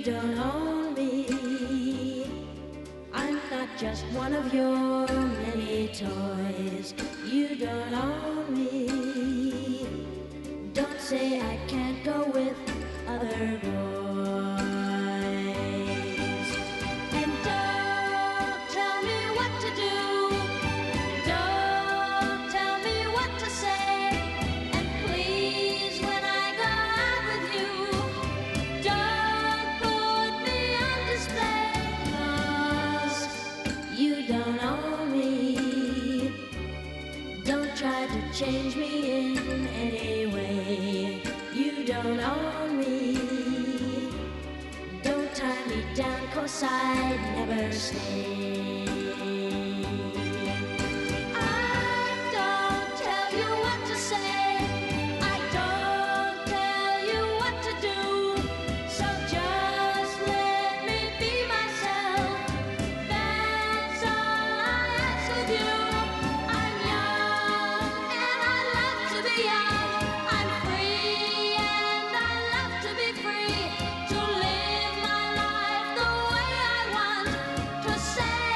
You don't own me. I'm not just one of your many toys. You don't own me. Don't say I can't go with other boys. And don't tell me what to do. Don't tell me what to say. And please, when I go out with you, don't put me on display. 'Cause you don't own me. Don't try to change me in any way. You don't own me. Don't tie me down, 'cause I'd never stay. I don't tell you what to say. I don't tell you what to do. So just let me be myself. That's all I ask of you. I'm young and I love to be young. I'm free and I love to be free. To live my life the way I want. To say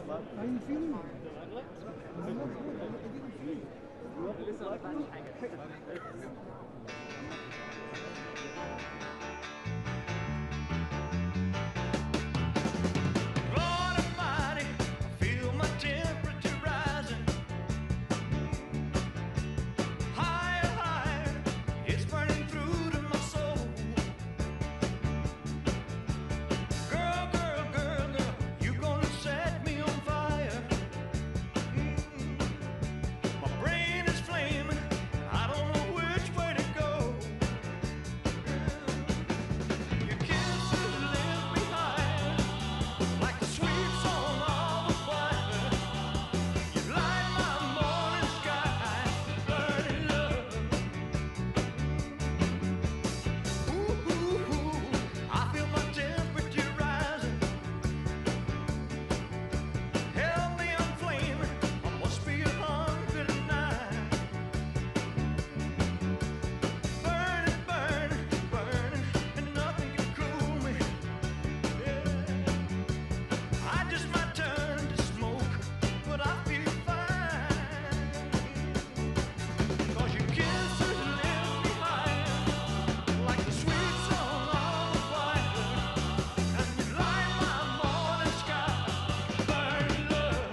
How are you feeling? Lord Almighty, I feel my temperature rising. Higher, higher, it's burning through to my soul. Girl, girl, girl, girl, you gonna set me on fire. My brain is flaming, I don't know which way to go. Your kisses lift me higher, like the sweet song of a choir. You light my morning sky, burning love. Ooh, ooh, ooh, I feel my temperature rising. Help me, I'm flaming, I must be 109. Burning, burning, burning, and nothing can cool me. Yeah. I just might turn to smoke, but I feel fine. 'Cause your kisses lift me higher, like the sweet song of a choir. And you light my morning sky, burning love.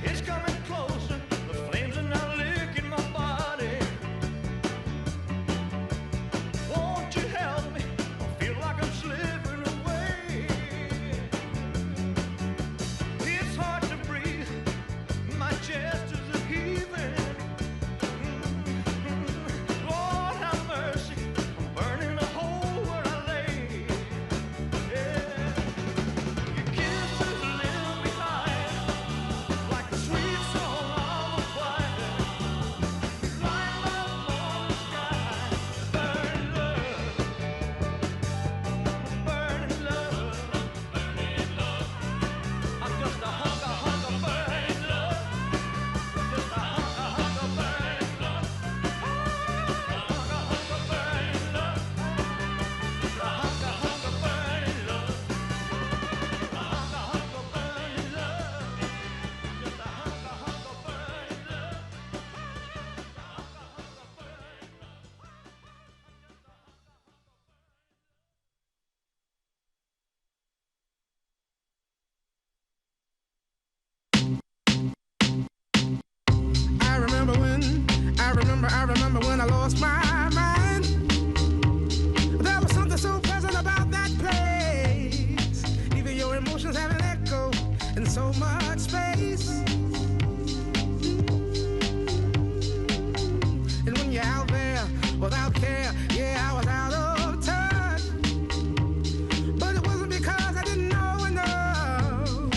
It's coming closer, the flames are now licking my body. Won't you help me? I feel like I'm slipping away. It's hard to breathe, my chest is a heaving. Lord have mercy, I'm burning a hole where I lay. Yeah. Your kisses lift me higher, like the sweet song of a choir. Light my morning sky, burning love, burning love, burning love. I'm just a hunk of burning love, just a hunk of burning love, hunk of burning love, just a hunk of burning love, hunk of burning love, just a hunk of burning love. I remember when I lost my mind. There was something so pleasant about that place. Even your emotions have an echo in so much space. And when you're out there without care, yeah, I was out of touch. But it wasn't because I didn't know enough.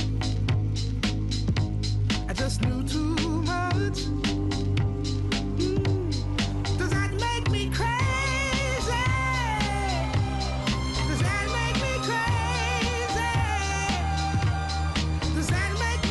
I just knew too much. Does that make me crazy? Does that make me crazy? Does that make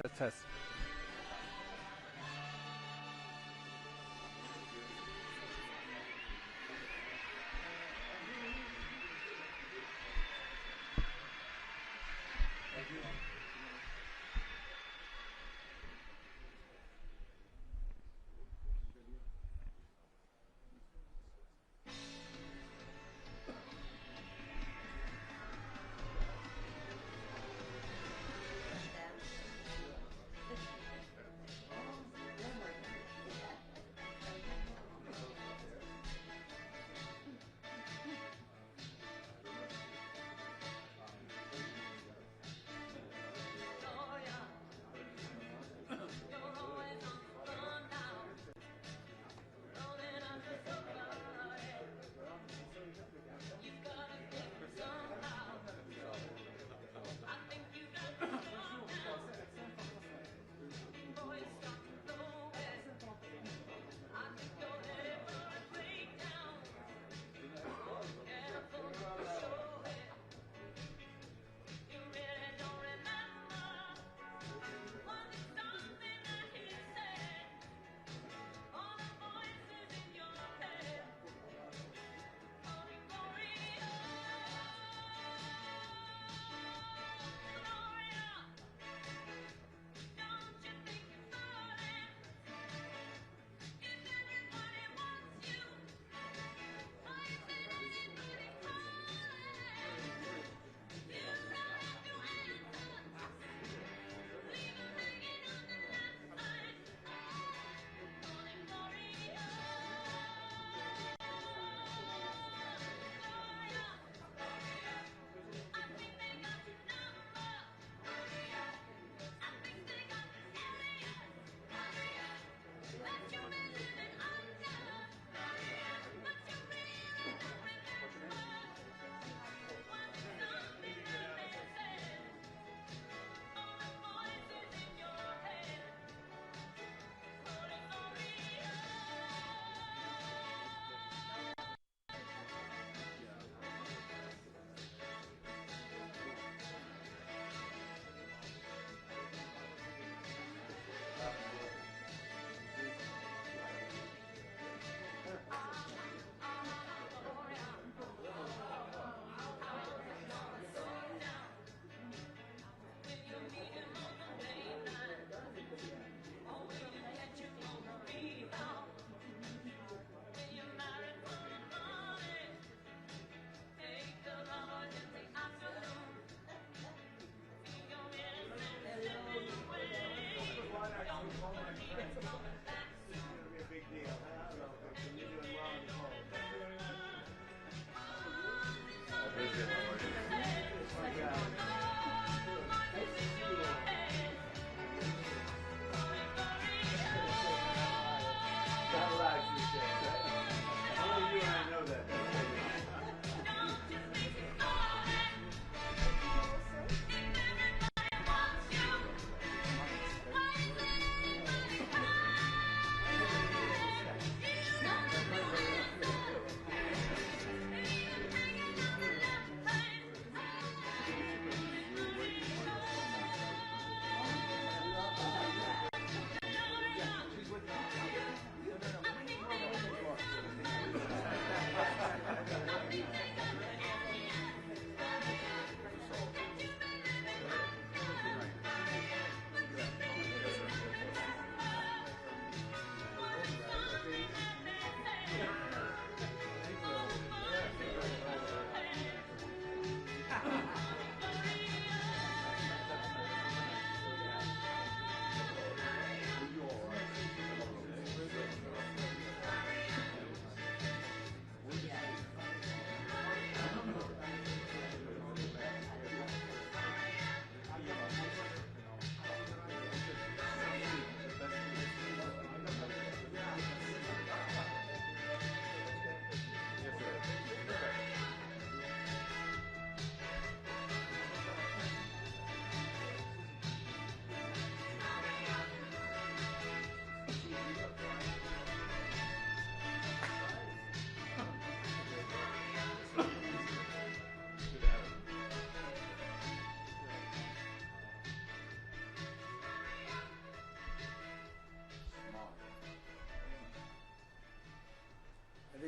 Test.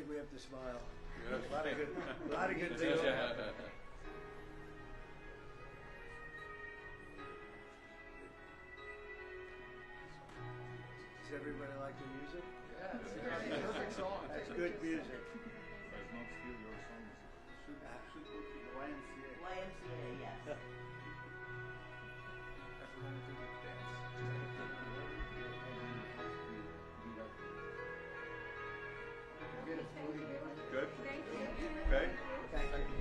we have to smile. Yes. A lot of good things. Does everybody like the music? Yeah, it's a perfect song. That's good music. Does not steal your song. Should go to the YMCA. YMCA, yes. Everyone can dance. Good. Okay. Thank you.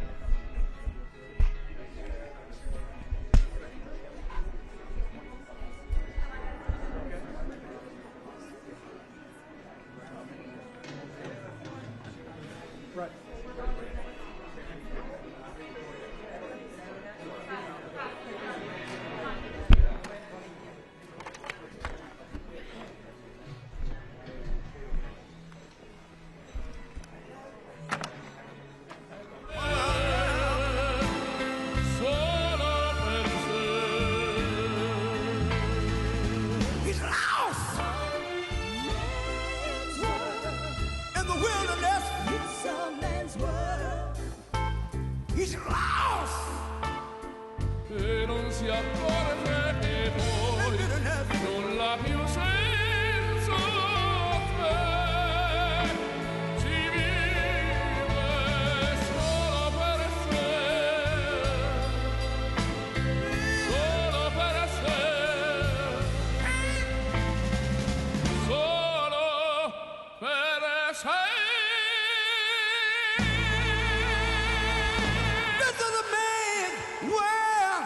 He's lost in the wilderness. It's a man's world. He's lost. E non si accorge che poi non l'ha più senso te. Ci vive solo per sé, solo per sé, solo per sé. This is a man's world.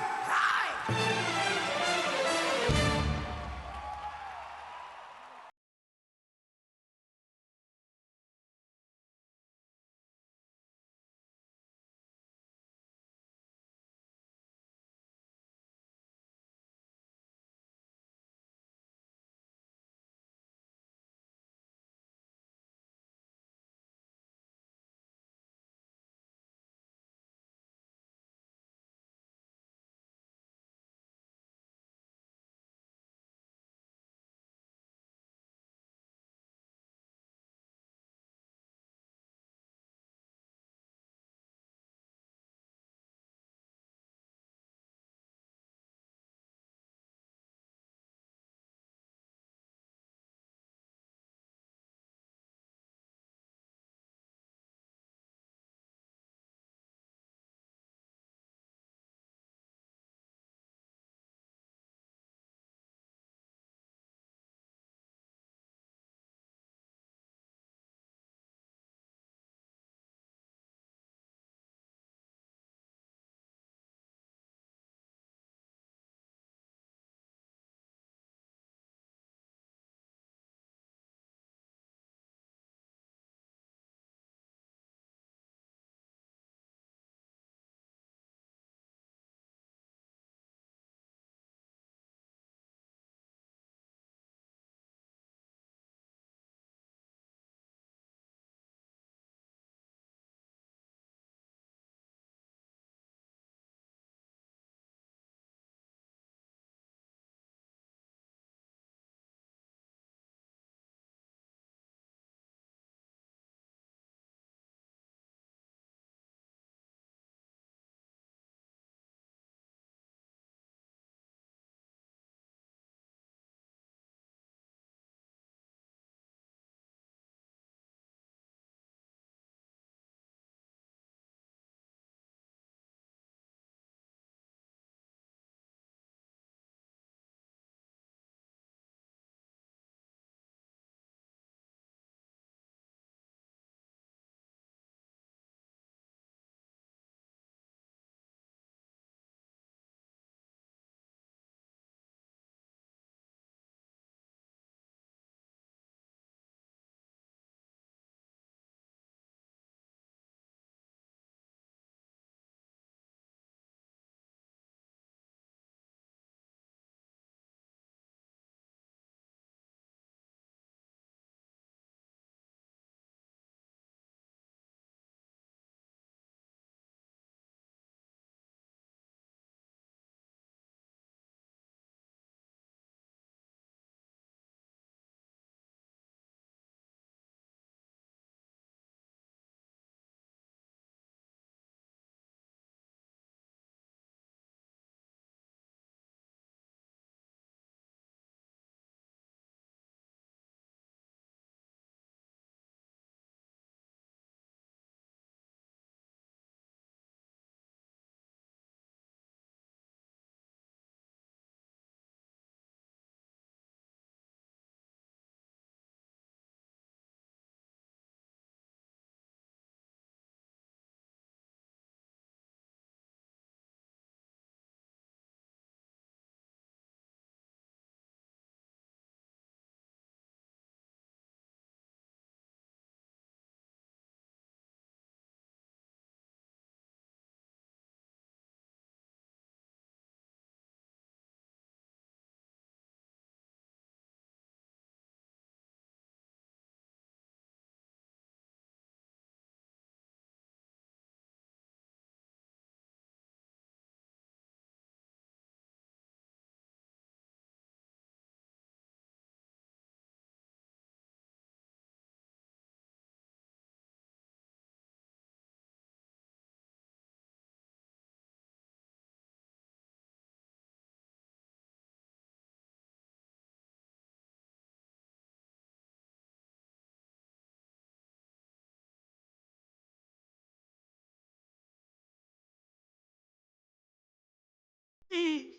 Please.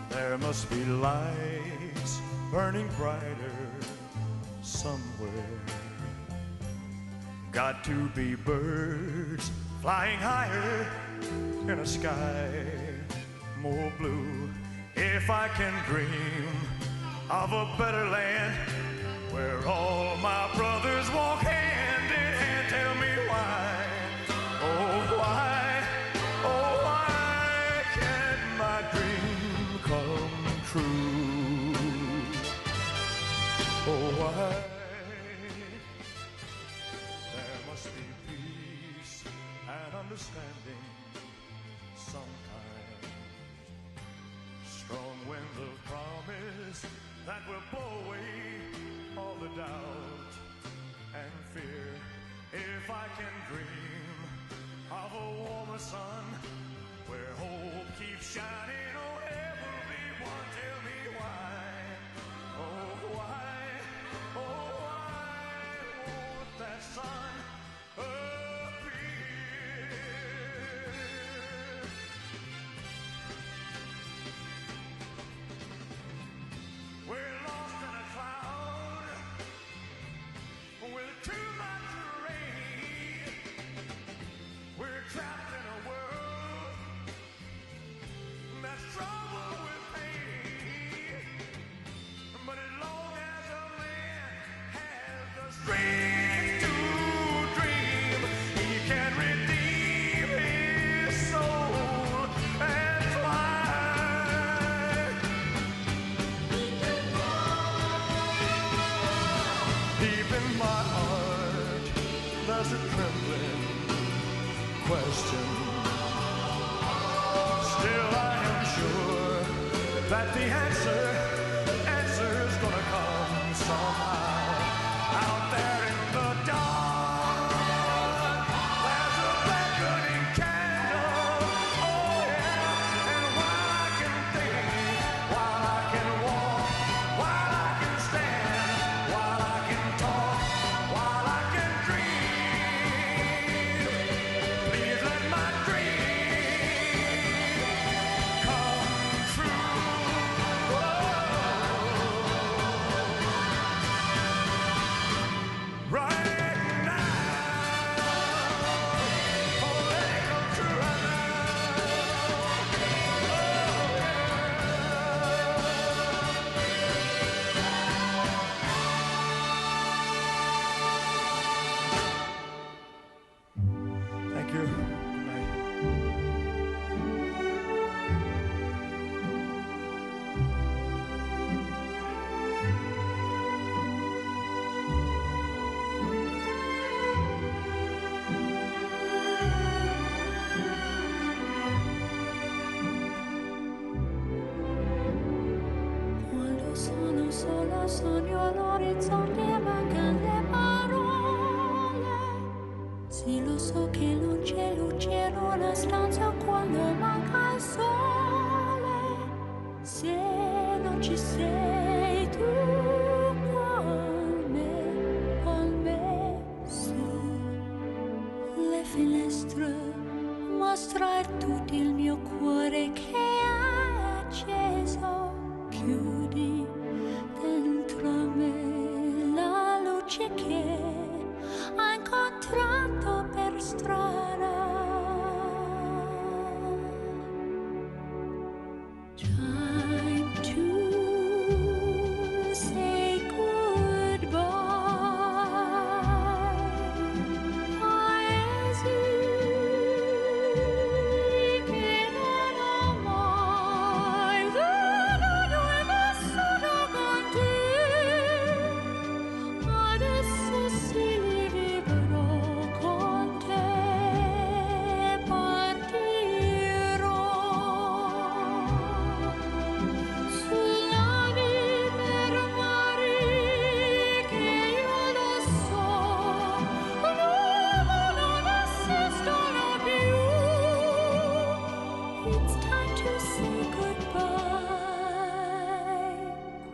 There must be lights burning brighter somewhere. Got to be birds flying higher in a sky more blue. If I can dream of a better land where all my brothers walk hand in hand, tell me why, oh why, oh why can't my dream come true? Oh why? There must be peace and understanding sometimes. Strong winds of promise that will blow away all the doubt and fear. If I can dream of a warmer sun where hope keeps shining, oh everyone, tell me why, oh why, oh why won't that sun appear? We're lost in a cloud with too much rain. We're trapped in a world that's troubled with pain. But as long as a man has the strength to dream, he can redeem his soul and fly. Deep in my heart, there's a trembling question. Still I am sure that the answer's gonna come. solo sogno all'orizzonte e mancano le parole. Sì, lo so che non c'è luce in una stanza quando manca il sole. Se non ci sei tu con me, su le finestre mostrar tutto il mio cuore che è acceso. Chiudi dentro me la luce che ha incontrato per strada. Time to say goodbye. Paesi che non ho mai vissuto con te. Adesso sì li vivrò con te. Partirò su navi per mari che io lo so non esistono più. It's time to say goodbye.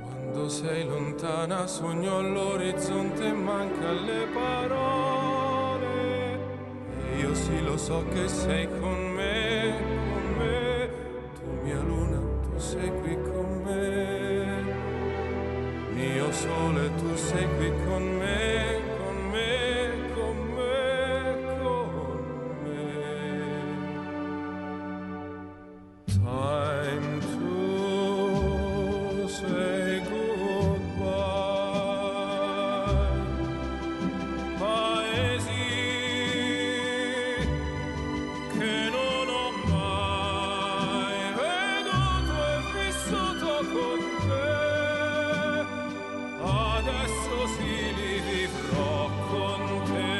Quando sei lontana sogno all'orizzonte e manca le parole. E io sì lo so che sei con me, tu mia luna, tu sei qui con me. Mio sole, tu sei qui con me, con me, con me, con me. Time to say goodbye. Paesi che non ho mai veduto e vissuto con te. Adesso sì li vivrò con te.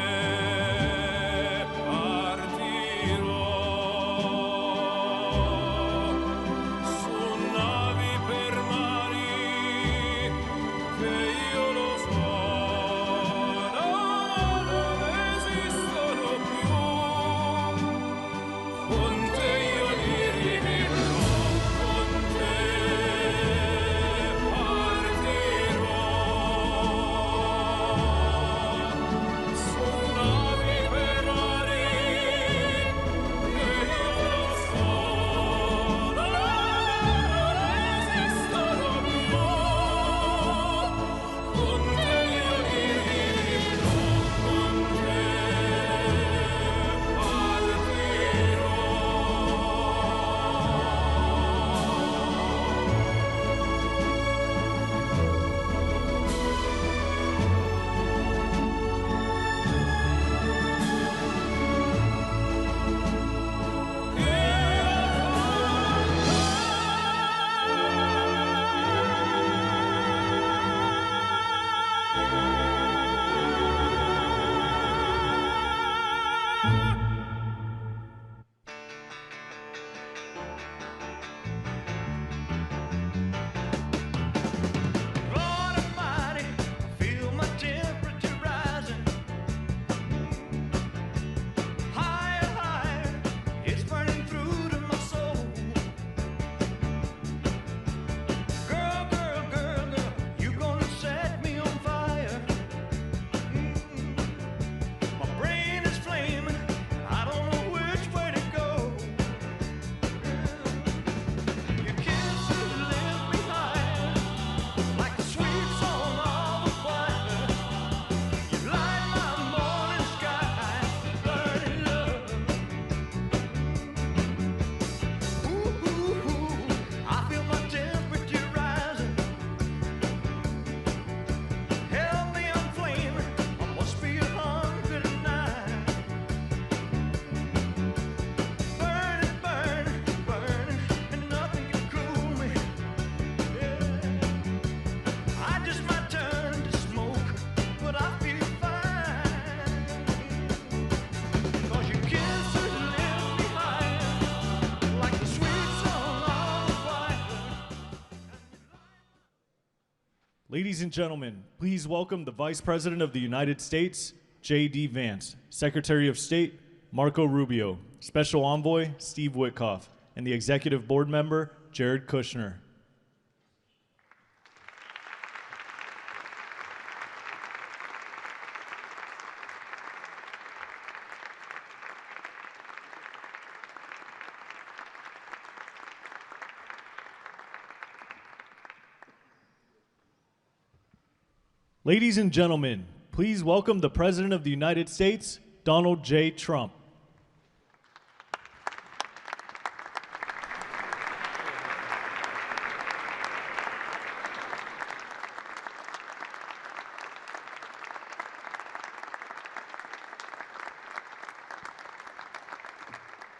Partirò Ladies and gentlemen, please welcome the Vice President of the United States, J.D. Vance, Secretary of State, Marco Rubio, Special Envoy, Steve Witkoff, and the Executive Board Member, Jared Kushner. Ladies and gentlemen, please welcome the President of the United States, Donald J. Trump.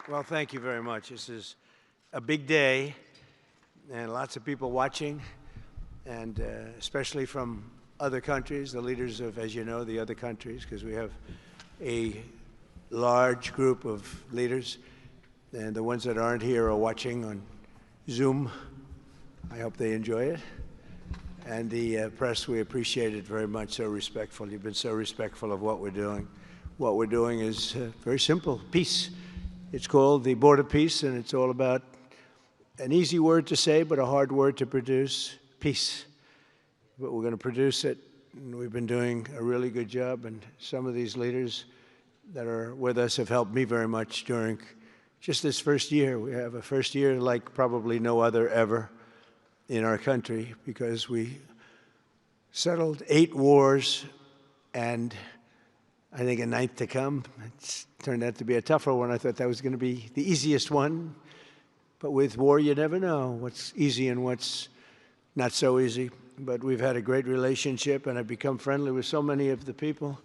Well, thank you very much. This is a big day, and lots of people watching, and especially from other countries, the leaders of, as you know, the other countries, because we have a large group of leaders, and the ones that aren't here are watching on Zoom. I hope they enjoy it. And the press, we appreciate it very much, so respectful. You've been so respectful of what we're doing. What we're doing is very simple, peace. It's called the Board of Peace, and it's all about an easy word to say, but a hard word to produce, peace. But we're going to produce it, and we've been doing a really good job, and some of these leaders that are with us have helped me very much during just this first year. We have a first year like probably no other ever in our country, because we settled 8 wars and I think a 9th to come. It's turned out to be a tougher one. I thought that was going to be the easiest one, but with war you never know what's easy and what's not so easy. But we've had a great relationship, and I've become friendly with so many of the people.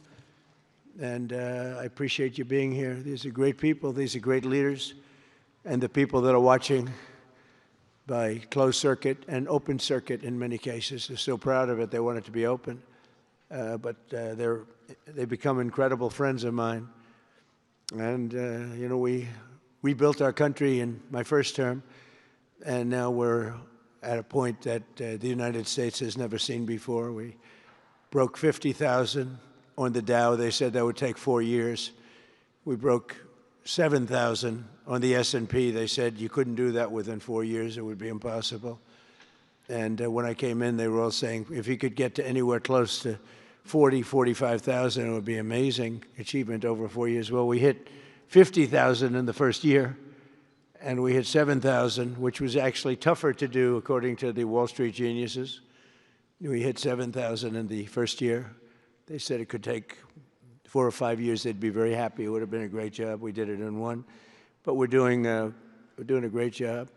And I appreciate you being here. These are great people. These are great leaders. And the people that are watching by closed circuit and open circuit in many cases, they're so proud of it. They want it to be open. But they become incredible friends of mine. And, you know, we rebuilt our country in my first term, and now we're at a point that the United States has never seen before. We broke 50,000 on the Dow. They said that would take 4 years. We broke 7,000 on the S&P. They said you couldn't do that within 4 years. It would be impossible. And when I came in, they were all saying, if you could get to anywhere close to 40, 45,000, it would be amazing achievement over 4 years. Well, we hit 50,000 in the first year, and we hit 7,000, which was actually tougher to do, according to the Wall Street geniuses. We hit 7,000 in the first year. They said it could take 4 or 5 years. They'd be very happy. It would have been a great job. We did it in 1. But we're doing a great job.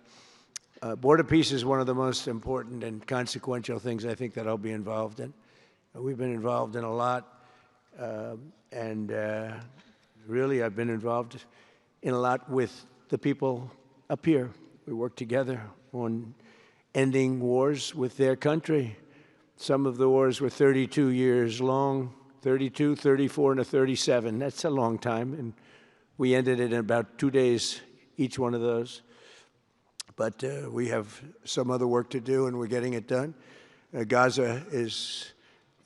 Board of Peace is one of the most important and consequential things I think that I'll be involved in. We've been involved in a lot, and really I've been involved in a lot with the people up here. We work together on ending wars with their country. Some of the wars were 32 years long, 32, 34, and a 37. That's a long time, and we ended it in about 2 days, each one of those. But we have some other work to do, and we're getting it done. Gaza is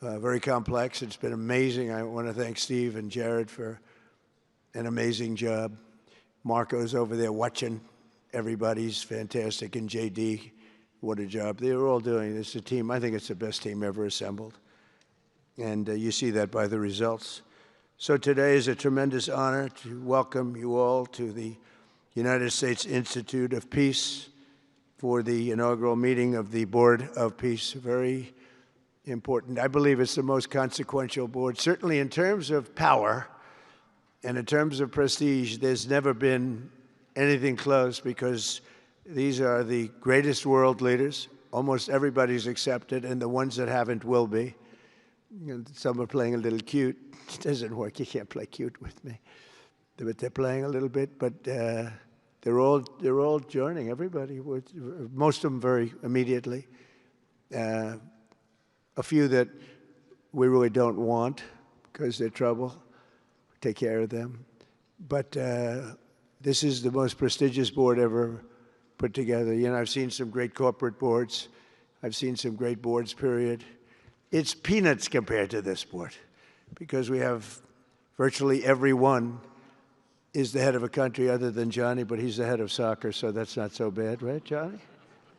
very complex. It's been amazing. I want to thank Steve and Jared for an amazing job. Marco's over there watching. Everybody's fantastic. And JD, what a job. They're all doing. It's a team. I think it's the best team ever assembled. And you see that by the results. So today is a tremendous honor to welcome you all to the United States Institute of Peace for the inaugural meeting of the Board of Peace. Very important. I believe it's the most consequential board, certainly in terms of power and in terms of prestige. There's never been anything close, because these are the greatest world leaders. Almost everybody's accepted, and the ones that haven't will be. Some are playing a little cute. It doesn't work. You can't play cute with me. But they're playing a little bit. But they're all joining. Everybody. Most of them very immediately. A few that we really don't want because they're trouble. Take care of them. But this is the most prestigious board ever put together. You know, I've seen some great corporate boards. I've seen some great boards, period. it's peanuts compared to this sport, because we have virtually everyone is the head of a country other than Johnny, but he's the head of soccer, so that's not so bad, right, Johnny?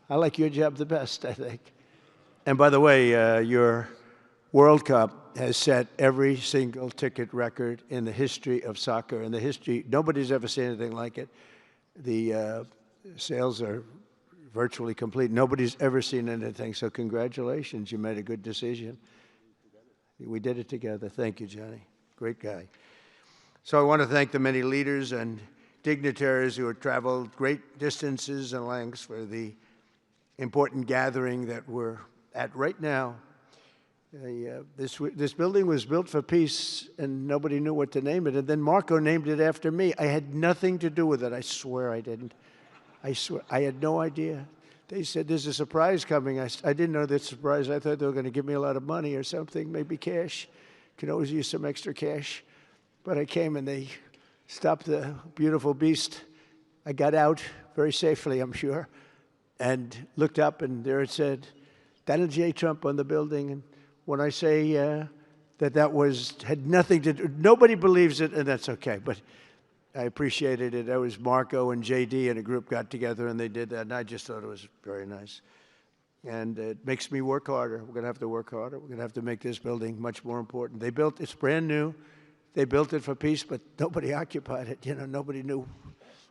I like your job the best, I think. And by the way, your World Cup has set every single ticket record in the history of soccer. In the history, nobody's ever seen anything like it. The sales are virtually complete. Nobody's ever seen anything, so congratulations. You made a good decision. We did it together. Thank you, Johnny. Great guy. So I want to thank the many leaders and dignitaries who have traveled great distances and lengths for the important gathering that we're at right now. This building was built for peace, and nobody knew what to name it. And then Marco named it after me. I had nothing to do with it. I swear I didn't. I swear. I had no idea. They said, there's a surprise coming. I didn't know that surprise. I thought they were going to give me a lot of money or something, maybe cash. Could always use some extra cash. But I came and they stopped the beautiful beast. I got out very safely, I'm sure, and looked up, and there it said, Donald J. Trump on the building. And when I say that had nothing to do, nobody believes it, and that's okay, but I appreciated it. That was Marco and JD and a group got together and they did that, and I just thought it was very nice. And it makes me work harder. We're going to have to work harder. We're going to have to make this building much more important. It's brand new. They built it for peace, but nobody occupied it. You know, nobody knew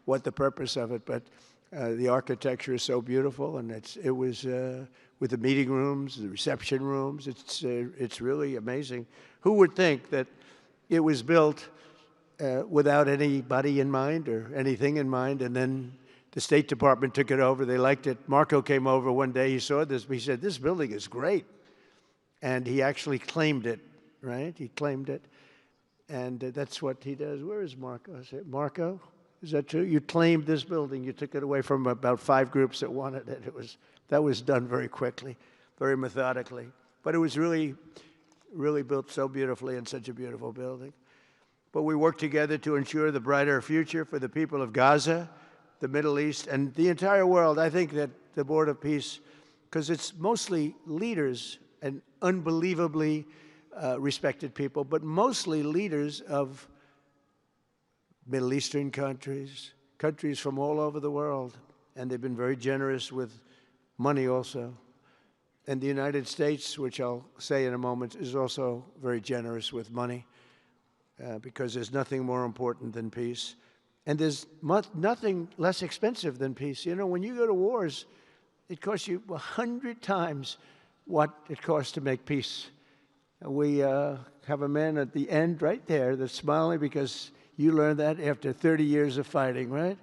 what the purpose of it, but the architecture is so beautiful, and it was with the meeting rooms, the reception rooms. It's really amazing. Who would think that it was built without anybody in mind or anything in mind, and then the State Department took it over. They liked it. Marco came over one day. He saw this. He said, this building is great. And he actually claimed it, right? He claimed it. And that's what he does. Where is Marco? I said, Marco, is that true? You claimed this building. You took it away from about 5 groups that wanted it. That was done very quickly, very methodically. But it was really, really built so beautifully in such a beautiful building. But we worked together to ensure the brighter future for the people of Gaza, the Middle East, and the entire world. I think that the Board of Peace, because it's mostly leaders and unbelievably respected people, but mostly leaders of Middle Eastern countries, countries from all over the world, and they've been very generous with money also. And the United States, which I'll say in a moment, is also very generous with money because there's nothing more important than peace. And there's nothing less expensive than peace. You know, when you go to wars, it costs you 100 times what it costs to make peace. We have a man at the end right there that's smiling because you learned that after 30 years of fighting, right?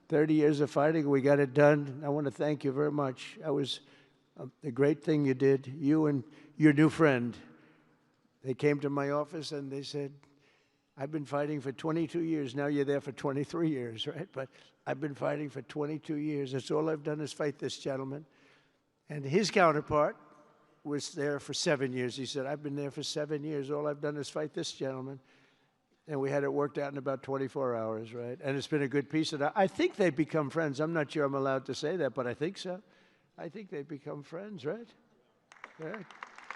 30 years of fighting, we got it done. I want to thank you very much. That was a great thing you did. You and your new friend, they came to my office and they said, I've been fighting for 22 years. Now you're there for 23 years, right? But I've been fighting for 22 years. That's all I've done is fight this gentleman. And his counterpart was there for 7 years. He said, I've been there for 7 years. All I've done is fight this gentleman. And we had it worked out in about 24 hours, right? And it's been a good piece of that. I think they've become friends. I'm not sure I'm allowed to say that, but I think so. I think they've become friends, right? Right.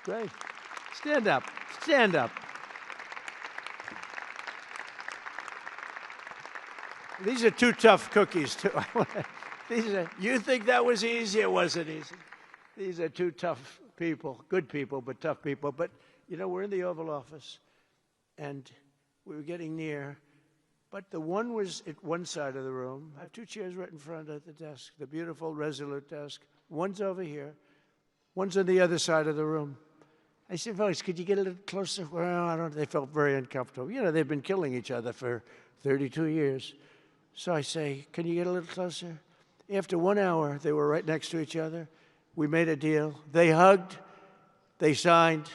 Great. Stand up. Stand up. These are 2 tough cookies, too. You think that was easy? It wasn't easy. These are 2 tough people, good people, but tough people. But, you know, we're in the Oval Office, and we were getting near. But the one was at one side of the room. I have 2 chairs right in front of the desk, the beautiful, resolute desk. One's over here. One's on the other side of the room. I said, folks, could you get a little closer? Well, I don't. They felt very uncomfortable. You know, they've been killing each other for 32 years. So I say, can you get a little closer? After 1 hour, they were right next to each other. We made a deal. They hugged. They signed.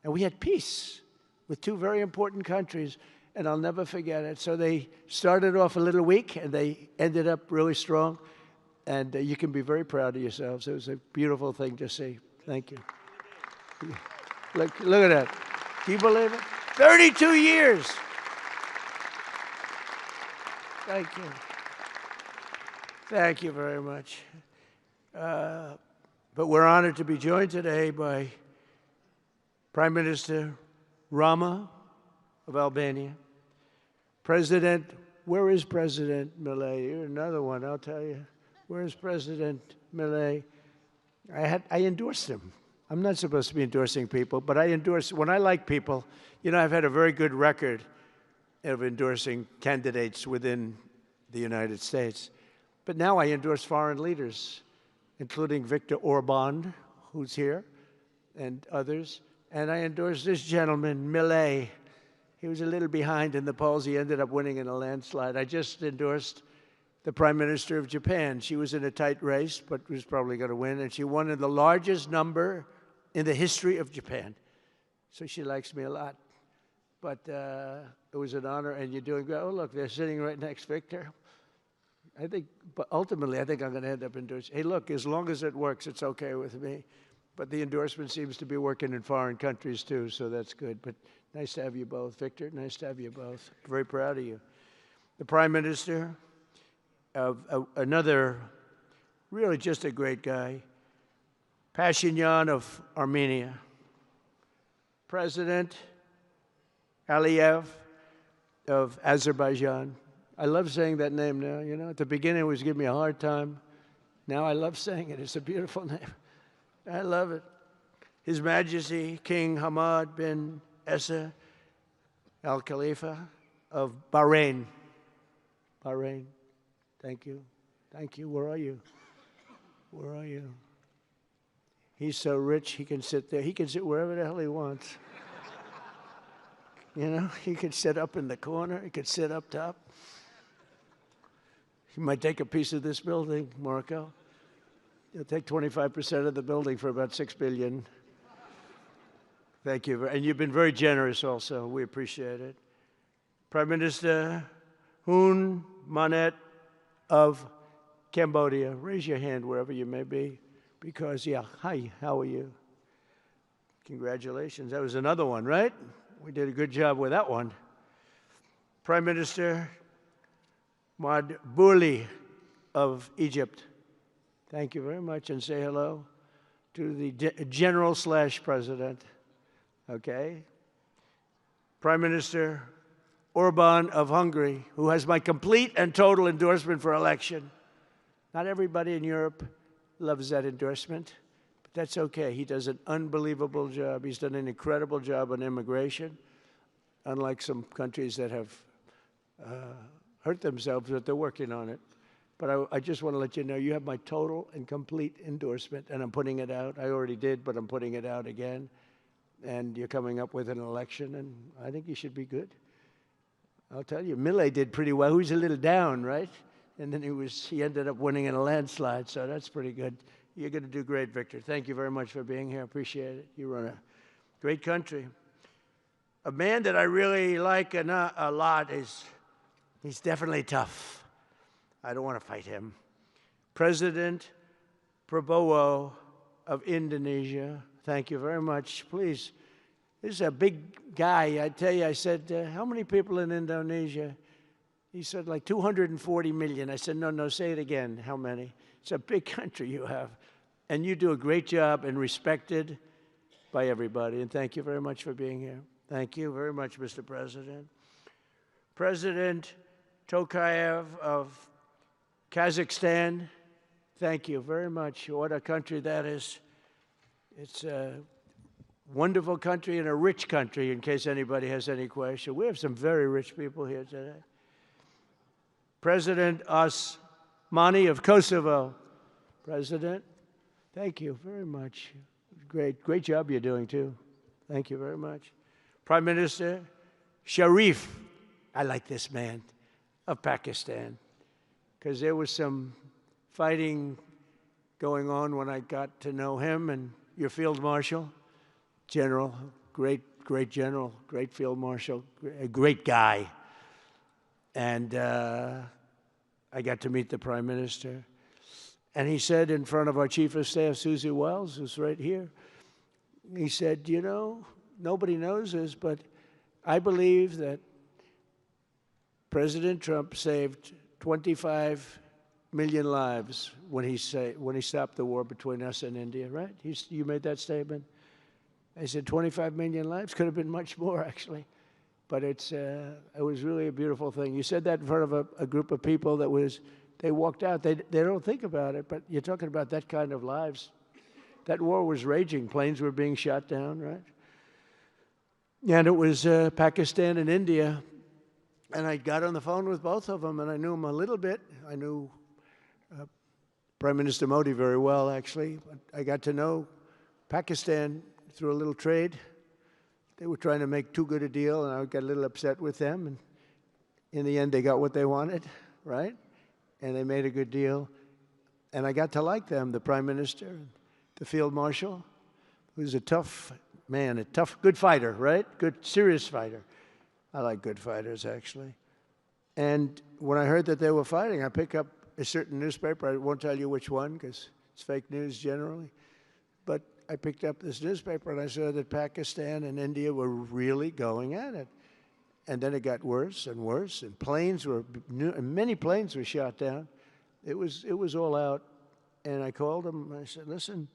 And we had peace with 2 very important countries. And I'll never forget it. So they started off a little weak, and they ended up really strong. And you can be very proud of yourselves. It was a beautiful thing to see. Thank you. Look at that. Can you believe it? 32 years. Thank you. Thank you very much. But we're honored to be joined today by Prime Minister Rama of Albania. President, where is President Millet? You're another one, I'll tell you. Where is President Millet? I endorsed him. I'm not supposed to be endorsing people, but I endorse, when I like people, you know, I've had a very good record of endorsing candidates within the United States. But now I endorse foreign leaders, including Viktor Orban, who's here, and others. And I endorse this gentleman, Millet. He was a little behind in the polls. He ended up winning in a landslide. I just endorsed the Prime Minister of Japan. She was in a tight race, but was probably going to win. And she won in the largest number in the history of Japan. So she likes me a lot. But it was an honor, and you're doing great. Oh, look, they're sitting right next, Victor. I think, but ultimately, I think I'm going to end up endorsing. Hey, look, as long as it works, it's okay with me. But the endorsement seems to be working in foreign countries, too, so that's good. But nice to have you both, Victor. Nice to have you both. Very proud of you. The Prime Minister of another, really just a great guy, Pashinyan of Armenia. President Aliyev of Azerbaijan. I love saying that name now. You know, at the beginning it was giving me a hard time. Now I love saying it. It's a beautiful name. I love it. His Majesty King Hamad bin Isa Al Khalifa of Bahrain. Bahrain. Thank you. Thank you. Where are you? Where are you? He's so rich, he can sit there. He can sit wherever the hell he wants. You know, he could sit up in the corner. He could sit up top. He might take a piece of this building, Marco. He'll take 25% of the building for about $6 billion. Thank you. And you've been very generous also. We appreciate it. Prime Minister Hun Manet of Cambodia. Raise your hand wherever you may be. Because, yeah, hi, how are you? Congratulations. That was another one, right? We did a good job with that one. Prime Minister Madbouli of Egypt. Thank you very much, and say hello to the General/President. Okay. Prime Minister Orban of Hungary, who has my complete and total endorsement for election. Not everybody in Europe loves that endorsement, but that's okay. He does an unbelievable job. He's done an incredible job on immigration, unlike some countries that have hurt themselves, but they're working on it. But I just want to let you know, you have my total and complete endorsement, and I'm putting it out. I already did, but I'm putting it out again. And you're coming up with an election, and I think you should be good. I'll tell you, Millet did pretty well. He was a little down, right? And then he ended up winning in a landslide, so that's pretty good. You're going to do great, Victor. Thank you very much for being here. Appreciate it. You run a great country. A man that I really like a lot is, he's definitely tough. I don't want to fight him. President Prabowo of Indonesia. Thank you very much. Please, this is a big guy. I tell you, I said, how many people in Indonesia? He said, like 240 million. I said, no, say it again. How many? It's a big country you have. And you do a great job and respected by everybody. And thank you very much for being here. Thank you very much, Mr. President. President Tokayev of Kazakhstan, thank you very much. What a country that is. It's a wonderful country and a rich country, in case anybody has any question. We have some very rich people here today. President Osmani of Kosovo. President, thank you very much. Great job you're doing, too. Thank you very much. Prime Minister Sharif, I like this man, of Pakistan, because there was some fighting going on when I got to know him, and your Field Marshal, General, great general, great Field Marshal, a great guy. And I got to meet the Prime Minister. And he said in front of our Chief of Staff, Susie Wells, who's right here, he said, you know, nobody knows this, but I believe that President Trump saved 25 million lives when he stopped the war between us and India, right? You made that statement? I said 25 million lives, could have been much more actually. But it was really a beautiful thing. You said that in front of a group of people they walked out. They don't think about it, but you're talking about that kind of lives. That war was raging. Planes were being shot down, right? And it was Pakistan and India. And I got on the phone with both of them, and I knew them a little bit. I knew Prime Minister Modi very well, actually. I got to know Pakistan through a little trade. They were trying to make too good a deal, and I got a little upset with them. And in the end, they got what they wanted, right? And they made a good deal. And I got to like them, the Prime Minister, the Field Marshal, who's a tough man, good fighter, right? Good, serious fighter. I like good fighters, actually. And when I heard that they were fighting, I picked up a certain newspaper. I won't tell you which one, because it's fake news generally. But I picked up this newspaper, and I saw that Pakistan and India were really going at it. And then it got worse and worse, and many planes were shot down. It was all out. And I called them, and I said, listen,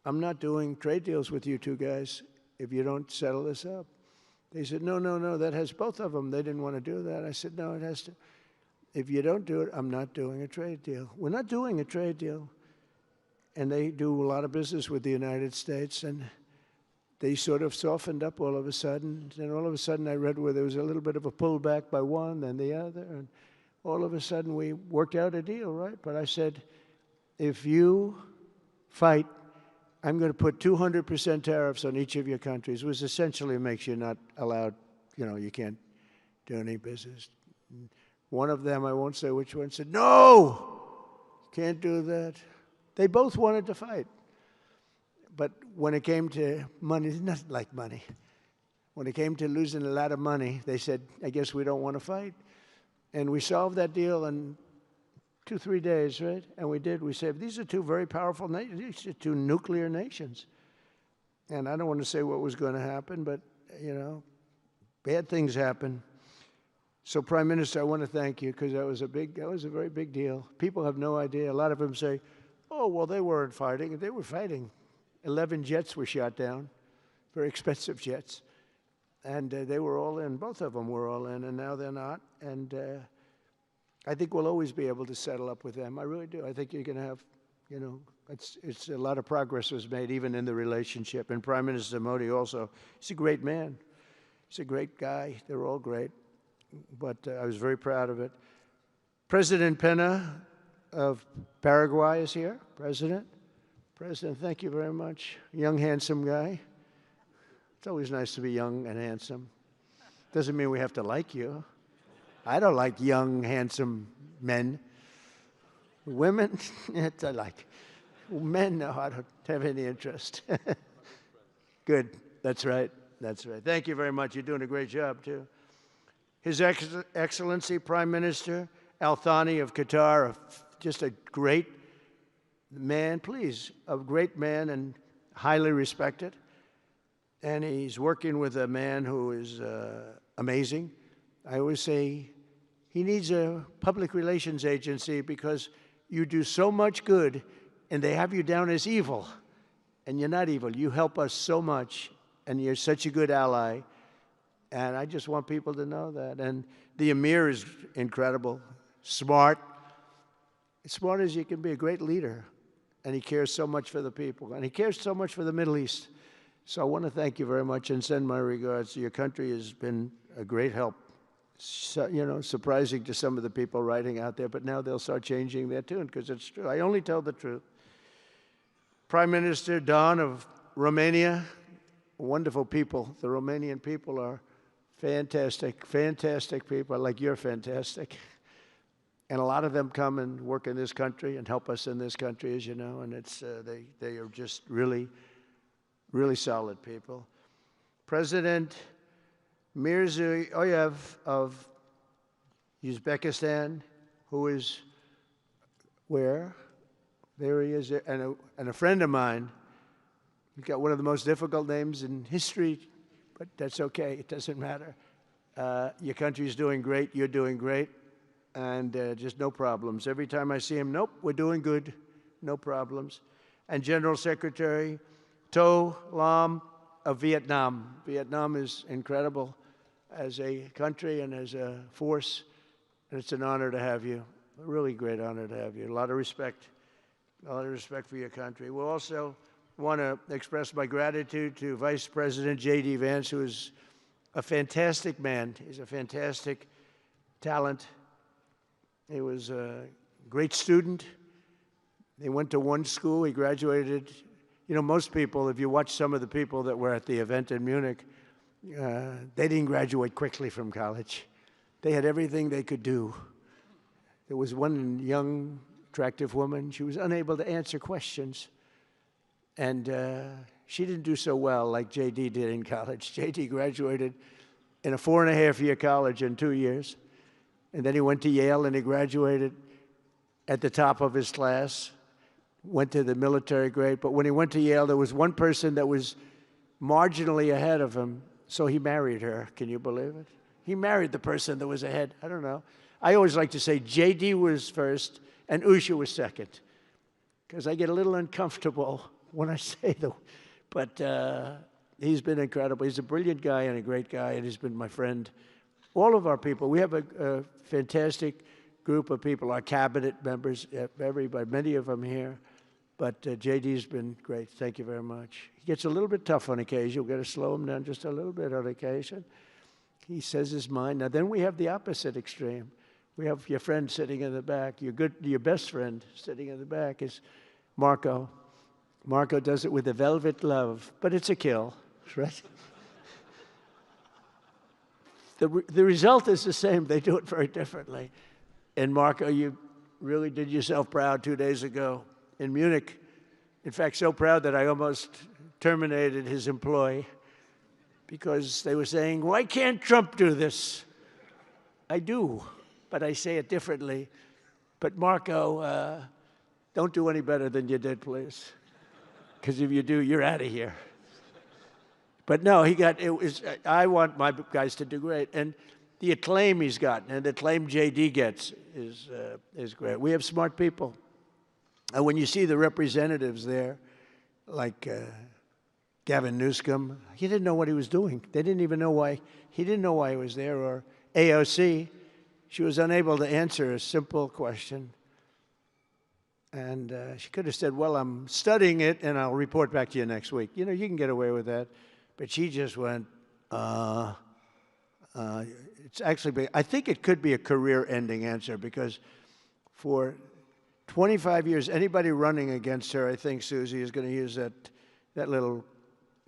I'm not doing trade deals with you two guys if you don't settle this up. They said, no, that has both of them. They didn't want to do that. I said, no, it has to. If you don't do it, I'm not doing a trade deal. We're not doing a trade deal. And they do a lot of business with the United States, and they sort of softened up all of a sudden. And all of a sudden I read where there was a little bit of a pullback by one, then the other, and all of a sudden we worked out a deal, right? But I said, if you fight, I'm going to put 200% tariffs on each of your countries, which essentially makes you not allowed, you can't do any business. One of them, I won't say which one, said, no, can't do that. They both wanted to fight. But when it came to money, it's not like money. When it came to losing a lot of money, they said, I guess we don't want to fight. And we solved that deal in 2-3 days, right? And we did. We said, these are two very powerful nations. These are two nuclear nations. And I don't want to say what was going to happen, but, bad things happen. So, Prime Minister, I want to thank you, because that was a very big deal. People have no idea. A lot of them say, oh, well, they weren't fighting. They were fighting. 11 jets were shot down, very expensive jets. And they were all in. Both of them were all in, and now they're not. And I think we'll always be able to settle up with them. I really do. I think you're going to have, it's a lot of progress was made, even in the relationship. And Prime Minister Modi also, he's a great man. He's a great guy. They're all great. But I was very proud of it. President Pena of Paraguay is here. President, thank you very much. Young, handsome guy. It's always nice to be young and handsome. Doesn't mean we have to like you. I don't like young, handsome men. Women, I like. Men, no, I don't have any interest. Good, that's right. Thank you very much. You're doing a great job, too. His Excellency Prime Minister Al Thani of Qatar, just a great man, a great man and highly respected. And he's working with a man who is amazing. I always say he needs a public relations agency, because you do so much good and they have you down as evil. And you're not evil. You help us so much, and you're such a good ally. And I just want people to know that. And the Emir is incredible, smart, as smart as you can be, a great leader. And he cares so much for the people. And he cares so much for the Middle East. So I want to thank you very much and send my regards. Your country has been a great help. So, surprising to some of the people writing out there, but now they'll start changing their tune, because it's true. I only tell the truth. Prime Minister Don of Romania, wonderful people. The Romanian people are fantastic people, like you're fantastic. And a lot of them come and work in this country and help us in this country, as you know, and it's they are just really, really solid people. President Mirziyoyev of Uzbekistan, who is where? There he is, and a friend of mine. He's got one of the most difficult names in history, but that's okay. It doesn't matter. Your country's doing great. You're doing great. And just no problems. Every time I see him, nope, we're doing good. No problems. And General Secretary To Lam of Vietnam. Vietnam is incredible as a country and as a force, and it's an honor to have you. A really great honor to have you. A lot of respect for your country. We'll also want to express my gratitude to Vice President J.D. Vance, who is a fantastic man. He's a fantastic talent. He was a great student. He went to one school. He graduated. You know, most people, if you watch some of the people that were at the event in Munich, they didn't graduate quickly from college. They had everything they could do. There was one young, attractive woman. She was unable to answer questions. And she didn't do so well like J.D. did in college. J.D. graduated in a 4.5-year college in 2 years. And then he went to Yale and he graduated at the top of his class, went to the military grade. But when he went to Yale, there was one person that was marginally ahead of him, so he married her. Can you believe it? He married the person that was ahead. I don't know. I always like to say J.D. was first and Usha was second, because I get a little uncomfortable when I say that. But he's been incredible. He's a brilliant guy and a great guy, and he's been my friend. All of our people, we have a fantastic group of people, our cabinet members, everybody, many of them here. But J.D.'s been great. Thank you very much. He gets a little bit tough on occasion. We've got to slow him down just a little bit on occasion. He says his mind. Now, then we have the opposite extreme. We have your friend sitting in the back. Your best friend sitting in the back is Marco. Marco does it with a velvet glove, but it's a kill, right? The result is the same. They do it very differently. And Marco, you really did yourself proud 2 days ago in Munich. In fact, so proud that I almost terminated his employ because they were saying, why can't Trump do this? I do, but I say it differently. But Marco, don't do any better than you did, please. Because if you do, you're out of here. But no, I want my guys to do great. And the acclaim he's gotten and the acclaim J.D. gets is great. We have smart people. And when you see the representatives there, like Gavin Newsom, he didn't know what he was doing. They didn't even know why. He didn't know why he was there. Or AOC, she was unable to answer a simple question. And she could have said, well, I'm studying it, and I'll report back to you next week. You know, you can get away with that. But she just went, it's actually, I think it could be a career-ending answer, because for 25 years, anybody running against her, I think Susie is going to use that little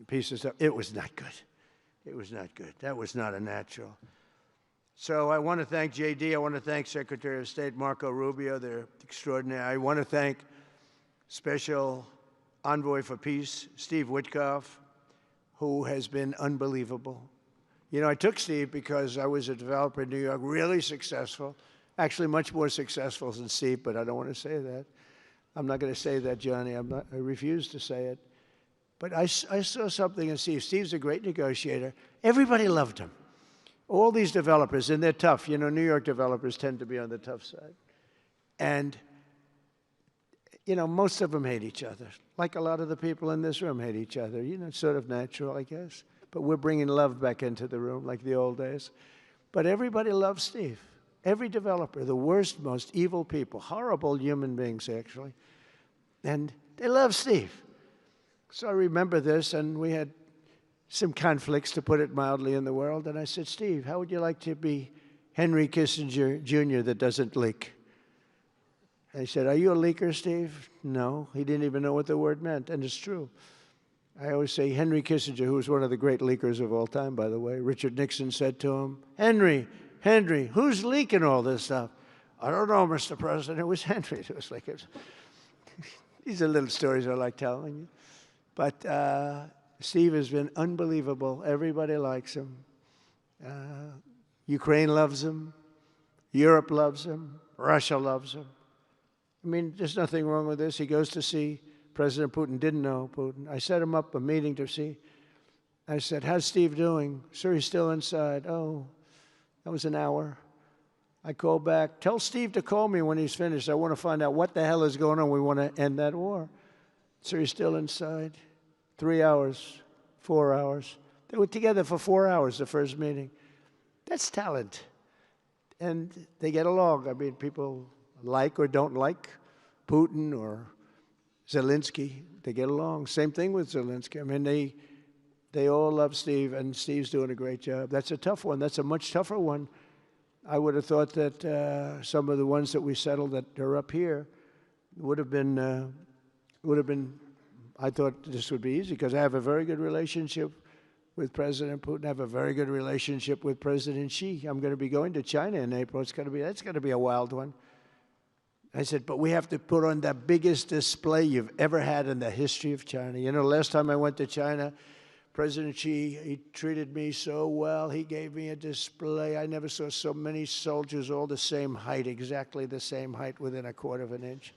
piece of stuff. It was not good. It was not good. That was not a natural. So I want to thank J.D. I want to thank Secretary of State Marco Rubio. They're extraordinary. I want to thank Special Envoy for Peace, Steve Whitkoff, who has been unbelievable. You know, I took Steve because I was a developer in New York, really successful, actually much more successful than Steve, but I don't want to say that. I'm not going to say that, Johnny. I refuse to say it. But I saw something in Steve. Steve's a great negotiator. Everybody loved him. All these developers, and they're tough. You know, New York developers tend to be on the tough side. And, you know, most of them hate each other. Like a lot of the people in this room hate each other. You know, it's sort of natural, I guess. But we're bringing love back into the room like the old days. But everybody loves Steve. Every developer, the worst, most evil people, horrible human beings, actually. And they love Steve. So I remember this, and we had some conflicts, to put it mildly, in the world. And I said, Steve, how would you like to be Henry Kissinger Jr. that doesn't leak? And he said, are you a leaker, Steve? No. He didn't even know what the word meant, and it's true. I always say Henry Kissinger, who was one of the great leakers of all time, by the way, Richard Nixon said to him, Henry, who's leaking all this stuff? I don't know, Mr. President. It was Henry. It was like, these are little stories I like telling you. But Steve has been unbelievable. Everybody likes him. Ukraine loves him. Europe loves him. Russia loves him. I mean, there's nothing wrong with this. He goes to see President Putin. Didn't know Putin. I set him up a meeting to see. I said, how's Steve doing? Sir, he's still inside. Oh, that was an hour. I called back. Tell Steve to call me when he's finished. I want to find out what the hell is going on. We want to end that war. Sir, he's still inside. 3 hours, 4 hours. They were together for 4 hours, the first meeting. That's talent. And they get along. I mean, people like or don't like Putin or Zelensky. They get along. Same thing with Zelensky. I mean, they all love Steve, and Steve's doing a great job. That's a tough one. That's a much tougher one. I would have thought that some of the ones that we settled that are up here would have been, I thought this would be easy because I have a very good relationship with President Putin. I have a very good relationship with President Xi. I'm going to be going to China in April. That's going to be a wild one. I said, but we have to put on the biggest display you've ever had in the history of China. You know, last time I went to China, President Xi, he treated me so well. He gave me a display. I never saw so many soldiers all the same height, exactly the same height within a quarter of an inch.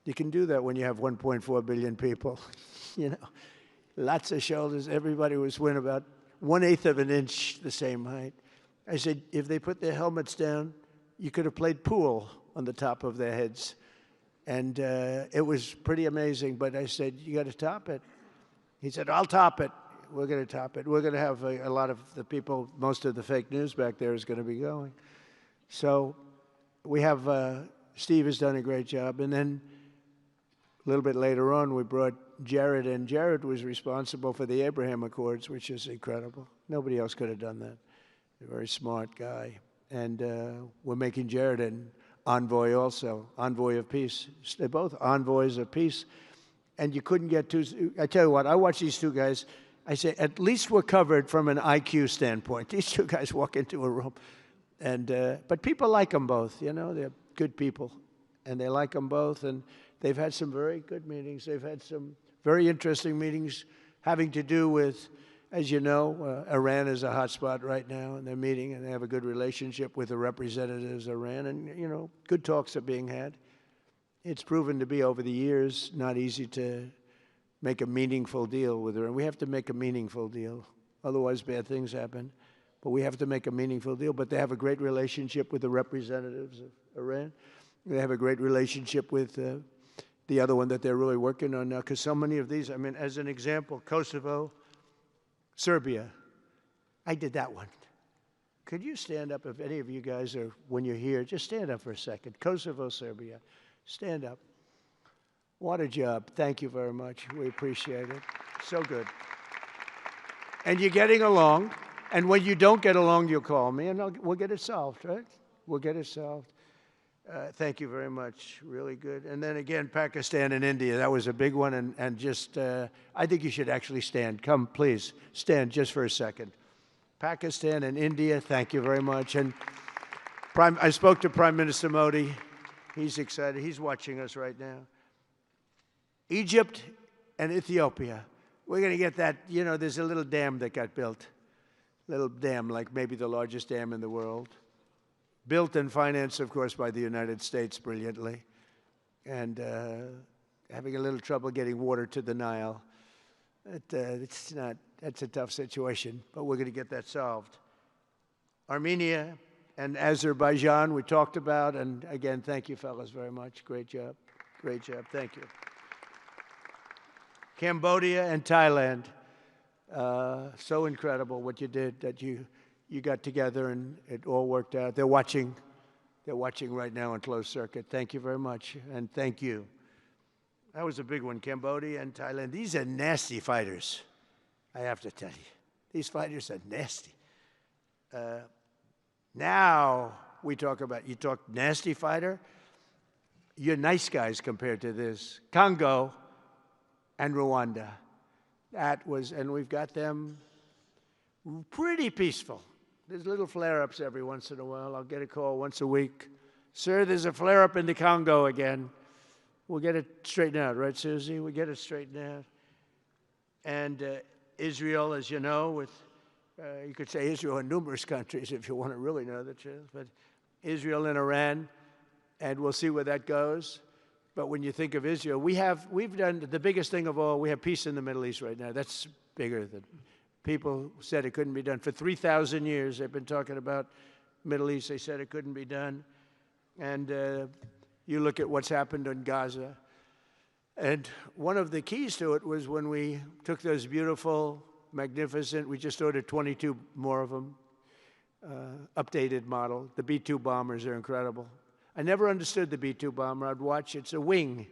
You can do that when you have 1.4 billion people. You know, lots of shoulders. Everybody was within about 1/8 of an inch the same height. I said, if they put their helmets down, you could have played pool on the top of their heads. And it was pretty amazing. But I said, you got to top it. He said, I'll top it. We're going to top it. We're going to have a lot of the people, most of the fake news back there is going to be going. So we have, Steve has done a great job. And then a little bit later on, we brought Jared in. Jared was responsible for the Abraham Accords, which is incredible. Nobody else could have done that. A very smart guy. And we're making Jared an envoy also, envoy of peace. They're both envoys of peace. And you couldn't get two. I tell you what, I watch these two guys. I say, at least we're covered from an IQ standpoint. These two guys walk into a room. And, but people like them both, you know. They're good people. And they like them both. And they've had some very good meetings. They've had some very interesting meetings having to do with, as you know, Iran is a hot spot right now. And they're meeting, and they have a good relationship with the representatives of Iran. And, you know, good talks are being had. It's proven to be, over the years, not easy to make a meaningful deal with Iran. We have to make a meaningful deal. Otherwise, bad things happen. But we have to make a meaningful deal. But they have a great relationship with the representatives of Iran. They have a great relationship with the other one that they're really working on now. Because so many of these, I mean, as an example, Kosovo, Serbia. I did that one. Could you stand up if any of you guys are, when you're here, just stand up for a second. Kosovo, Serbia. Stand up. What a job. Thank you very much. We appreciate it. So good. And you're getting along. And when you don't get along, you'll call me, and we'll get it solved, right? We'll get it solved. Thank you very much. Really good. And then again, Pakistan and India. That was a big one. And just, I think you should actually stand. Come, please. Stand just for a second. Pakistan and India, thank you very much. And I spoke to Prime Minister Modi. He's excited. He's watching us right now. Egypt and Ethiopia. We're going to get that. You know, there's a little dam that got built. Little dam, like maybe the largest dam in the world. Built and financed, of course, by the United States brilliantly. And having a little trouble getting water to the Nile. It's not, that's a tough situation, but we're going to get that solved. Armenia and Azerbaijan, we talked about. And again, thank you, fellas, very much. Great job. Great job. Thank you. Cambodia and Thailand. So incredible what you did, that you got together and it all worked out. They're watching right now on closed circuit. Thank you very much, and thank you. That was a big one, Cambodia and Thailand. These are nasty fighters, I have to tell you. These fighters are nasty. Now we talk about, you talk nasty fighter, you're nice guys compared to this. Congo and Rwanda. That was, and we've got them pretty peaceful. There's little flare-ups every once in a while. I'll get a call once a week. Sir, there's a flare-up in the Congo again. We'll get it straightened out, right, Susie? We'll get it straightened out. And Israel, as you know, with, you could say Israel and numerous countries if you want to really know the truth, but Israel and Iran, and we'll see where that goes. But when you think of Israel, we've done the biggest thing of all. We have peace in the Middle East right now. That's bigger than people said it couldn't be done. For 3,000 years, they've been talking about Middle East. They said it couldn't be done. And you look at what's happened in Gaza. And one of the keys to it was when we took those beautiful magnificent. We just ordered 22 more of them. Updated model. The B-2 bombers are incredible. I never understood the B-2 bomber. I'd watch, it's a wing.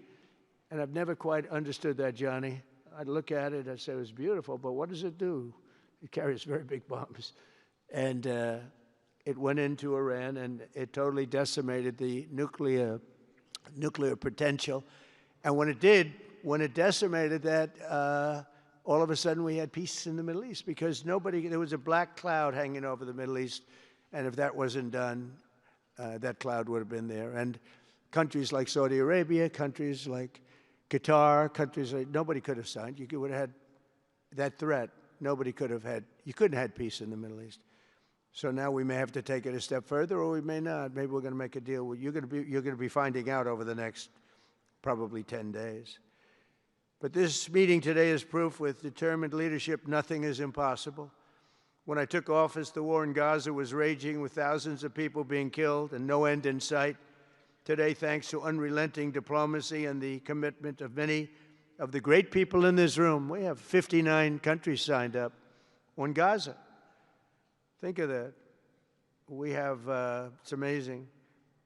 And I've never quite understood that, Johnny. I'd look at it, I'd say it was beautiful, but what does it do? It carries very big bombs. And it went into Iran, and it totally decimated the nuclear potential. And when it decimated that, all of a sudden we had peace in the Middle East because there was a black cloud hanging over the Middle East, and if that wasn't done, that cloud would have been there. And countries like Saudi Arabia, countries like Qatar, countries like, nobody could have signed. You would have had that threat. Nobody could have had, you couldn't have had peace in the Middle East. So now we may have to take it a step further, or we may not. Maybe we're going to make a deal. You're going to be finding out over the next probably 10 days. But this meeting today is proof with determined leadership, nothing is impossible. When I took office, the war in Gaza was raging with thousands of people being killed and no end in sight. Today, thanks to unrelenting diplomacy and the commitment of many of the great people in this room, we have 59 countries signed up on Gaza. Think of that. We have, it's amazing.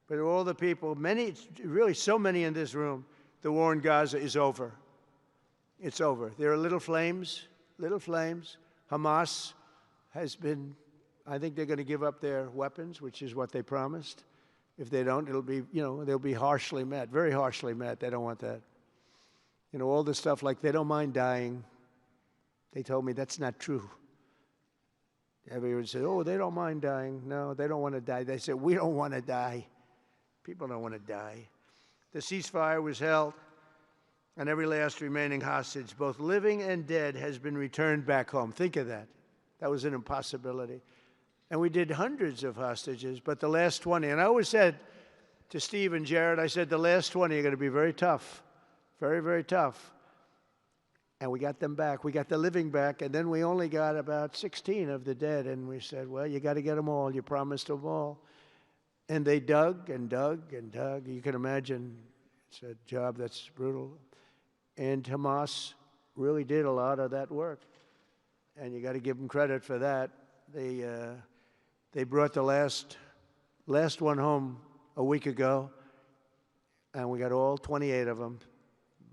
But all the people, many, really so many in this room, the war in Gaza is over. It's over. There are little flames. Hamas has been, I think they're going to give up their weapons, which is what they promised. If they don't, it'll be, they'll be harshly met, very harshly met. They don't want that. All the stuff like they don't mind dying. They told me that's not true. Everyone said, oh, they don't mind dying. No, they don't want to die. They said, we don't want to die. People don't want to die. The ceasefire was held, and every last remaining hostage, both living and dead, has been returned back home. Think of that. That was an impossibility. And we did hundreds of hostages, but the last 20, and I always said to Steve and Jared, I said, the last 20 are going to be very tough, very, very tough. And we got them back. We got the living back, and then we only got about 16 of the dead, and we said, well, you got to get them all. You promised them all. And they dug and dug and dug. You can imagine it's a job that's brutal. And Hamas really did a lot of that work. And you got to give them credit for that. They brought the last one home a week ago, and we got all 28 of them,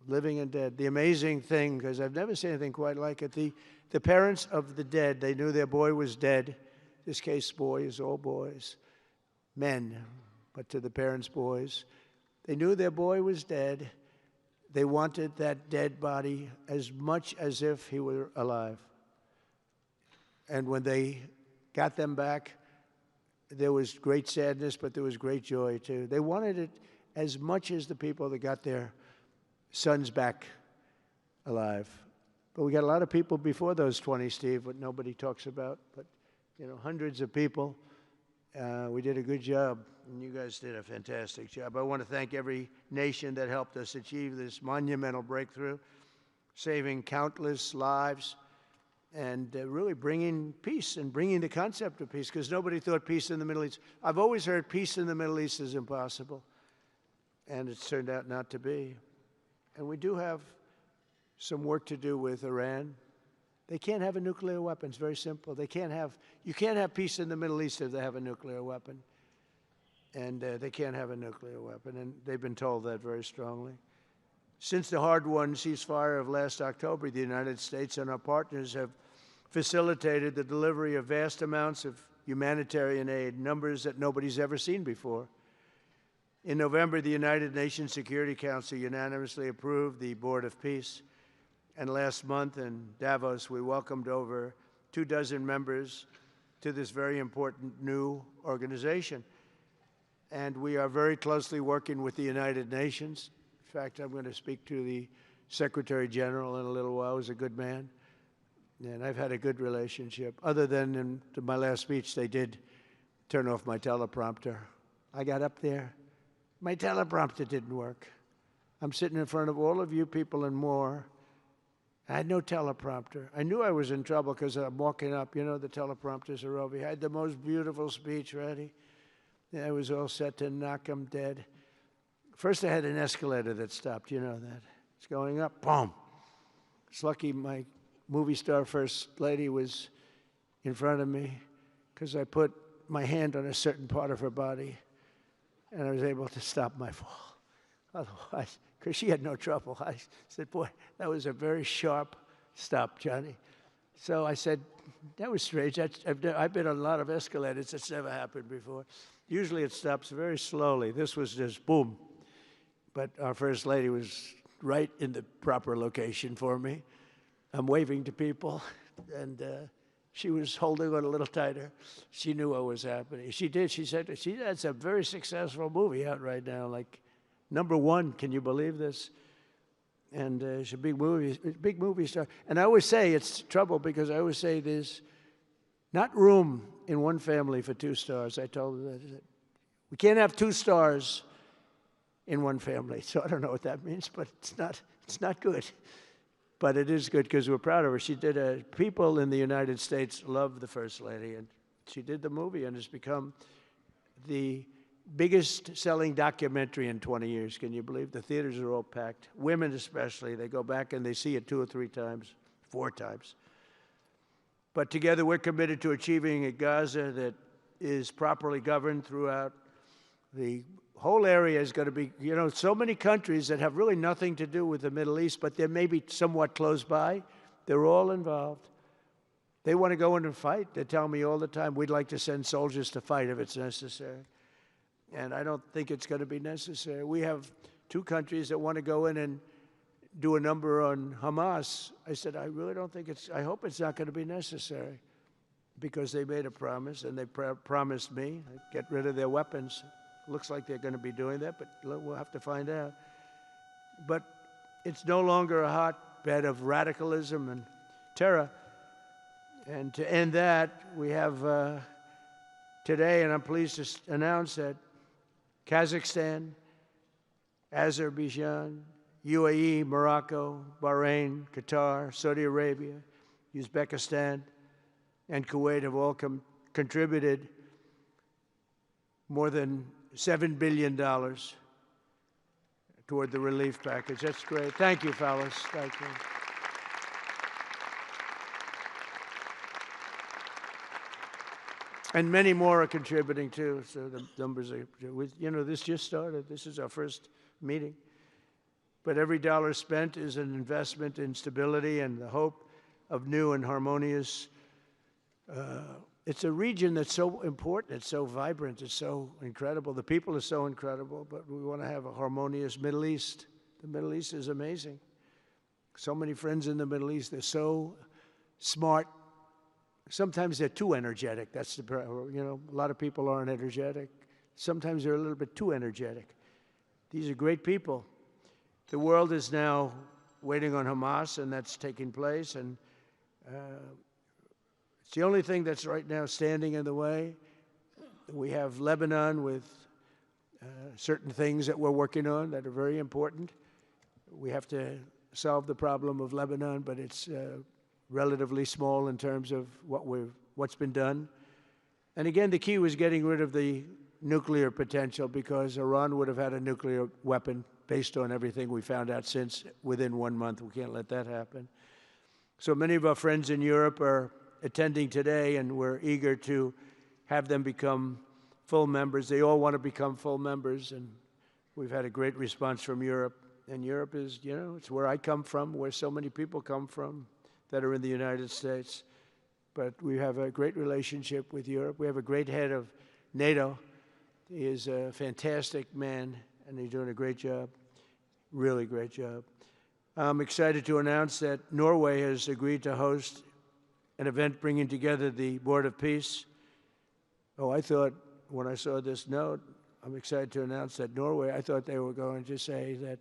living and dead. The amazing thing, because I've never seen anything quite like it, the parents of the dead, they knew their boy was dead. This case, boys, all boys, men, but to the parents' boys. They knew their boy was dead. They wanted that dead body as much as if he were alive. And when they got them back, there was great sadness, but there was great joy, too. They wanted it as much as the people that got their sons back alive. But we got a lot of people before those 20, Steve, what nobody talks about. But, hundreds of people. We did a good job, and you guys did a fantastic job. I want to thank every nation that helped us achieve this monumental breakthrough, saving countless lives, and really bringing peace and bringing the concept of peace, because nobody thought peace in the Middle East. I've always heard peace in the Middle East is impossible, and it's turned out not to be. And we do have some work to do with Iran. They can't have a nuclear weapon. It's very simple. You can't have peace in the Middle East if they have a nuclear weapon. And they can't have a nuclear weapon, and they've been told that very strongly. Since the hard-won ceasefire of last October, the United States and our partners have facilitated the delivery of vast amounts of humanitarian aid, numbers that nobody's ever seen before. In November, the United Nations Security Council unanimously approved the Board of Peace. And last month in Davos, we welcomed over 24 members to this very important new organization. And we are very closely working with the United Nations. In fact, I'm going to speak to the Secretary General in a little while. He's a good man. And I've had a good relationship. Other than in my last speech, they did turn off my teleprompter. I got up there. My teleprompter didn't work. I'm sitting in front of all of you people and more. I had no teleprompter. I knew I was in trouble because I'm walking up. The teleprompters are over here. I had the most beautiful speech ready. I was all set to knock them dead. First, I had an escalator that stopped. You know that. It's going up. Boom. It's lucky my movie star first lady was in front of me because I put my hand on a certain part of her body, and I was able to stop my fall. Otherwise, because she had no trouble, I said, boy, that was a very sharp stop, Johnny. So I said, that was strange. I've been on a lot of escalators. It's never happened before. Usually it stops very slowly. This was just boom. But our first lady was right in the proper location for me. I'm waving to people, and she was holding on a little tighter. She knew what was happening. She did. She said, that's a very successful movie out right now, like #1. Can you believe this? And she's a big movie star. And I always say it's trouble because I always say there's not room in one family for 2 stars. I told her that. We can't have 2 stars in one family. So I don't know what that means, but it's not good. But it is good because we're proud of her. She did people in the United States love the First Lady, and she did the movie, and it's become the biggest selling documentary in 20 years. Can you believe? The theaters are all packed. Women especially, they go back and they see it 2 or 3 times, 4 times. But together we're committed to achieving a Gaza that is properly governed throughout. The whole area is going to be, so many countries that have really nothing to do with the Middle East, but they're maybe somewhat close by. They're all involved. They want to go in and fight. They tell me all the time, we'd like to send soldiers to fight if it's necessary. And I don't think it's going to be necessary. We have 2 countries that want to go in and do a number on Hamas. I said, I really don't think I hope it's not going to be necessary, because they made a promise, and they promised me, get rid of their weapons. Looks like they're going to be doing that, but we'll have to find out. But it's no longer a hotbed of radicalism and terror. And to end that, we have today, and I'm pleased to announce that Kazakhstan, Azerbaijan, UAE, Morocco, Bahrain, Qatar, Saudi Arabia, Uzbekistan, and Kuwait have all contributed more than $7 billion toward the relief package. That's great. Thank you, fellas. Thank you. And many more are contributing, too, so the numbers are, this just started. This is our first meeting. But every dollar spent is an investment in stability and the hope of new and harmonious. It's a region that's so important, it's so vibrant, it's so incredible. The people are so incredible, but we want to have a harmonious Middle East. The Middle East is amazing. So many friends in the Middle East, they're so smart. Sometimes they're too energetic. That's the a lot of people aren't energetic. Sometimes they're a little bit too energetic. These are great people. The world is now waiting on Hamas, and that's taking place, and it's the only thing that's right now standing in the way. We have Lebanon with certain things that we're working on that are very important. We have to solve the problem of Lebanon, but it's relatively small in terms of what's been done. And again, the key was getting rid of the nuclear potential, because Iran would have had a nuclear weapon based on everything we found out since within 1 month. We can't let that happen. So many of our friends in Europe are attending today, and we're eager to have them become full members. They all want to become full members, and we've had a great response from Europe. And Europe is, it's where I come from, where so many people come from that are in the United States. But we have a great relationship with Europe. We have a great head of NATO. He is a fantastic man, and he's doing a great job, really great job. I'm excited to announce that Norway has agreed to host an event bringing together the Board of Peace. Oh, I thought when I saw this note, I'm excited to announce that Norway, I thought they were going to say that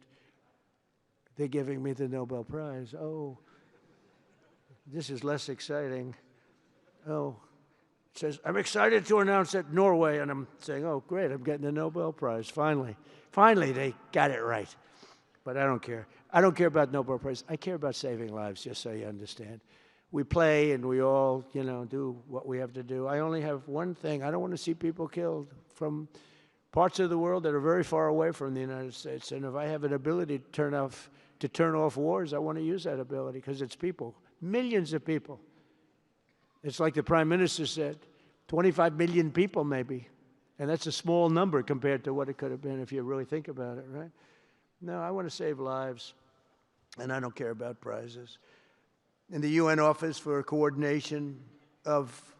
they're giving me the Nobel Prize. Oh, this is less exciting. Oh, it says, I'm excited to announce that Norway, and I'm saying, oh, great, I'm getting the Nobel Prize, finally. Finally, they got it right. But I don't care. I don't care about Nobel Prize. I care about saving lives, just so you understand. We play and we all, do what we have to do. I only have one thing. I don't want to see people killed from parts of the world that are very far away from the United States. And if I have an ability to turn off wars, I want to use that ability, because it's people. Millions of people. It's like the Prime Minister said, 25 million people maybe. And that's a small number compared to what it could have been if you really think about it, right? No, I want to save lives, and I don't care about prizes. And the UN Office for Coordination of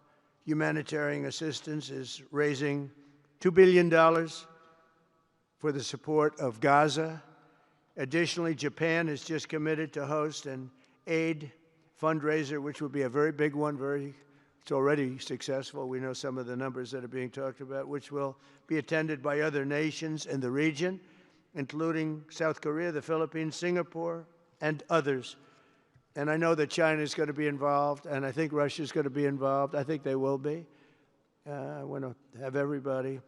Humanitarian Assistance is raising $2 billion for the support of Gaza. Additionally, Japan has just committed to host an aid fundraiser, which will be a very big one. It's already successful. We know some of the numbers that are being talked about, which will be attended by other nations in the region, including South Korea, the Philippines, Singapore, and others. And I know that China is going to be involved, and I think Russia is going to be involved. I think they will be. I want to have everybody,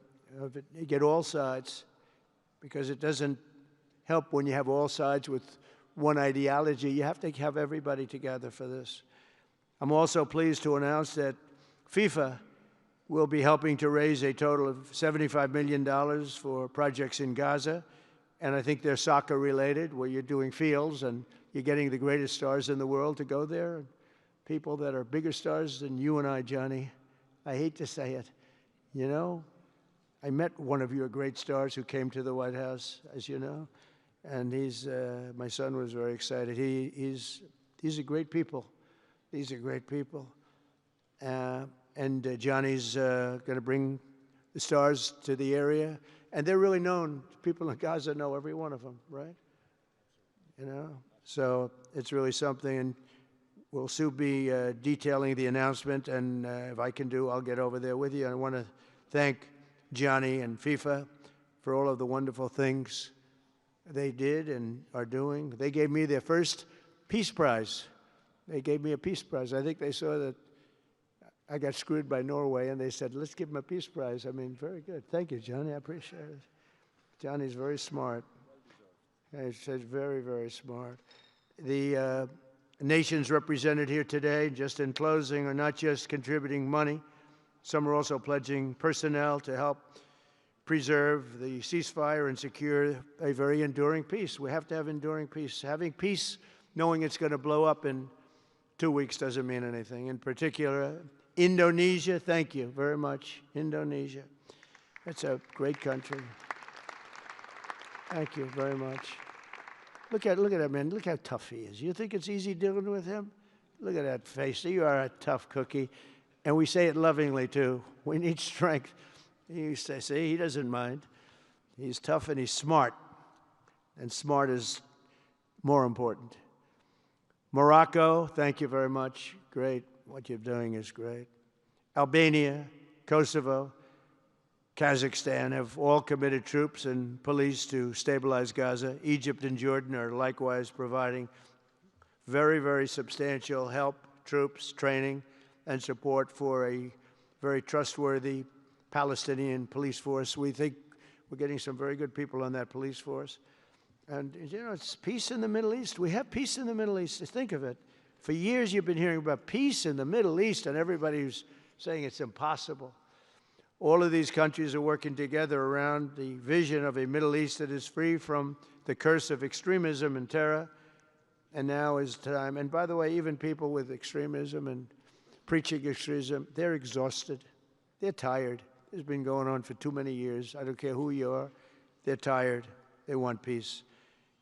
get all sides, because it doesn't help when you have all sides with one ideology. You have to have everybody together for this. I'm also pleased to announce that FIFA will be helping to raise a total of $75 million for projects in Gaza. And I think they're soccer related, where you're doing fields and you're getting the greatest stars in the world to go there. People that are bigger stars than you and I, Johnny. I hate to say it. You know, I met one of your great stars who came to the White House, as you know. And my son was very excited. These are great people. These are great people. And Johnny's going to bring the stars to the area. And they're really known. People in Gaza know every one of them, right? You know? So it's really something. And we'll soon be detailing the announcement. And if I can do, I'll get over there with you. I want to thank Johnny and FIFA for all of the wonderful things they did and are doing. They gave me their first Peace Prize. They gave me a Peace Prize. I think they saw that I got screwed by Norway, and they said, let's give him a Peace Prize. I mean, very good. Thank you, Johnny. I appreciate it. Johnny's very smart. He's very, very smart. The nations represented here today, just in closing, are not just contributing money. Some are also pledging personnel to help preserve the ceasefire and secure a very enduring peace. We have to have enduring peace. Having peace, knowing it's going to blow up in 2 weeks, doesn't mean anything. In particular, Indonesia, thank you very much. Indonesia. It's a great country. Thank you very much. Look at that man. Look how tough he is. You think it's easy dealing with him? Look at that face. You are a tough cookie. And we say it lovingly, too. We need strength. You say, see, he doesn't mind. He's tough and he's smart. And smart is more important. Morocco, thank you very much. Great. What you're doing is great. Albania, Kosovo, Kazakhstan have all committed troops and police to stabilize Gaza. Egypt and Jordan are likewise providing very, very substantial help, troops, training, and support for a very trustworthy Palestinian police force. We think we're getting some very good people on that police force. And, you know, it's peace in the Middle East. We have peace in the Middle East. Think of it. For years you've been hearing about peace in the Middle East, and everybody's saying it's impossible. All of these countries are working together around the vision of a Middle East that is free from the curse of extremism and terror. And now is time. And by the way, even people with extremism and preaching extremism, they're exhausted. They're tired. It's been going on for too many years. I don't care who you are. They're tired. They want peace.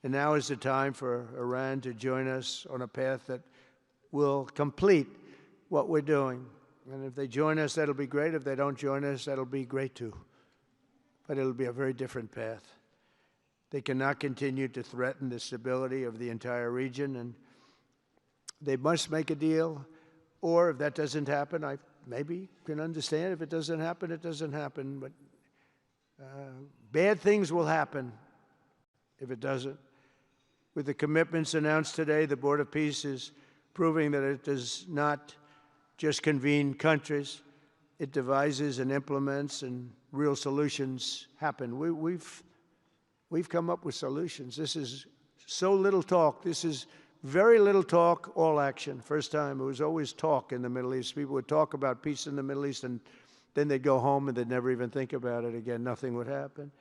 And now is the time for Iran to join us on a path that will complete what we're doing. And if they join us, that'll be great. If they don't join us, that'll be great too. But it'll be a very different path. They cannot continue to threaten the stability of the entire region, and they must make a deal. Or if that doesn't happen, I maybe can understand. If it doesn't happen, it doesn't happen. But bad things will happen if it doesn't. With the commitments announced today, the Board of Peace is proving that it does not just convene countries. It devises and implements, and real solutions happen. We've come up with solutions. This is so little talk. This is very little talk, all action. First time, it was always talk in the Middle East. People would talk about peace in the Middle East, and then they'd go home and they'd never even think about it again. Nothing would happen.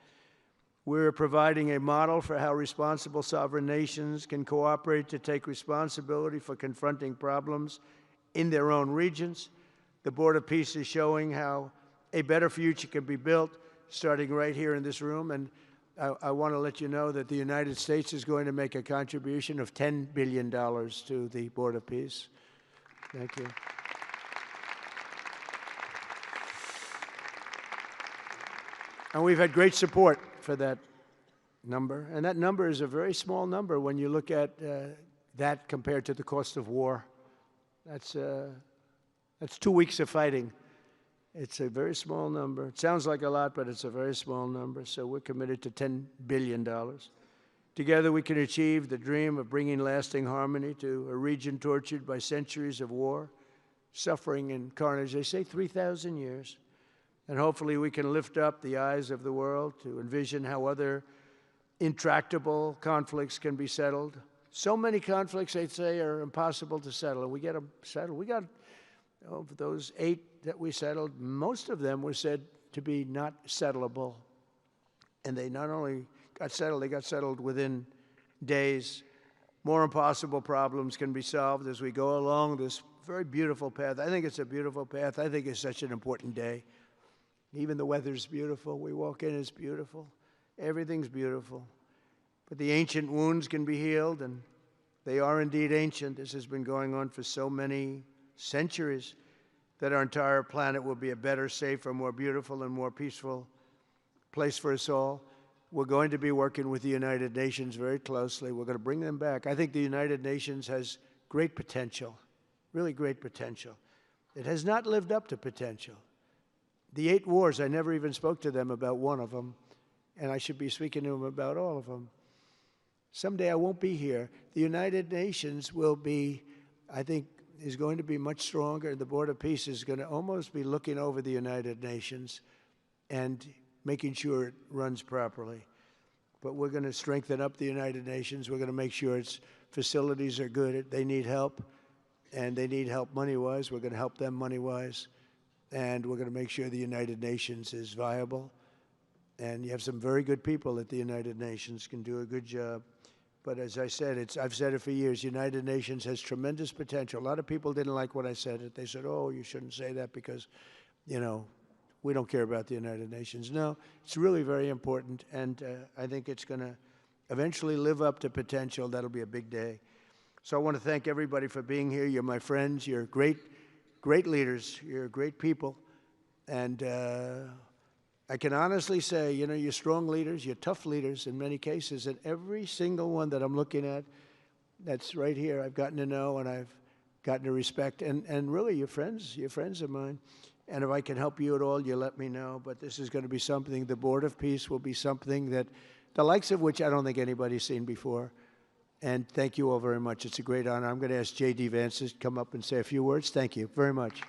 We're providing a model for how responsible sovereign nations can cooperate to take responsibility for confronting problems in their own regions. The Board of Peace is showing how a better future can be built, starting right here in this room. And I want to let you know that the United States is going to make a contribution of $10 billion to the Board of Peace. Thank you. And we've had great support for that number. And that number is a very small number when you look at that compared to the cost of war. That's 2 weeks of fighting. It's a very small number. It sounds like a lot, but it's a very small number. So we're committed to $10 billion. Together we can achieve the dream of bringing lasting harmony to a region tortured by centuries of war, suffering, and carnage. They say 3,000 years. And hopefully we can lift up the eyes of the world to envision how other intractable conflicts can be settled. So many conflicts, they'd say, are impossible to settle, and we get them settled. We got, of those 8 that we settled, most of them were said to be not settleable. And they not only got settled, they got settled within days. More impossible problems can be solved as we go along this very beautiful path. I think it's a beautiful path. I think it's such an important day. Even the weather's beautiful. We walk in, it's beautiful. Everything's beautiful. But the ancient wounds can be healed, and they are indeed ancient. This has been going on for so many centuries that our entire planet will be a better, safer, more beautiful, and more peaceful place for us all. We're going to be working with the United Nations very closely. We're going to bring them back. I think the United Nations has great potential, really great potential. It has not lived up to potential. The 8 wars, I never even spoke to them about one of them, and I should be speaking to them about all of them. Someday I won't be here. The United Nations will be, I think, is going to be much stronger. The Board of Peace is going to almost be looking over the United Nations and making sure it runs properly. But we're going to strengthen up the United Nations. We're going to make sure its facilities are good. They need help, and they need help money-wise. We're going to help them money-wise. And we're going to make sure the United Nations is viable. And you have some very good people at the United Nations, can do a good job. But as I said, I've said it for years, United Nations has tremendous potential. A lot of people didn't like what I said. They said, oh, you shouldn't say that because, you know, we don't care about the United Nations. No, it's really very important, and I think it's going to eventually live up to potential. That'll be a big day. So I want to thank everybody for being here. You're my friends. You're great leaders. You're great people. And I can honestly say, you know, you're strong leaders. You're tough leaders in many cases. And every single one that I'm looking at that's right here, I've gotten to know and I've gotten to respect. And really, you're friends of mine. And if I can help you at all, you let me know. But this is going to be something, the Board of Peace will be something that, the likes of which I don't think anybody's seen before. And thank you all very much. It's a great honor. I'm going to ask J.D. Vance to come up and say a few words. Thank you very much.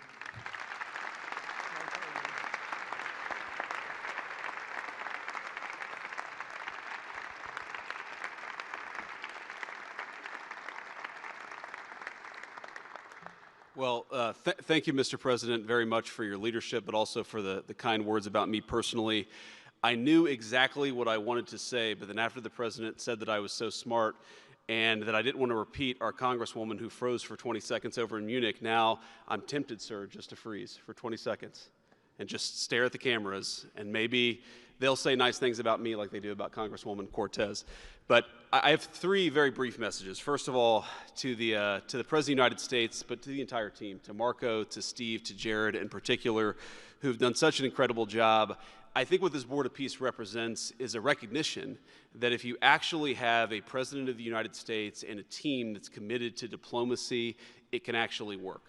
Well, thank you, Mr. President, very much for your leadership, but also for the kind words about me personally. I knew exactly what I wanted to say, but then after the President said that I was so smart and that I didn't want to repeat our Congresswoman who froze for 20 seconds over in Munich, now I'm tempted, sir, just to freeze for 20 seconds and just stare at the cameras, and maybe they'll say nice things about me like they do about Congresswoman Cortez. But I have 3 very brief messages. First of all, to the President of the United States, but to the entire team, to Marco, to Steve, to Jared in particular, who've done such an incredible job. I think what this Board of Peace represents is a recognition that if you actually have a President of the United States and a team that's committed to diplomacy, it can actually work.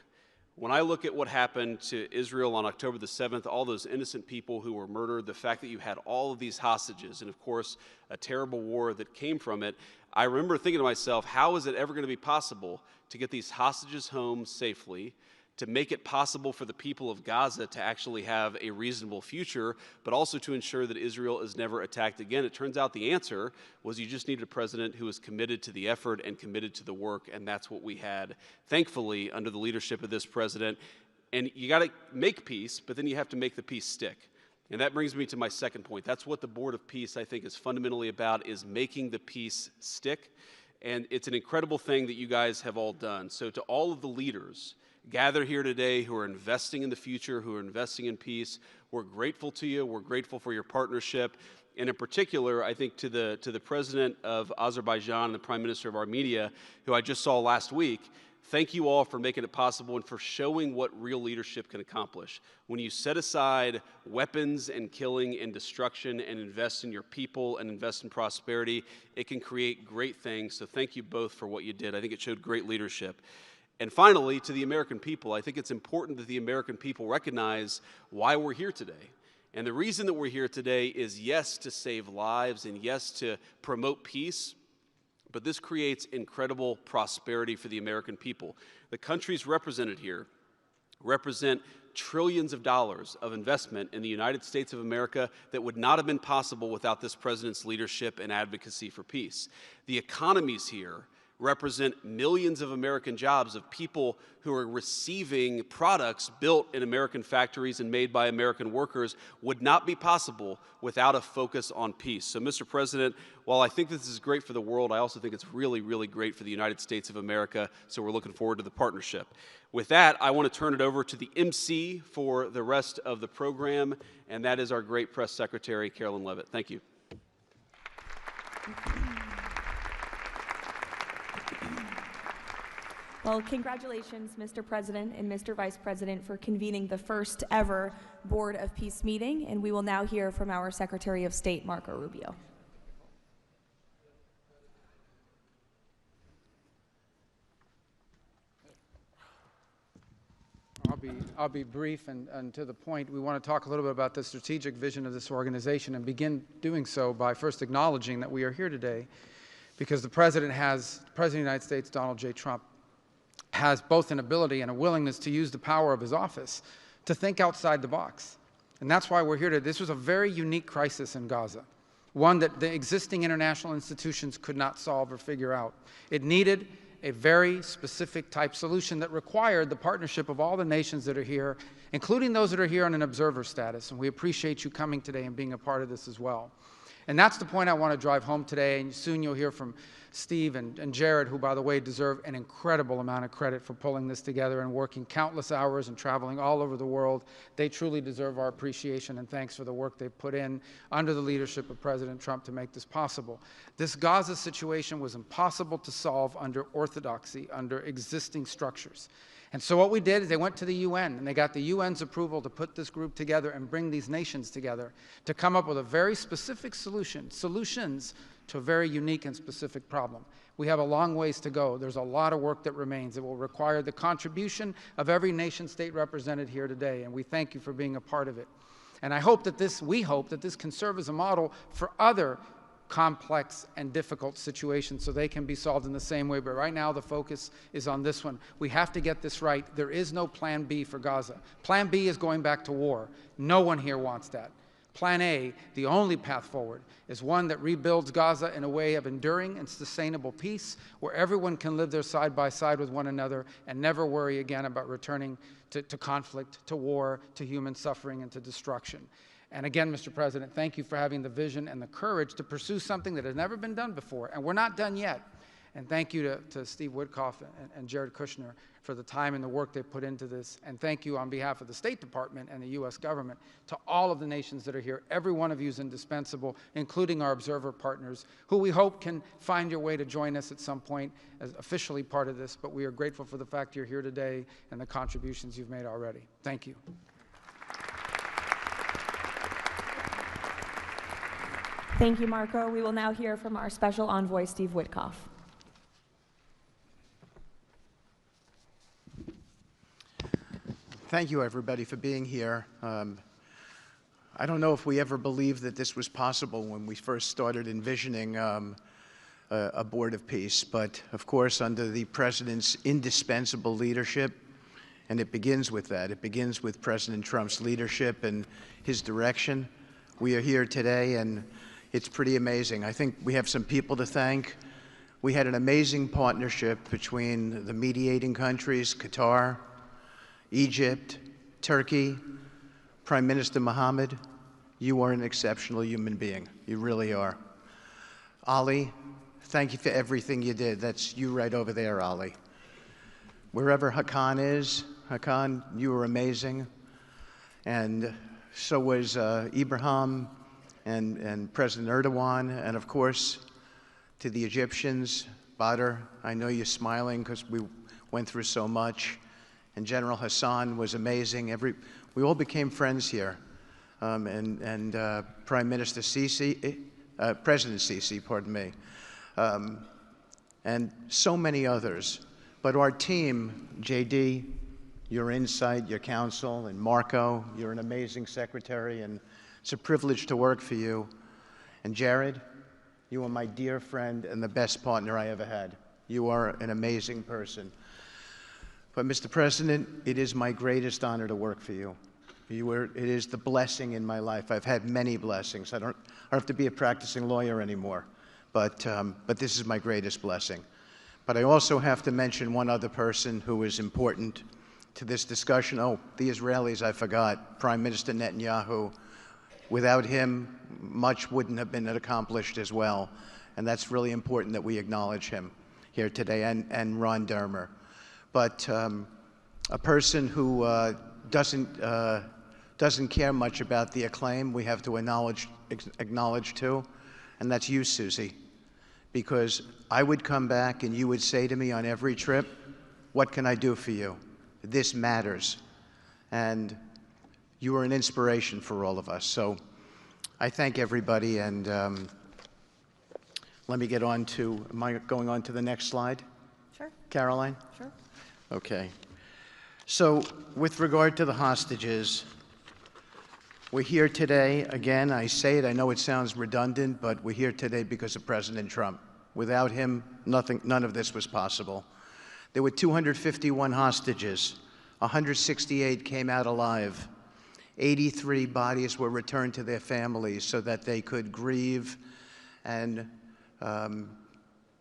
When I look at what happened to Israel on October the 7th, all those innocent people who were murdered, the fact that you had all of these hostages, and of course, a terrible war that came from it, I remember thinking to myself, how is it ever going to be possible to get these hostages home safely, to make it possible for the people of Gaza to actually have a reasonable future, but also to ensure that Israel is never attacked again? It turns out the answer was you just needed a president who was committed to the effort and committed to the work, and that's what we had, thankfully, under the leadership of this president. And you got to make peace, but then you have to make the peace stick. And that brings me to my second point. That's what the Board of Peace, I think, is fundamentally about, is making the peace stick. And it's an incredible thing that you guys have all done. So to all of the leaders gathered here today who are investing in the future, who are investing in peace, we're grateful to you. We're grateful for your partnership. And in particular, I think to the President of Azerbaijan and the Prime Minister of Armenia, who I just saw last week, thank you all for making it possible and for showing what real leadership can accomplish. When you set aside weapons and killing and destruction and invest in your people and invest in prosperity, it can create great things. So thank you both for what you did. I think it showed great leadership. And finally, to the American people, I think it's important that the American people recognize why we're here today. And the reason that we're here today is, yes, to save lives and yes, to promote peace, but this creates incredible prosperity for the American people. The countries represented here represent trillions of dollars of investment in the United States of America that would not have been possible without this president's leadership and advocacy for peace. The economies here represent millions of American jobs of people who are receiving products built in American factories and made by American workers would not be possible without a focus on peace. So, Mr. President, while I think this is great for the world, I also think it's really, really great for the United States of America, so we're looking forward to the partnership. With that, I want to turn it over to the MC for the rest of the program, and that is our great press secretary, Carolyn Levitt. Thank you. Well, congratulations, Mr. President and Mr. Vice President, for convening the first ever Board of Peace meeting, and we will now hear from our Secretary of State, Marco Rubio. I'll be brief and to the point. We want to talk a little bit about the strategic vision of this organization and begin doing so by first acknowledging that we are here today because the President of the United States, Donald J. Trump, has both an ability and a willingness to use the power of his office to think outside the box. And that's why we're here today. This was a very unique crisis in Gaza, one that the existing international institutions could not solve or figure out. It needed a very specific type solution that required the partnership of all the nations that are here, including those that are here on an observer status. And we appreciate you coming today and being a part of this as well. And that's the point I want to drive home today. And soon you'll hear from Steve and Jared, who, by the way, deserve an incredible amount of credit for pulling this together and working countless hours and traveling all over the world. They truly deserve our appreciation and thanks for the work they've put in under the leadership of President Trump to make this possible. This Gaza situation was impossible to solve under orthodoxy, under existing structures. And so what we did is they went to the UN, and they got the UN's approval to put this group together and bring these nations together to come up with a very specific solutions to a very unique and specific problem. We have a long ways to go. There's a lot of work that remains. It will require the contribution of every nation state represented here today, and we thank you for being a part of it. And we hope that this can serve as a model for other complex and difficult situations so they can be solved in the same way. But right now the focus is on this one. We have to get this right. There is no plan B for Gaza. Plan B is going back to war. No one here wants that. Plan A, the only path forward, is one that rebuilds Gaza in a way of enduring and sustainable peace where everyone can live there side by side with one another and never worry again about returning to conflict, to war, to human suffering, and to destruction. And again, Mr. President, thank you for having the vision and the courage to pursue something that has never been done before, and we're not done yet. And thank you to Steve Whitoff and Jared Kushner for the time and the work they put into this. And thank you on behalf of the State Department and the U.S. government to all of the nations that are here. Every one of you is indispensable, including our observer partners, who we hope can find your way to join us at some point as officially part of this. But we are grateful for the fact you're here today and the contributions you've made already. Thank you. Thank you, Marco. We will now hear from our Special Envoy, Steve Whitoff. Thank you, everybody, for being here. I don't know if we ever believed that this was possible when we first started envisioning a Board of Peace, but of course, under the President's indispensable leadership, and it begins with that. It begins with President Trump's leadership and his direction. We are here today, and it's pretty amazing. I think we have some people to thank. We had an amazing partnership between the mediating countries, Qatar, Egypt, Turkey, Prime Minister Mohammed, You are an exceptional human being. You really are. Ali, thank you for everything you did. That's you right over there, Ali. Wherever Hakan is, Hakan, you were amazing. And so was Ibrahim and President Erdogan, and of course, to the Egyptians, Badr, I know you're smiling because we went through so much. And General Hassan was amazing. We all became friends here. And Prime Minister Sisi, President Sisi, pardon me, and so many others. But our team, JD, your insight, your counsel, and Marco, you're an amazing secretary, and it's a privilege to work for you. And Jared, you are my dear friend and the best partner I ever had. You are an amazing person. But Mr. President, it is my greatest honor to work for you. It is the blessing in my life. I've had many blessings. I don't have to be a practicing lawyer anymore, but this is my greatest blessing. But I also have to mention one other person who is important to this discussion. Oh, the Israelis, I forgot. Prime Minister Netanyahu. Without him, much wouldn't have been accomplished as well. And that's really important that we acknowledge him here today, and Ron Dermer. But a person who doesn't care much about the acclaim, we have to acknowledge too, and that's you, Susie. Because I would come back and you would say to me on every trip, what can I do for you? This matters. And you are an inspiration for all of us. So I thank everybody, and let me get on to, am I going on to the next slide? Sure. Caroline? Sure. Okay. So with regard to the hostages, we're here today, again, I say it, I know it sounds redundant, but we're here today because of President Trump. Without him, none of this was possible. There were 251 hostages. 168 came out alive. 83 bodies were returned to their families so that they could grieve and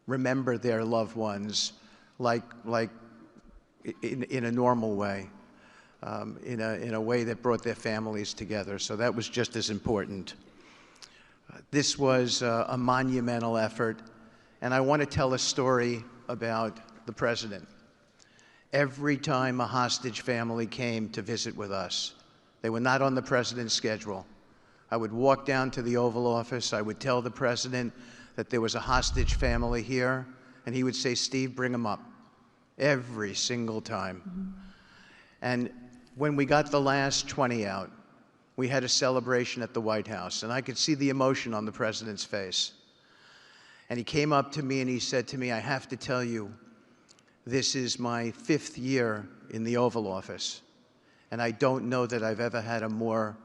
remember their loved ones like in a normal way. In a way that brought their families together. So that was just as important. This was a monumental effort, and I want to tell a story about the President. Every time a hostage family came to visit with us, they were not on the President's schedule. I would walk down to the Oval Office, I would tell the President that there was a hostage family here, and he would say, Steve, bring them up. Every single time. Mm-hmm. And when we got the last 20 out, we had a celebration at the White House, and I could see the emotion on the President's face. And he came up to me and he said to me, I have to tell you, this is my 5th year in the Oval Office, and I don't know that I've ever had a more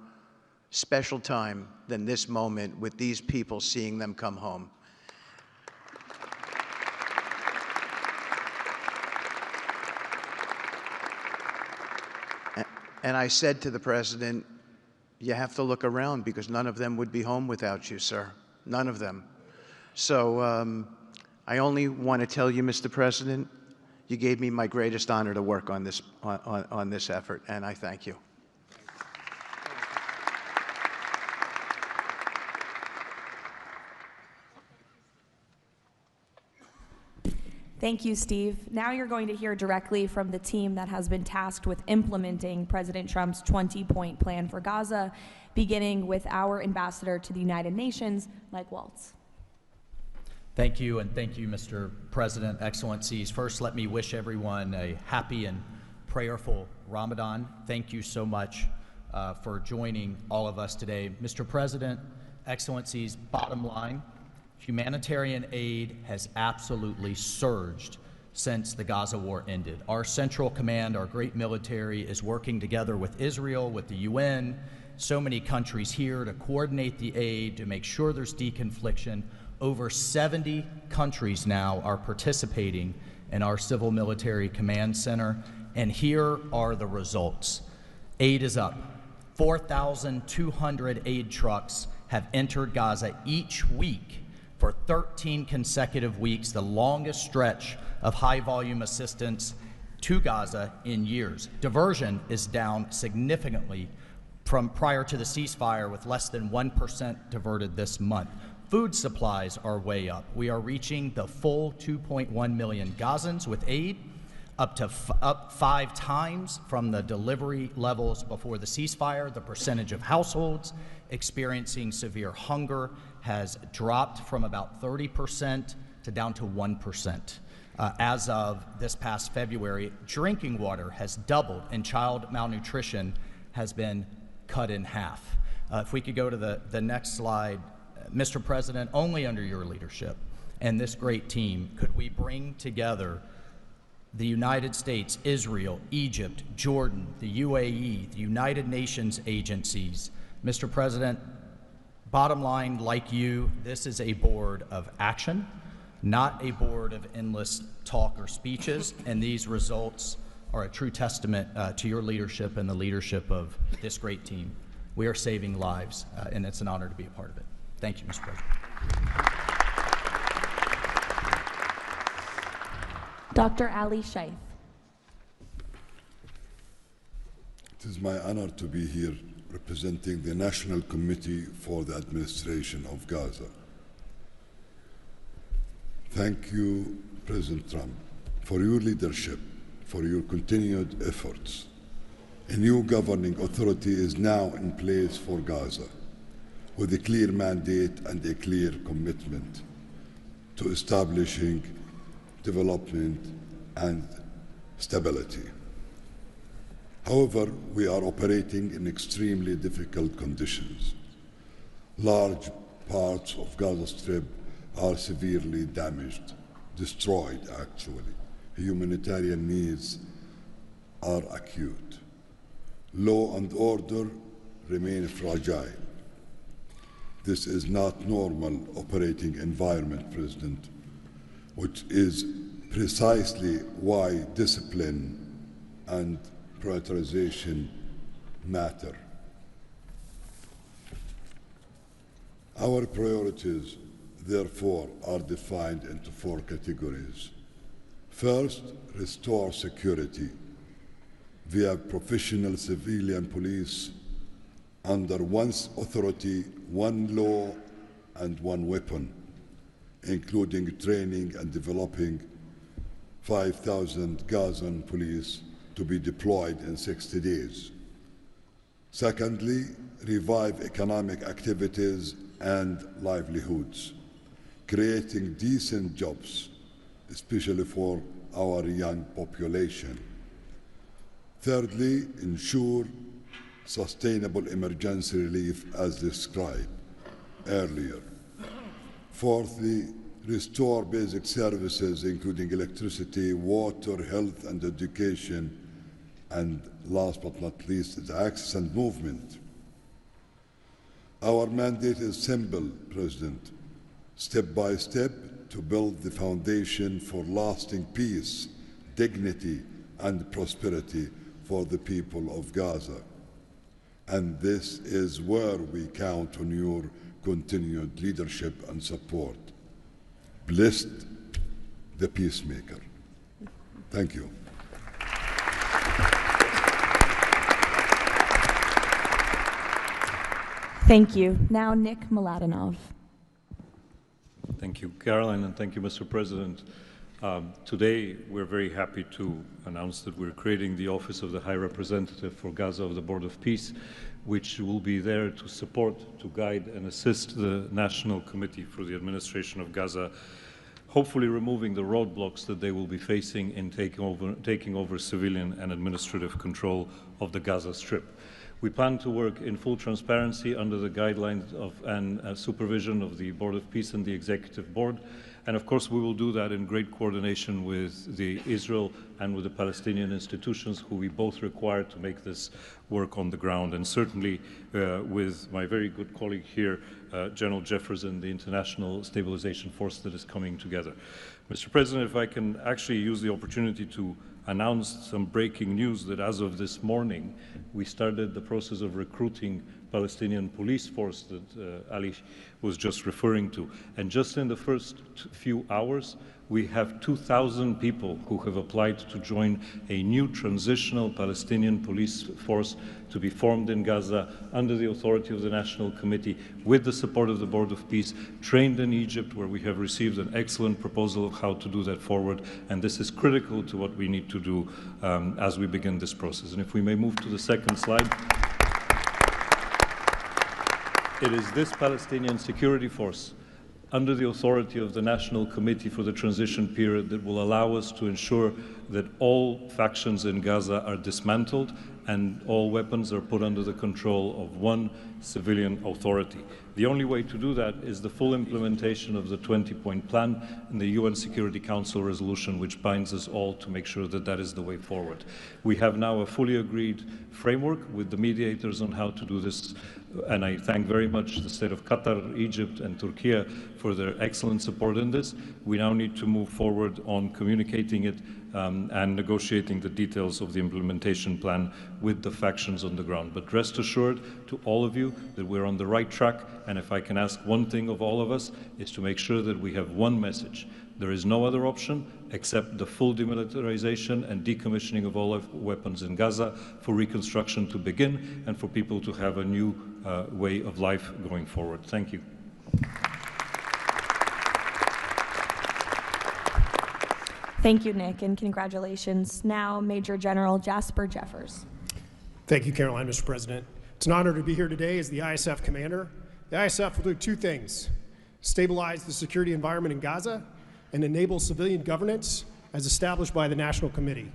special time than this moment with these people, seeing them come home. And I said to the President, you have to look around because none of them would be home without you, sir. None of them. So I only want to tell you, Mr. President, you gave me my greatest honor to work on this, on this effort, and I thank you. Thank you, Steve. Now you're going to hear directly from the team that has been tasked with implementing President Trump's 20-point plan for Gaza, beginning with our ambassador to the United Nations, Mike Waltz. Thank you, and thank you, Mr. President, Excellencies. First, let me wish everyone a happy and prayerful Ramadan. Thank you so much for joining all of us today. Mr. President, Excellencies, bottom line, humanitarian aid has absolutely surged since the Gaza war ended. Our Central Command, our great military, is working together with Israel, with the UN, so many countries here to coordinate the aid, to make sure there's deconfliction. Over 70 countries now are participating in our Civil Military Command Center, and here are the results. Aid is up. 4,200 aid trucks have entered Gaza each week for 13 consecutive weeks, the longest stretch of high-volume assistance to Gaza in years. Diversion is down significantly from prior to the ceasefire, with less than 1% diverted this month. Food supplies are way up. We are reaching the full 2.1 million Gazans with aid, up 5 times from the delivery levels before the ceasefire. The percentage of households experiencing severe hunger has dropped from about 30% to down to 1%. As of this past February, drinking water has doubled and child malnutrition has been cut in half. If we could go to the next slide. Mr. President, only under your leadership and this great team could we bring together the United States, Israel, Egypt, Jordan, the UAE, the United Nations agencies. Mr. President, bottom line, like you, this is a board of action, not a board of endless talk or speeches, and these results are a true testament to your leadership and the leadership of this great team. We are saving lives, and it's an honor to be a part of it. Thank you, Mr. President. Dr. Ali Shith. It is my honor to be here representing the National Committee for the Administration of Gaza. Thank you, President Trump, for your leadership, for your continued efforts. A new governing authority is now in place for Gaza, with a clear mandate and a clear commitment to establishing development and stability. However, we are operating in extremely difficult conditions. Large parts of Gaza Strip are severely damaged, destroyed actually. Humanitarian needs are acute. Law and order remain fragile. This is not normal operating environment, President, which is precisely why discipline and prioritization matter. Our priorities, therefore, are defined into 4 categories. First, restore security via professional civilian police under one authority, one law, and one weapon, including training and developing 5,000 Gazan police to be deployed in 60 days. Secondly, revive economic activities and livelihoods, creating decent jobs, especially for our young population. Thirdly, ensure sustainable emergency relief as described earlier. Fourthly, restore basic services including electricity, water, health, and education. And last but not least is access and movement. Our mandate is simple, President. Step by step to build the foundation for lasting peace, dignity, and prosperity for the people of Gaza. And this is where we count on your continued leadership and support. Blessed the peacemaker. Thank you. Thank you. Now, Nick Mladenov. Thank you, Caroline, and thank you, Mr. President. Today, we're very happy to announce that we're creating the Office of the High Representative for Gaza of the Board of Peace, which will be there to support, to guide, and assist the National Committee for the Administration of Gaza, hopefully removing the roadblocks that they will be facing in taking over civilian and administrative control of the Gaza Strip. We plan to work in full transparency under the guidelines of and supervision of the Board of Peace and the Executive Board. And of course, we will do that in great coordination with the Israel and with the Palestinian institutions, who we both require to make this work on the ground. And certainly with my very good colleague here, General Jefferson, the International Stabilization Force that is coming together. Mr. President, if I can actually use the opportunity to announce some breaking news that as of this morning, we started the process of recruiting Palestinian police force that Ali was just referring to. And just in the first few hours, we have 2,000 people who have applied to join a new transitional Palestinian police force to be formed in Gaza under the authority of the National Committee with the support of the Board of Peace, trained in Egypt, where we have received an excellent proposal of how to do that forward. And this is critical to what we need to do as we begin this process. And if we may move to the second slide. It is this Palestinian security force under the authority of the National Committee for the Transition Period that will allow us to ensure that all factions in Gaza are dismantled and all weapons are put under the control of one civilian authority. The only way to do that is the full implementation of the 20-point plan and the UN Security Council resolution, which binds us all to make sure that that is the way forward. We have now a fully agreed framework with the mediators on how to do this, and I thank very much the state of Qatar, Egypt, and Turkey for their excellent support in this. We now need to move forward on communicating it and negotiating the details of the implementation plan with the factions on the ground. But rest assured to all of you that we're on the right track, and if I can ask one thing of all of us, is to make sure that we have one message. There is no other option except the full demilitarization and decommissioning of all weapons in Gaza for reconstruction to begin and for people to have a new way of life going forward. Thank you. Thank you, Nick, and congratulations. Now, Major General Jasper Jeffers. Thank you, Caroline, Mr. President. It's an honor to be here today as the ISF commander. The ISF will do two things: stabilize the security environment in Gaza and enable civilian governance as established by the National Committee.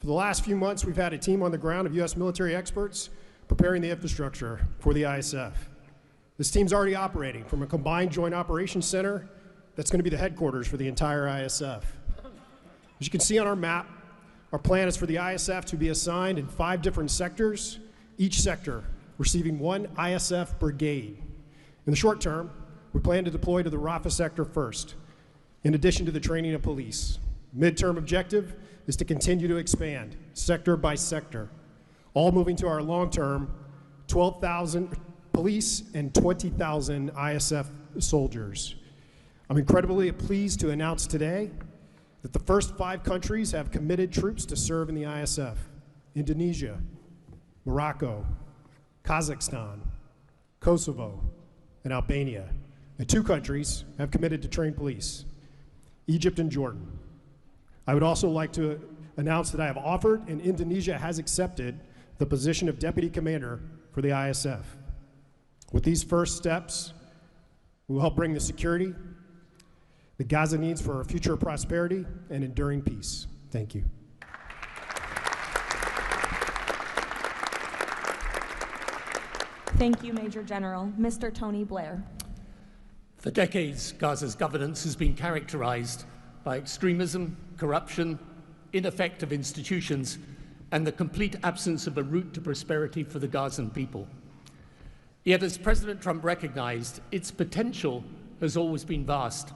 For the last few months, we've had a team on the ground of U.S. military experts preparing the infrastructure for the ISF. This team's already operating from a combined joint operations center that's going to be the headquarters for the entire ISF. As you can see on our map, our plan is for the ISF to be assigned in 5 different sectors, each sector receiving 1 ISF brigade. In the short term, we plan to deploy to the Rafah sector first, in addition to the training of police. Midterm objective is to continue to expand, sector by sector, all moving to our long-term 12,000 police and 20,000 ISF soldiers. I'm incredibly pleased to announce today that the first 5 countries have committed troops to serve in the ISF: Indonesia, Morocco, Kazakhstan, Kosovo, and Albania. And 2 countries have committed to train police: Egypt and Jordan. I would also like to announce that I have offered and Indonesia has accepted the position of Deputy Commander for the ISF. With these first steps, we will help bring the security that Gaza needs for a future of prosperity and enduring peace. Thank you. Thank you, Major General. Mr. Tony Blair. For decades, Gaza's governance has been characterized by extremism, corruption, ineffective institutions, and the complete absence of a route to prosperity for the Gazan people. Yet, as President Trump recognized, its potential has always been vast.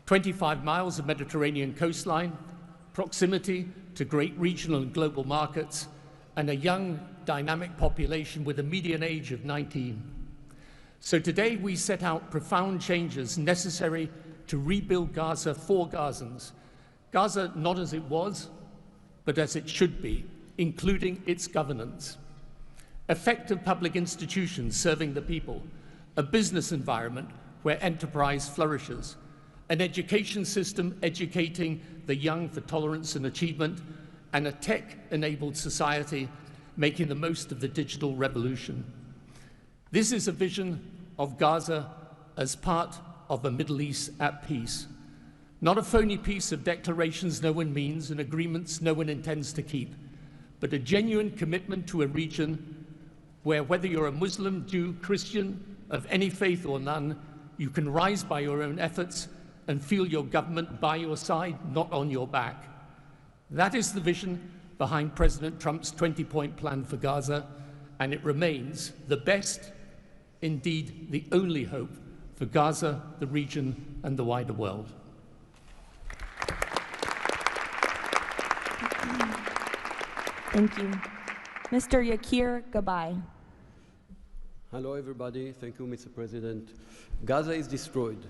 25 miles of Mediterranean coastline, proximity to great regional and global markets, and a young, dynamic population with a median age of 19. So today we set out profound changes necessary to rebuild Gaza for Gazans. Gaza not as it was, but as it should be, including its governance. Effective public institutions serving the people, a business environment where enterprise flourishes, an education system educating the young for tolerance and achievement, and a tech-enabled society making the most of the digital revolution. This is a vision of Gaza as part of a Middle East at peace, not a phony piece of declarations no one means and agreements no one intends to keep, but a genuine commitment to a region where, whether you're a Muslim, Jew, Christian, of any faith or none, you can rise by your own efforts and feel your government by your side, not on your back. That is the vision behind President Trump's 20-point plan for Gaza, and it remains the best, indeed the only hope for Gaza, the region, and the wider world. Thank you. Mr. Yakir Gabay. Hello, everybody. Thank you, Mr. President. Gaza is destroyed.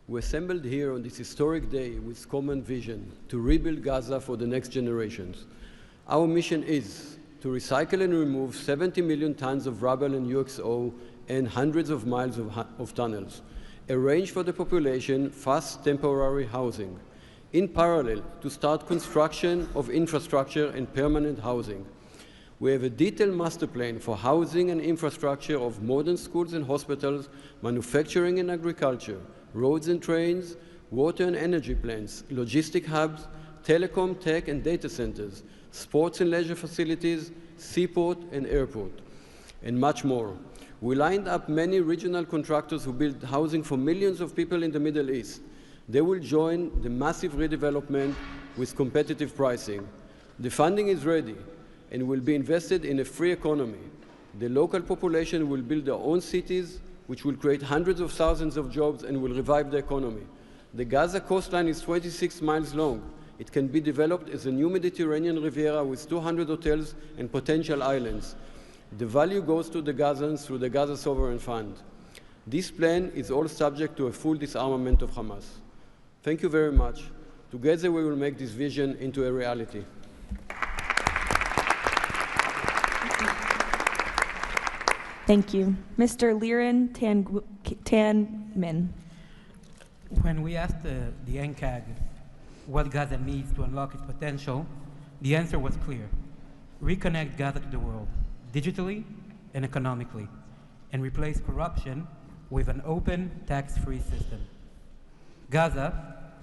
We assembled here on this historic day with common vision to rebuild Gaza for the next generations. Our mission is to recycle and remove 70 million tons of rubble and UXO and hundreds of miles of tunnels, arrange for the population fast temporary housing, in parallel to start construction of infrastructure and permanent housing. We have a detailed master plan for housing and infrastructure of modern schools and hospitals, manufacturing and agriculture, roads and trains, water and energy plants, logistic hubs, telecom, tech and data centers, sports and leisure facilities, seaport and airport, and much more. We lined up many regional contractors who build housing for millions of people in the Middle East. They will join the massive redevelopment with competitive pricing. The funding is ready and will be invested in a free economy. The local population will build their own cities, which will create hundreds of thousands of jobs and will revive the economy. The Gaza coastline is 26 miles long. It can be developed as a new Mediterranean Riviera with 200 hotels and potential islands. The value goes to the Gazans through the Gaza Sovereign Fund. This plan is all subject to a full disarmament of Hamas. Thank you very much. Together we will make this vision into a reality. Thank you. Mr. Liren Tanmin. When we asked the NCAG what Gaza needs to unlock its potential, the answer was clear. Reconnect Gaza to the world, digitally and economically, and replace corruption with an open, tax-free system. Gaza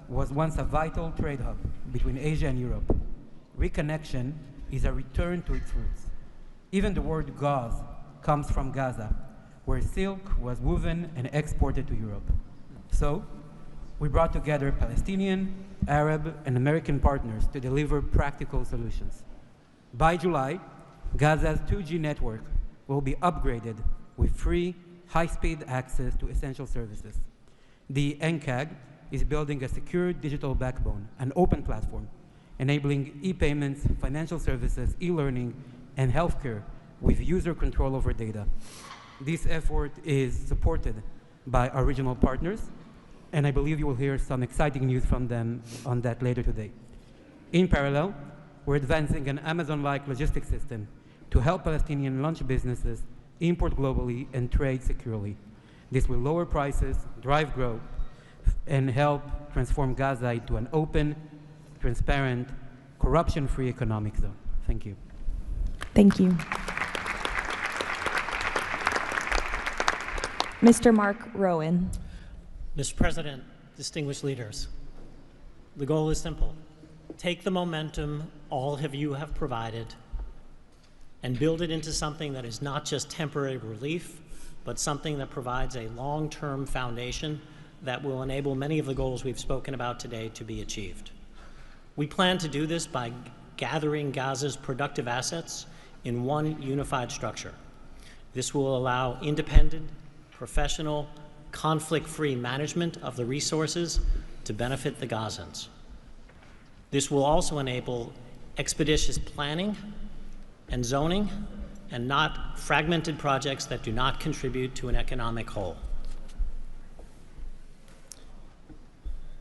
was once a vital trade hub between Asia and Europe. Reconnection is a return to its roots. Even the word gauze comes from Gaza, where silk was woven and exported to Europe. So, we brought together Palestinian, Arab, and American partners to deliver practical solutions. By July, Gaza's 2G network will be upgraded with free, high-speed access to essential services. The NCAG is building a secure digital backbone, an open platform, enabling e-payments, financial services, e-learning, and healthcare with user control over data. This effort is supported by our regional partners, and I believe you will hear some exciting news from them on that later today. In parallel, we're advancing an Amazon-like logistics system to help Palestinian launch businesses import globally and trade securely. This will lower prices, drive growth, and help transform Gaza into an open, transparent, corruption-free economic zone. Thank you. Thank you. Mr. Mark Rowan. Mr. President, distinguished leaders, the goal is simple. Take the momentum all of you have provided and build it into something that is not just temporary relief, but something that provides a long-term foundation that will enable many of the goals we've spoken about today to be achieved. We plan to do this by gathering Gaza's productive assets in one unified structure. This will allow independent, professional, conflict-free management of the resources to benefit the Gazans. This will also enable expeditious planning and zoning and not fragmented projects that do not contribute to an economic whole.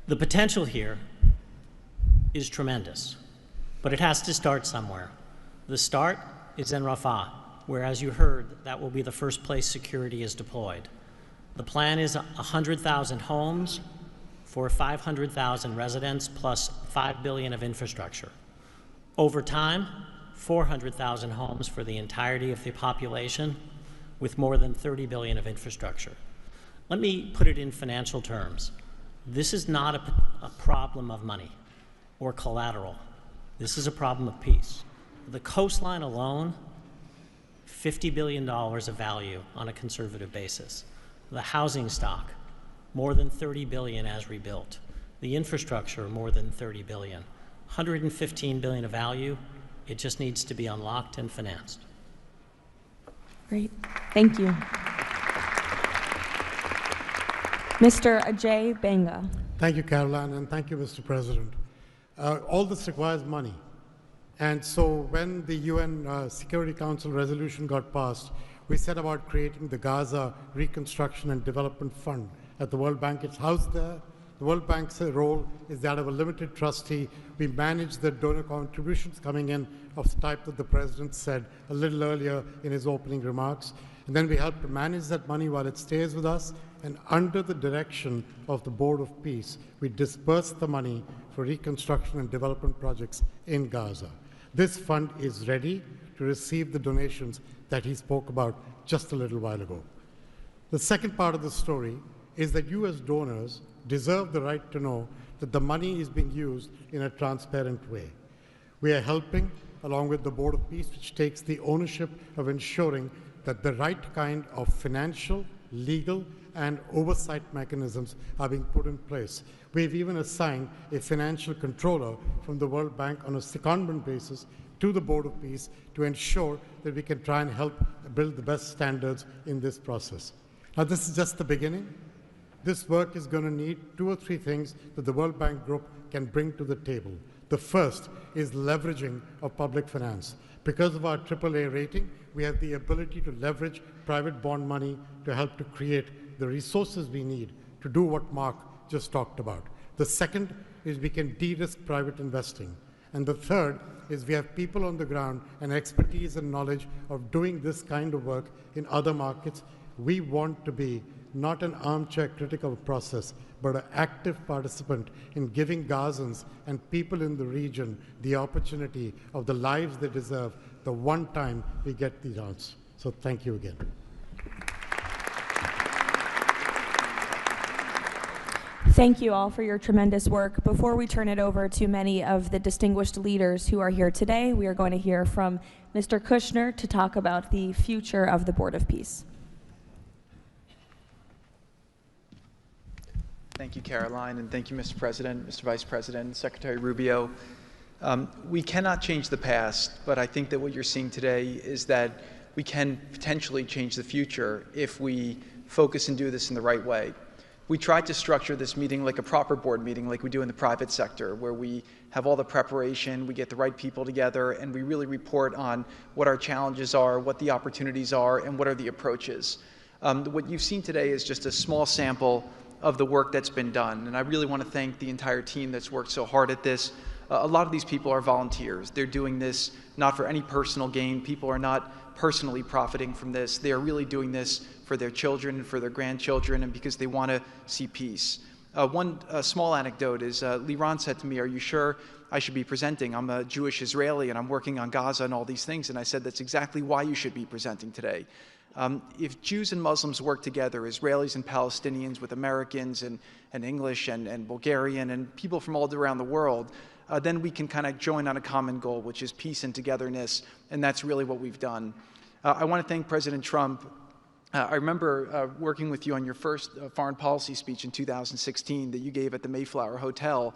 The potential here is tremendous, but it has to start somewhere. The start is in Rafah, where, as you heard, that will be the first place security is deployed. The plan is 100,000 homes for 500,000 residents plus $5 billion of infrastructure. Over time, 400,000 homes for the entirety of the population with more than $30 billion of infrastructure. Let me put it in financial terms. This is not a problem of money or collateral. This is a problem of peace. The coastline alone, $50 billion of value on a conservative basis. The housing stock, more than $30 billion as rebuilt. The infrastructure, more than $30 billion. $115 billion of value. It just needs to be unlocked and financed. Great. Thank you. Mr. Ajay Banga. Thank you, Caroline, and thank you, Mr. President. All this requires money. And so when the UN Security Council resolution got passed, we set about creating the Gaza Reconstruction and Development Fund at the World Bank. It's housed there. The World Bank's role is that of a limited trustee. We manage the donor contributions coming in of the type that the President said a little earlier in his opening remarks. And then we help to manage that money while it stays with us. And under the direction of the Board of Peace, we disperse the money for reconstruction and development projects in Gaza. This fund is ready to receive the donations that he spoke about just a little while ago. The second part of the story is that you as donors deserve the right to know that the money is being used in a transparent way. We are helping, along with the Board of Peace, which takes the ownership of ensuring that the right kind of financial, legal, and oversight mechanisms are being put in place. We've even assigned a financial controller from the World Bank on a secondment basis to the Board of Peace to ensure that we can try and help build the best standards in this process. Now, this is just the beginning. This work is going to need 2 or 3 things that the World Bank Group can bring to the table. The first is leveraging of public finance. Because of our AAA rating, we have the ability to leverage private bond money to help to create the resources we need to do what Mark just talked about. The second is we can de-risk private investing. And the third is we have people on the ground and expertise and knowledge of doing this kind of work in other markets. We want to be not an armchair critic of a process, but an active participant in giving Gazans and people in the region the opportunity of the lives they deserve the one time we get the chance. So thank you again. Thank you all for your tremendous work. Before we turn it over to many of the distinguished leaders who are here today, we are going to hear from Mr. Kushner to talk about the future of the Board of Peace. Thank you, Caroline, and thank you, Mr. President, Mr. Vice President, Secretary Rubio. We cannot change the past, but I think that what you're seeing today is that we can potentially change the future if we focus and do this in the right way. We tried to structure this meeting like a proper board meeting, like we do in the private sector, where we have all the preparation, we get the right people together, and we really report on what our challenges are, what the opportunities are, and what are the approaches. What you've seen today is just a small sample of the work that's been done. And I really want to thank the entire team that's worked so hard at this. A lot of these people are volunteers. They're doing this not for any personal gain. People are not personally profiting from this. They are really doing this for their children and for their grandchildren and because they want to see peace. One small anecdote is Liran said to me, "Are you sure I should be presenting? I'm a Jewish Israeli and I'm working on Gaza and all these things." And I said, "That's exactly why you should be presenting today." If Jews and Muslims work together, Israelis and Palestinians with Americans and English and Bulgarian and people from all around the world, then we can kind of join on a common goal, which is peace and togetherness, and that's really what we've done. I want to thank President Trump. I remember working with you on your first foreign policy speech in 2016 that you gave at the Mayflower Hotel,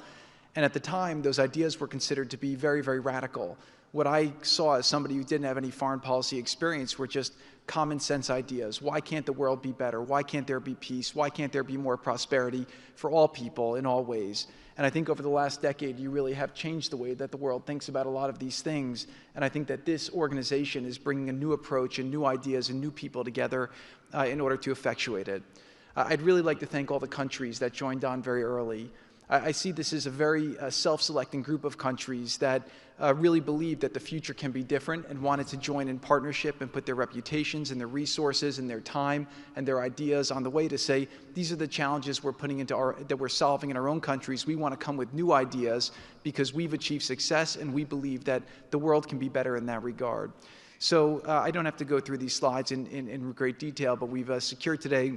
and at the time, those ideas were considered to be very, very radical. What I saw as somebody who didn't have any foreign policy experience were just common sense ideas. Why can't the world be better? Why can't there be peace? Why can't there be more prosperity for all people in all ways? And I think over the last decade, you really have changed the way that the world thinks about a lot of these things. And I think that this organization is bringing a new approach and new ideas and new people together in order to effectuate it. I'd really like to thank all the countries that joined on very early. I see this as a very self-selecting group of countries that really believe that the future can be different and wanted to join in partnership and put their reputations and their resources and their time and their ideas on the way to say, these are the challenges we're putting into that we're solving in our own countries. We want to come with new ideas because we've achieved success and we believe that the world can be better in that regard. So I don't have to go through these slides in great detail, but we've secured today,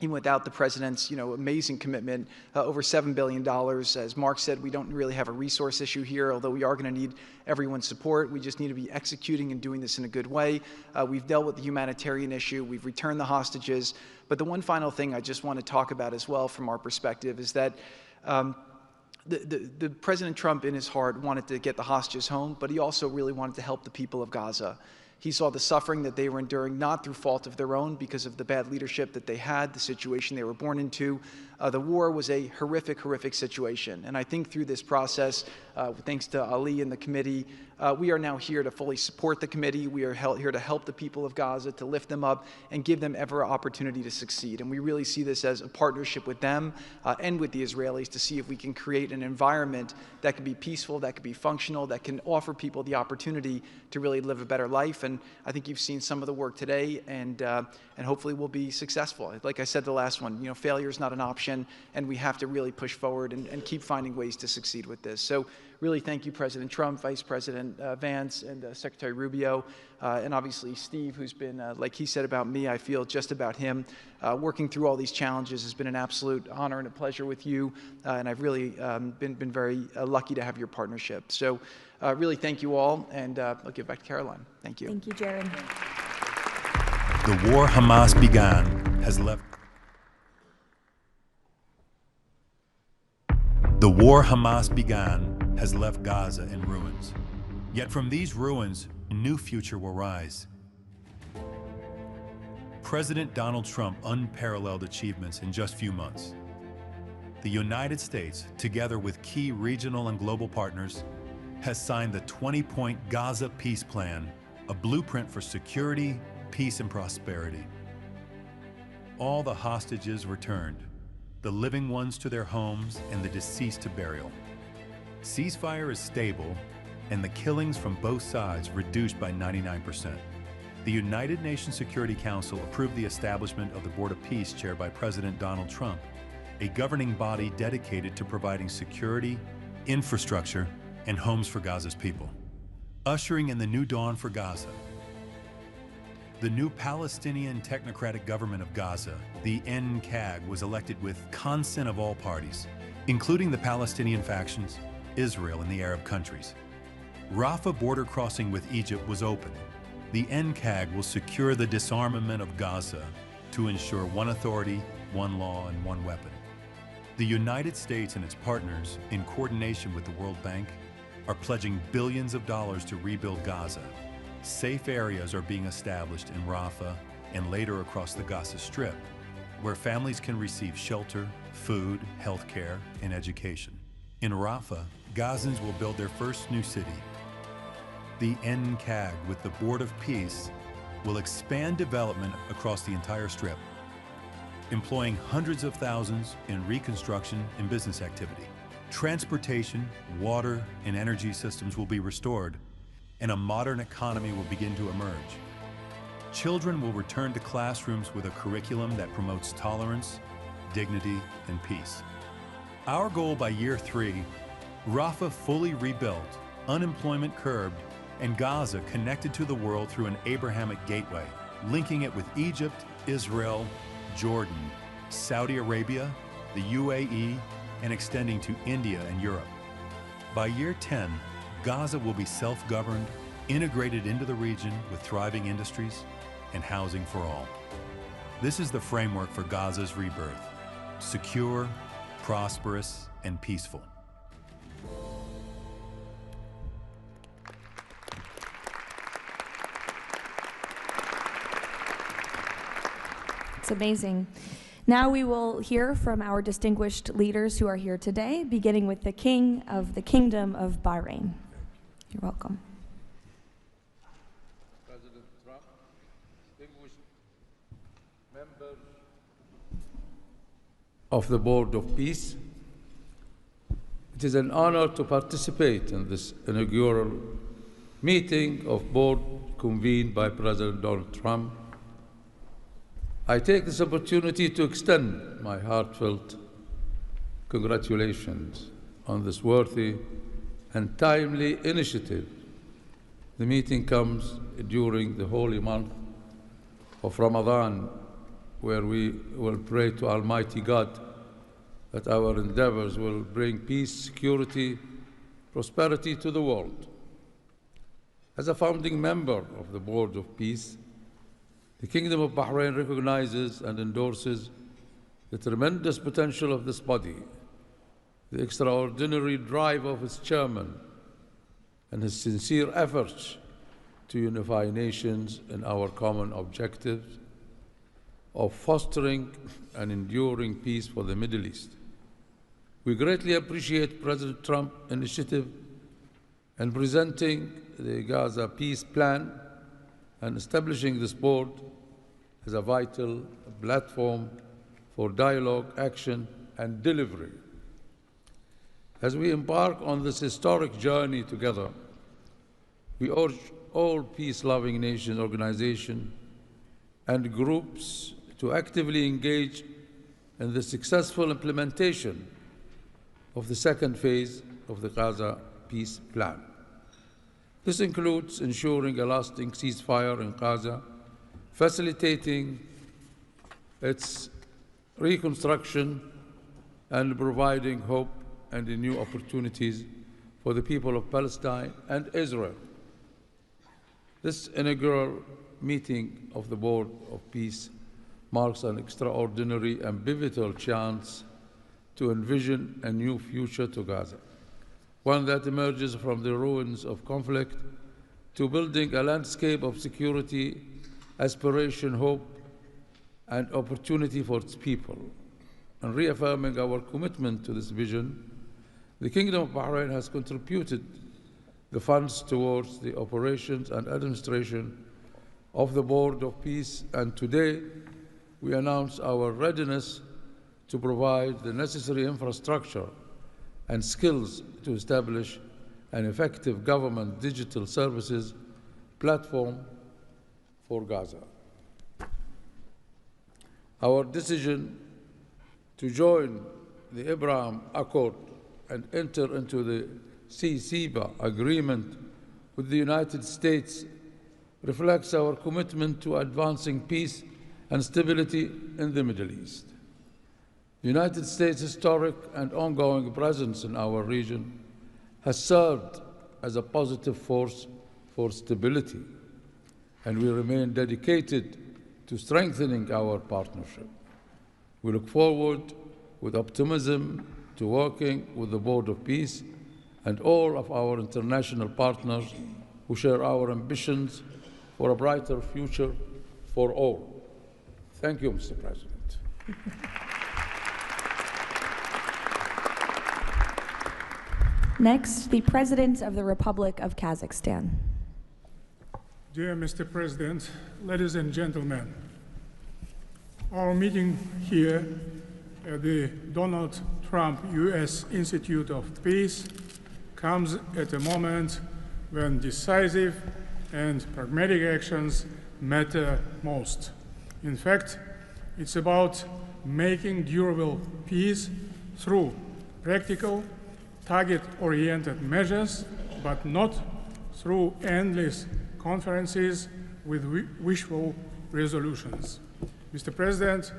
even without the president's amazing commitment, over $7 billion. As Mark said, we don't really have a resource issue here, although we are going to need everyone's support. We just need to be executing and doing this in a good way. We've dealt with the humanitarian issue. We've returned the hostages. But the one final thing I just want to talk about as well from our perspective is that the President Trump in his heart wanted to get the hostages home, but he also really wanted to help the people of Gaza. He saw the suffering that they were enduring, not through fault of their own, because of the bad leadership that they had, the situation they were born into. The war was a horrific, horrific situation. And I think through this process, thanks to Ali and the committee, we are now here to fully support the committee. We are here to help the people of Gaza, to lift them up and give them every opportunity to succeed. And we really see this as a partnership with them and with the Israelis to see if we can create an environment that can be peaceful, that can be functional, that can offer people the opportunity to really live a better life. And I think you've seen some of the work today, and hopefully we'll be successful. Like I said the last one, failure is not an option, and we have to really push forward and keep finding ways to succeed with this. So really thank you, President Trump, Vice President Vance, and Secretary Rubio, and obviously Steve, who's been, like he said about me, I feel just about him. Working through all these challenges has been an absolute honor and a pleasure with you, and I've really been very lucky to have your partnership. So really thank you all, and I'll give back to Caroline. Thank you. Thank you, Jared. The war Hamas began has left. The war Hamas began has left Gaza in ruins. Yet from these ruins, a new future will rise. President Donald Trump unparalleled achievements in just a few months. The United States, together with key regional and global partners, has signed the 20-point Gaza Peace Plan, a blueprint for security, peace, and prosperity. All the hostages returned, the living ones to their homes and the deceased to burial. Ceasefire is stable, and the killings from both sides reduced by 99%. The United Nations Security Council approved the establishment of the Board of Peace chaired by President Donald Trump, a governing body dedicated to providing security, infrastructure, and homes for Gaza's people, ushering in the new dawn for Gaza. The new Palestinian Technocratic Government of Gaza, the NCAG, was elected with consent of all parties, including the Palestinian factions, Israel, and the Arab countries. Rafah border crossing with Egypt was open. The NCAG will secure the disarmament of Gaza to ensure one authority, one law, and one weapon. The United States and its partners, in coordination with the World Bank, are pledging billions of dollars to rebuild Gaza. Safe areas are being established in Rafah and later across the Gaza Strip, where families can receive shelter, food, health care, and education. In Rafah, Gazans will build their first new city. The NCAG, with the Board of Peace, will expand development across the entire Strip, employing hundreds of thousands in reconstruction and business activity. Transportation, water, and energy systems will be restored, and a modern economy will begin to emerge. Children will return to classrooms with a curriculum that promotes tolerance, dignity, and peace. Our goal by year 3, Rafah fully rebuilt, unemployment curbed, and Gaza connected to the world through an Abrahamic gateway, linking it with Egypt, Israel, Jordan, Saudi Arabia, the UAE, and extending to India and Europe. By year 10, Gaza will be self-governed, integrated into the region with thriving industries and housing for all. This is the framework for Gaza's rebirth: secure, prosperous, and peaceful. It's amazing. Now we will hear from our distinguished leaders who are here today, beginning with the King of the Kingdom of Bahrain. You're welcome. President Trump, distinguished members of the Board of Peace, it is an honor to participate in this inaugural meeting of Board convened by President Donald Trump. I take this opportunity to extend my heartfelt congratulations on this worthy and timely initiative. The meeting comes during the holy month of Ramadan, where we will pray to Almighty God that our endeavors will bring peace, security, prosperity to the world. As a founding member of the Board of Peace, the Kingdom of Bahrain recognizes and endorses the tremendous potential of this body, the extraordinary drive of its chairman, and his sincere efforts to unify nations in our common objectives of fostering and enduring peace for the Middle East. We greatly appreciate President Trump's initiative in presenting the Gaza peace plan and establishing this board as a vital platform for dialogue, action, and delivery. As we embark on this historic journey together, we urge all peace-loving nations, organizations, and groups to actively engage in the successful implementation of the second phase of the Gaza peace plan. This includes ensuring a lasting ceasefire in Gaza, facilitating its reconstruction, and providing hope and new opportunities for the people of Palestine and Israel. This inaugural meeting of the Board of Peace marks an extraordinary and pivotal chance to envision a new future to Gaza, one that emerges from the ruins of conflict to building a landscape of security, aspiration, hope, and opportunity for its people. And reaffirming our commitment to this vision, the Kingdom of Bahrain has contributed the funds towards the operations and administration of the Board of Peace, and today we announce our readiness to provide the necessary infrastructure and skills to establish an effective government digital services platform for Gaza. Our decision to join the Abraham Accord and enter into the CCBA agreement with the United States reflects our commitment to advancing peace and stability in the Middle East. The United States' historic and ongoing presence in our region has served as a positive force for stability, and we remain dedicated to strengthening our partnership. We look forward with optimism to working with the Board of Peace and all of our international partners who share our ambitions for a brighter future for all. Thank you, Mr. President. Next, the President of the Republic of Kazakhstan. Dear Mr. President, ladies and gentlemen, our meeting here at the Donald Trump U.S. Institute of Peace comes at a moment when decisive and pragmatic actions matter most. In fact, it's about making durable peace through practical, target-oriented measures, but not through endless conferences with wishful resolutions. Mr. President,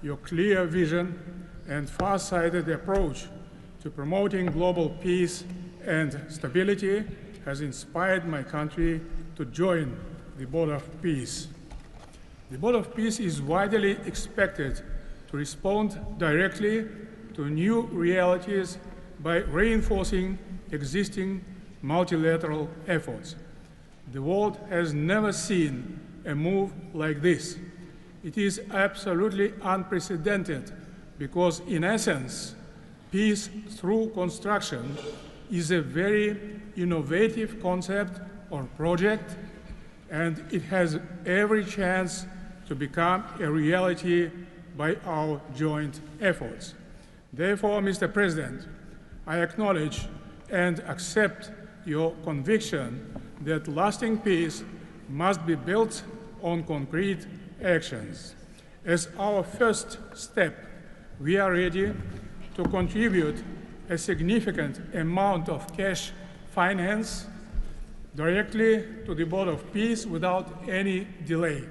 your clear vision and far-sighted approach to promoting global peace and stability has inspired my country to join the Board of Peace. The Board of Peace is widely expected to respond directly to new realities by reinforcing existing multilateral efforts. The world has never seen a move like this. It is absolutely unprecedented because, in essence, peace through construction is a very innovative concept or project, and it has every chance to become a reality by our joint efforts. Therefore, Mr. President, I acknowledge and accept your conviction that lasting peace must be built on concrete actions. As our first step, we are ready to contribute a significant amount of cash finance directly to the Board of Peace without any delay.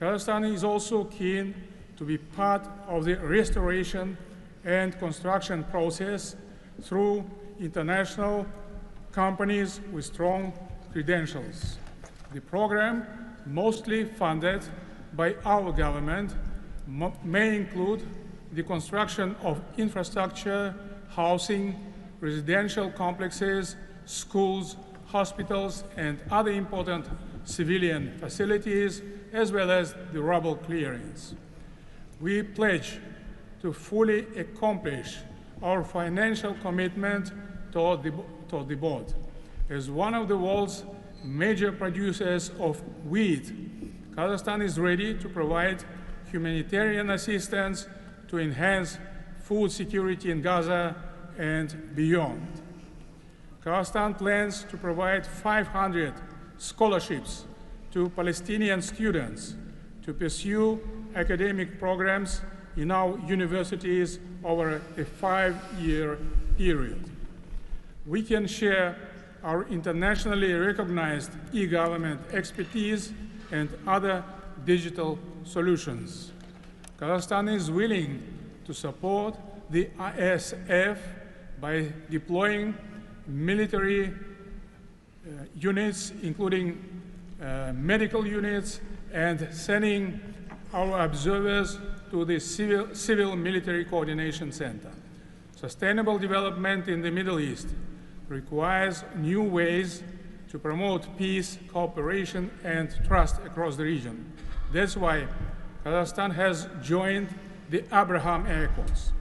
Kazakhstan is also keen to be part of the restoration and construction process through international companies with strong credentials. The program, mostly funded by our government, may include the construction of infrastructure, housing, residential complexes, schools, hospitals, and other important civilian facilities, as well as the rubble clearance. We pledge to fully accomplish our financial commitment toward the board. As one of the world's major producers of wheat, Kazakhstan is ready to provide humanitarian assistance to enhance food security in Gaza and beyond. Kazakhstan plans to provide 500 scholarships to Palestinian students to pursue academic programs in our universities over a 5-year period. We can share our internationally recognized e-government expertise and other digital solutions. Kazakhstan is willing to support the ISF by deploying military units, including medical units, and sending our observers to the Civil Military Coordination Center. Sustainable development in the Middle East requires new ways to promote peace, cooperation, and trust across the region. That's why Kazakhstan has joined the Abraham Accords.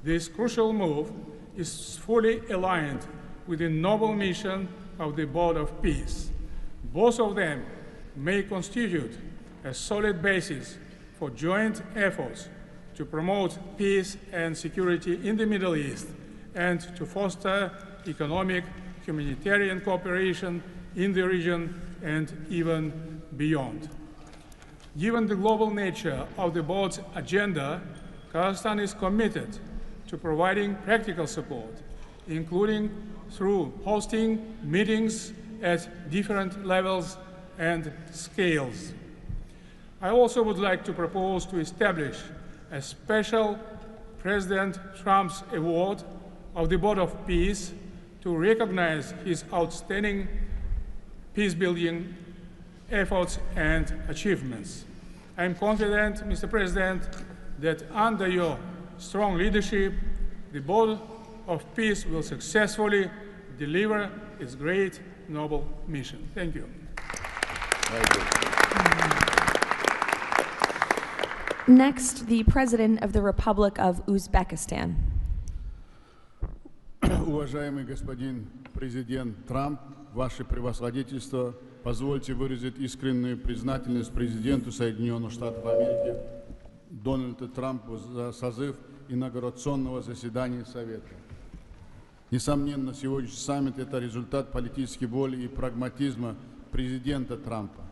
This crucial move is fully aligned with the noble mission of the Board of Peace. Both of them may constitute a solid basis for joint efforts to promote peace and security in the Middle East and to foster economic, humanitarian cooperation in the region and even beyond. Given the global nature of the board's agenda, Kazakhstan is committed to providing practical support, including through hosting meetings at different levels and scales. I also would like to propose to establish a special President Trump's Award of the Board of Peace to recognize his outstanding peace-building efforts and achievements. I am confident, Mr. President, that under your strong leadership, the Board of Peace will successfully deliver its great, noble mission. Thank you. Next, the President of the Republic of Uzbekistan. Уважаемый господин президент Трамп, ваше превосходительство, позвольте выразить искреннюю признательность президенту Соединенных Штатов Америки Дональду Трампу за созыв инаугурационного заседания Совета. Несомненно, сегодняшний саммит – это результат политической воли и прагматизма президента Трампа.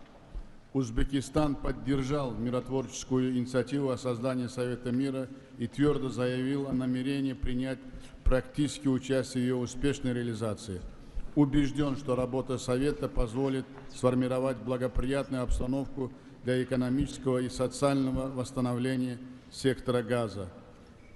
Узбекистан поддержал миротворческую инициативу о создании Совета мира и твердо заявил о намерении принять практическое участие в ее успешной реализации. Убежден, что работа Совета позволит сформировать благоприятную обстановку для экономического и социального восстановления сектора Газа.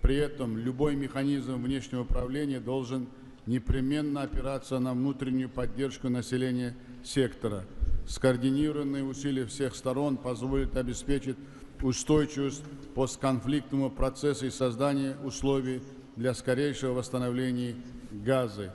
При этом любой механизм внешнего управления должен непременно опираться на внутреннюю поддержку населения сектора. Скоординированные усилия всех сторон позволят обеспечить устойчивость постконфликтного процесса и создание условий для скорейшего восстановления Газы.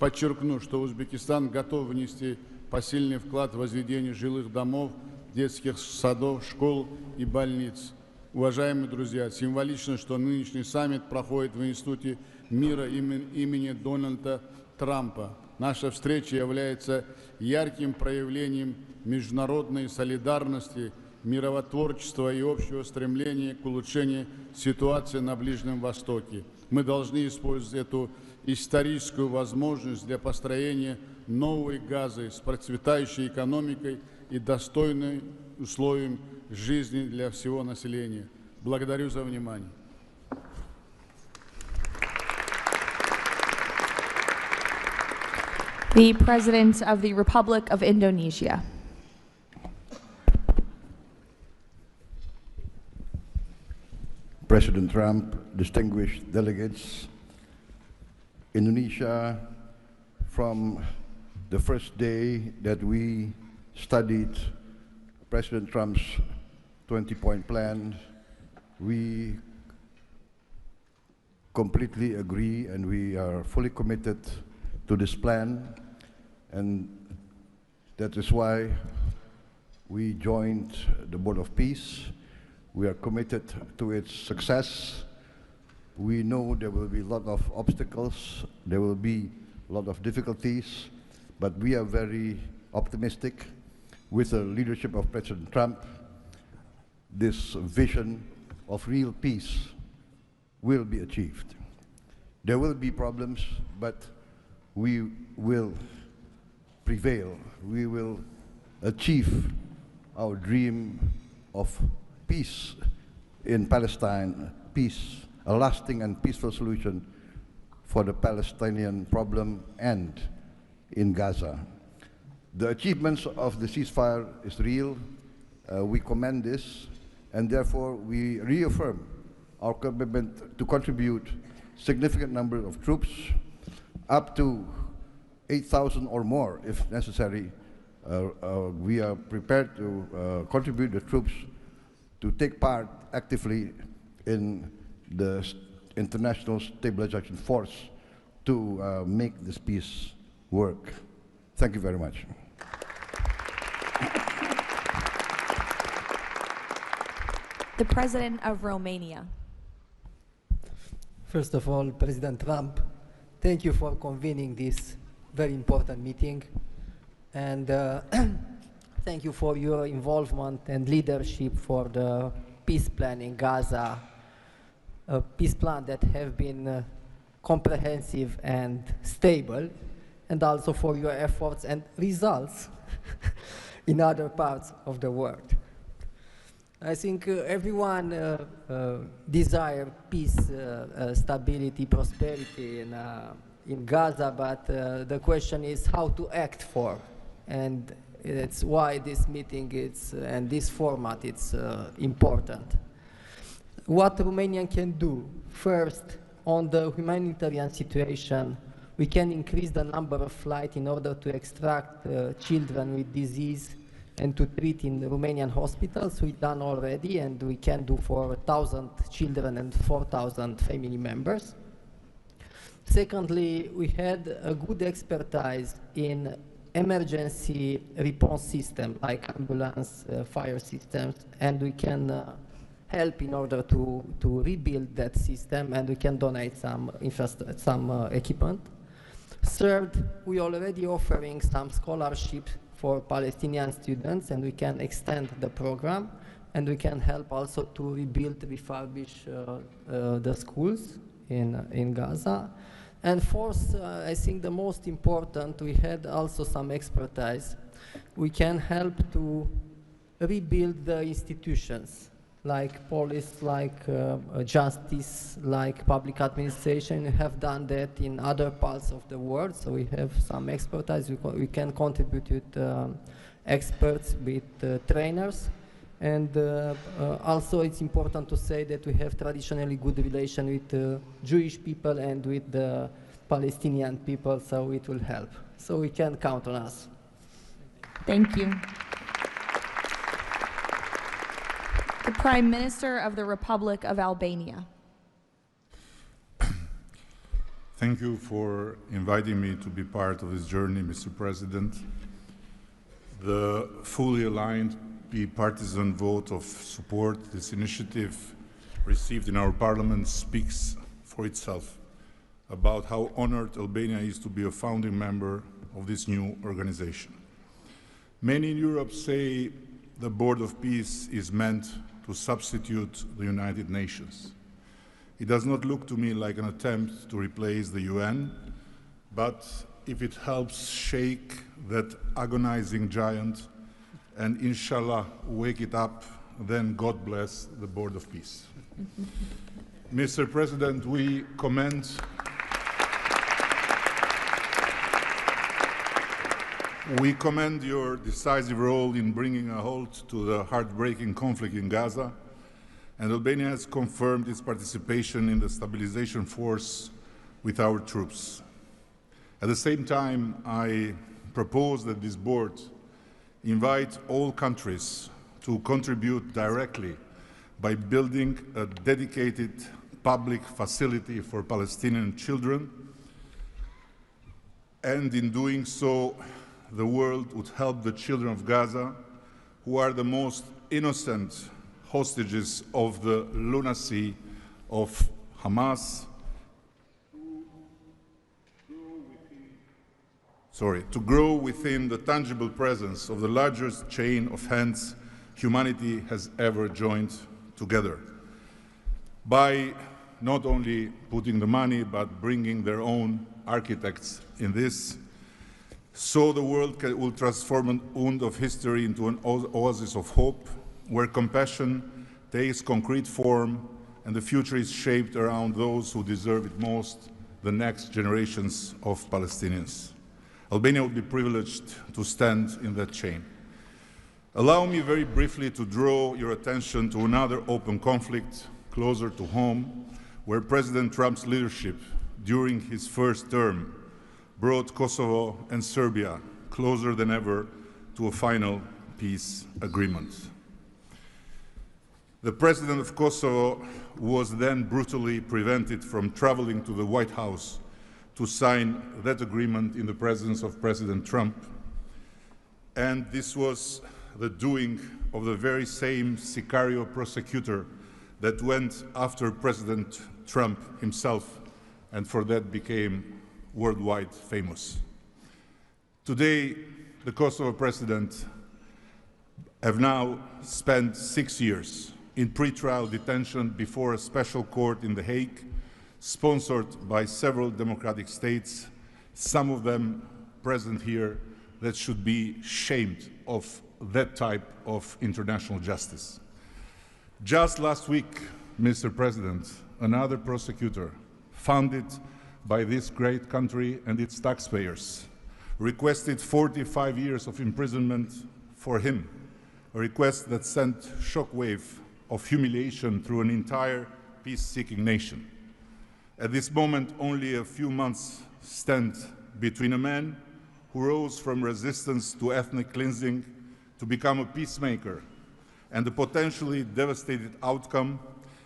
Подчеркну, что Узбекистан готов внести посильный вклад в возведение жилых домов, детских садов, школ и больниц. Уважаемые друзья, символично, что нынешний саммит проходит в Институте мира имени Дональда Трампа. Наша встреча является ярким проявлением международной солидарности, миротворчества и общего стремления к улучшению ситуации на Ближнем Востоке. Мы должны использовать эту историческую возможность для построения новой Газы с процветающей экономикой и достойным условием жизни для всего населения. Благодарю за внимание. The President of the Republic of Indonesia. President Trump, distinguished delegates, Indonesia, from the first day that we studied President Trump's 20-point plan, we completely agree and we are fully committed to this plan. And that is why we joined the Board of Peace. We are committed to its success. We know there will be a lot of obstacles, there will be a lot of difficulties, but we are very optimistic with the leadership of President Trump. This vision of real peace will be achieved. There will be problems, but we will prevail. We will achieve our dream of peace in Palestine, peace, a lasting and peaceful solution for the Palestinian problem and in Gaza. The achievements of the ceasefire is real. We commend this, and therefore we reaffirm our commitment to contribute significant number of troops, up to 8,000 or more if necessary. We are prepared to contribute the troops to take part actively in the international stabilization force to make this peace work. Thank you very much. The President of Romania. First of all, President Trump, thank you for convening this very important meeting, and thank you for your involvement and leadership for the peace plan in Gaza, a peace plan that has been comprehensive and stable, and also for your efforts and results in other parts of the world. I think everyone desires peace, stability, prosperity in Gaza, but the question is how to act for, and it's why this meeting and this format is important. What Romania can do, first, on the humanitarian situation, we can increase the number of flights in order to extract children with disease and to treat in Romanian hospitals. We've done already, and we can do for 1,000 children and 4,000 family members. Secondly, we had a good expertise in emergency response system, like ambulance, fire systems, and we can help in order to rebuild that system, and we can donate some equipment. Third, we are already offering some scholarships for Palestinian students, and we can extend the program, and we can help also to rebuild, refurbish the schools in Gaza. And fourth, I think the most important, we had also some expertise. We can help to rebuild the institutions, like police, like justice, like public administration. We have done that in other parts of the world, so we have some expertise. We can contribute with experts, with trainers. And also it's important to say that we have traditionally good relation with Jewish people and with the Palestinian people, so it will help. So we can count on us. Thank you. The Prime Minister of the Republic of Albania. Thank you for inviting me to be part of this journey, Mr. President. The fully aligned bipartisan vote of support this initiative received in our parliament speaks for itself about how honored Albania is to be a founding member of this new organization. Many in Europe say the Board of Peace is meant to substitute the United Nations. It does not look to me like an attempt to replace the UN, but if it helps shake that agonizing giant and inshallah wake it up, then God bless the Board of Peace. Mr. President, we commend your decisive role in bringing a halt to the heartbreaking conflict in Gaza, and Albania has confirmed its participation in the stabilization force with our troops. At the same time, I propose that this board invite all countries to contribute directly by building a dedicated public facility for Palestinian children, and in doing so, the world would help the children of Gaza, who are the most innocent hostages of the lunacy of Hamas, to grow within the tangible presence of the largest chain of hands humanity has ever joined together. By not only putting the money, but bringing their own architects in this, so the world will transform an wound of history into an oasis of hope, where compassion takes concrete form and the future is shaped around those who deserve it most, the next generations of Palestinians. Albania will be privileged to stand in that chain. Allow me very briefly to draw your attention to another open conflict closer to home, where President Trump's leadership during his first term brought Kosovo and Serbia closer than ever to a final peace agreement. The president of Kosovo was then brutally prevented from traveling to the White House to sign that agreement in the presence of President Trump. And this was the doing of the very same Sicario prosecutor that went after President Trump himself, and for that became worldwide famous. Today, the Kosovo president have now spent 6 years in pretrial detention before a special court in The Hague, sponsored by several democratic states, some of them present here, that should be shamed of that type of international justice. Just last week, Mr. President, another prosecutor funded by this great country and its taxpayers requested 45 years of imprisonment for him, a request that sent shockwave of humiliation through an entire peace-seeking nation. At this moment, only a few months stand between a man who rose from resistance to ethnic cleansing to become a peacemaker and the potentially devastating outcome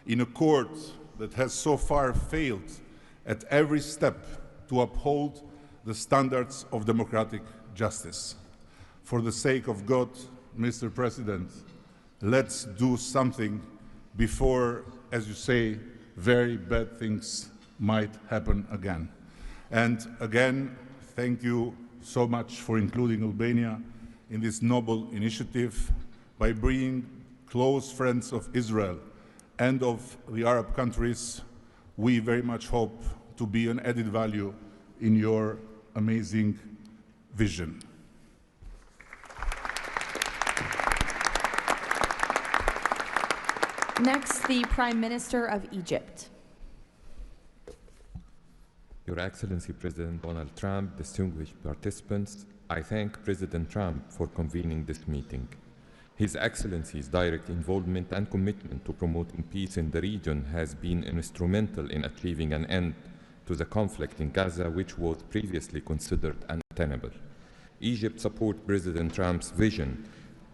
in a court that has so far failed at every step to uphold the standards of democratic justice. For the sake of God, Mr. President, let's do something before, as you say, very bad things might happen again. And again, thank you so much for including Albania in this noble initiative by bringing close friends of Israel and of the Arab countries. We very much hope to be an added value in your amazing vision. Next, the Prime Minister of Egypt. Your Excellency President Donald Trump, distinguished participants, I thank President Trump for convening this meeting. His Excellency's direct involvement and commitment to promoting peace in the region has been instrumental in achieving an end to the conflict in Gaza, which was previously considered untenable. Egypt supports President Trump's vision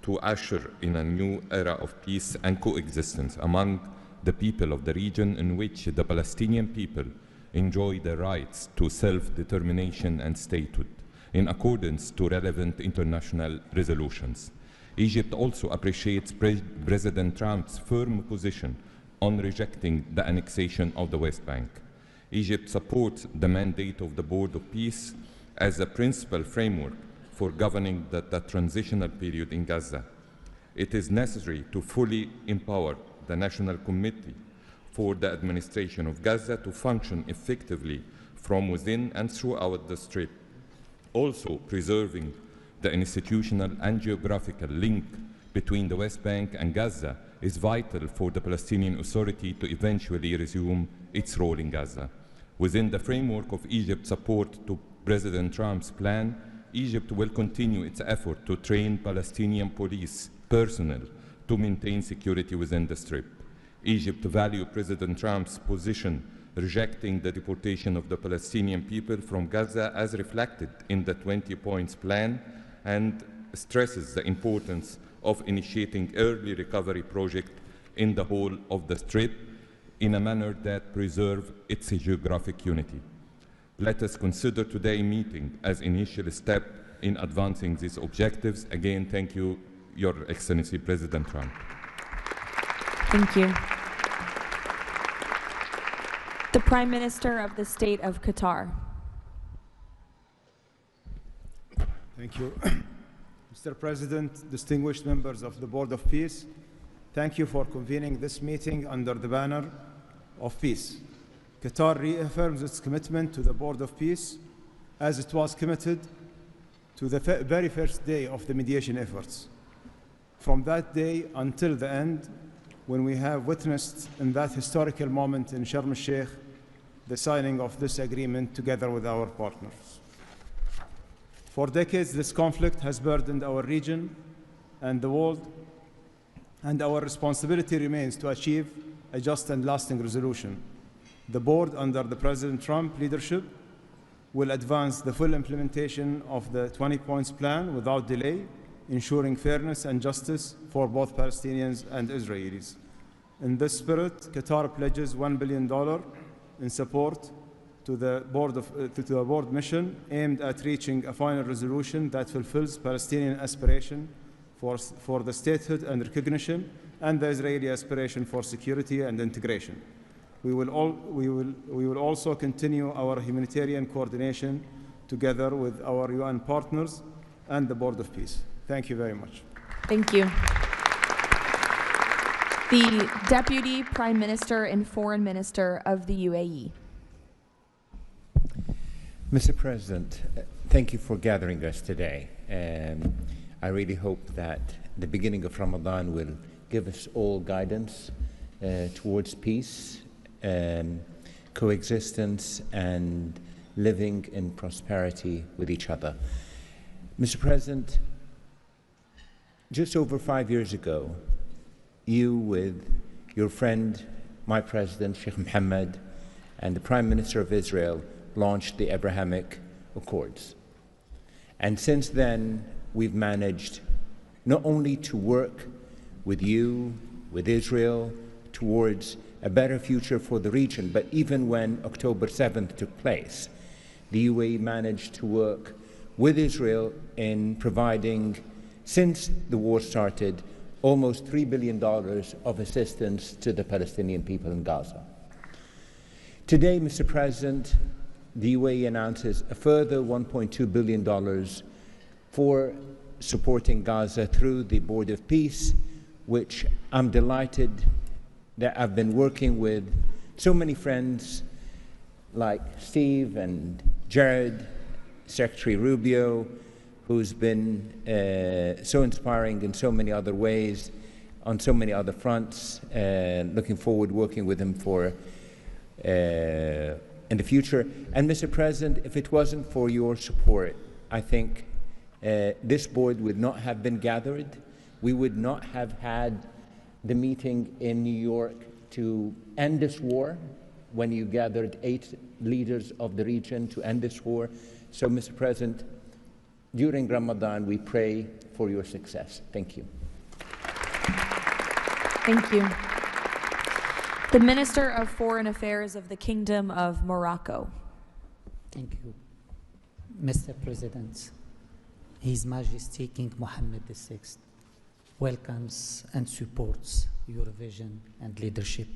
to usher in a new era of peace and coexistence among the people of the region, in which the Palestinian people enjoy the rights to self-determination and statehood, in accordance to relevant international resolutions. Egypt also appreciates President Trump's firm position on rejecting the annexation of the West Bank. Egypt supports the mandate of the Board of Peace as a principal framework for governing the transitional period in Gaza. It is necessary to fully empower the National Committee for the Administration of Gaza to function effectively from within and throughout the Strip. Also, preserving the institutional and geographical link between the West Bank and Gaza is vital for the Palestinian Authority to eventually resume its role in Gaza. Within the framework of Egypt's support to President Trump's plan, Egypt will continue its effort to train Palestinian police personnel to maintain security within the Strip. Egypt values President Trump's position rejecting the deportation of the Palestinian people from Gaza as reflected in the 20 points plan, and stresses the importance of initiating early recovery projects in the whole of the Strip in a manner that preserves its geographic unity. Let us consider today's meeting as an initial step in advancing these objectives. Again, thank you, Your Excellency President Trump. Thank you. The Prime Minister of the State of Qatar. Thank you. Mr. President, distinguished members of the Board of Peace, thank you for convening this meeting under the banner of peace. Qatar reaffirms its commitment to the Board of Peace as it was committed to the very first day of the mediation efforts. From that day until the end, when we have witnessed in that historical moment in Sharm el-Sheikh the signing of this agreement together with our partners. For decades, this conflict has burdened our region and the world, and our responsibility remains to achieve a just and lasting resolution. The board, under the President Trump leadership, will advance the full implementation of the 20 points plan without delay, ensuring fairness and justice for both Palestinians and Israelis. In this spirit, Qatar pledges $1 billion in support to the board mission aimed at reaching a final resolution that fulfills Palestinian aspiration for the statehood and recognition, and the Israeli aspiration for security and integration. We will also continue our humanitarian coordination together with our UN partners and the Board of Peace. Thank you very much. Thank you. The Deputy Prime Minister and Foreign Minister of the UAE. Mr. President, thank you for gathering us today. I really hope that the beginning of Ramadan will give us all guidance towards peace, coexistence, and living in prosperity with each other. Mr. President, just over 5 years ago, you with your friend, my president, Sheikh Mohammed, and the Prime Minister of Israel launched the Abrahamic Accords. And since then, we've managed not only to work with you, with Israel, towards a better future for the region, but even when October 7th took place, the UAE managed to work with Israel in providing, since the war started, almost $3 billion of assistance to the Palestinian people in Gaza. Today, Mr. President, the UAE announces a further $1.2 billion for supporting Gaza through the Board of Peace, which I'm delighted that I've been working with so many friends like Steve and Jared, Secretary Rubio, who's been so inspiring in so many other ways, on so many other fronts, and looking forward to working with him for in the future. And Mr. President, if it wasn't for your support, I think this board would not have been gathered. We would not have had the meeting in New York to end this war, when you gathered 8 leaders of the region to end this war. So, Mr. President, during Ramadan, we pray for your success. Thank you. Thank you. The Minister of Foreign Affairs of the Kingdom of Morocco. Thank you. Mr. President, His Majesty King Mohammed VI welcomes and supports your vision and leadership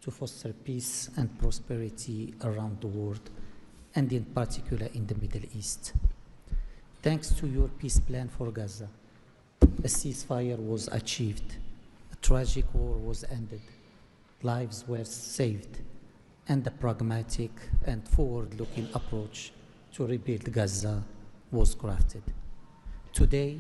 to foster peace and prosperity around the world, and in particular in the Middle East. Thanks to your peace plan for Gaza, a ceasefire was achieved, a tragic war was ended, lives were saved, and a pragmatic and forward-looking approach to rebuild Gaza was crafted. Today,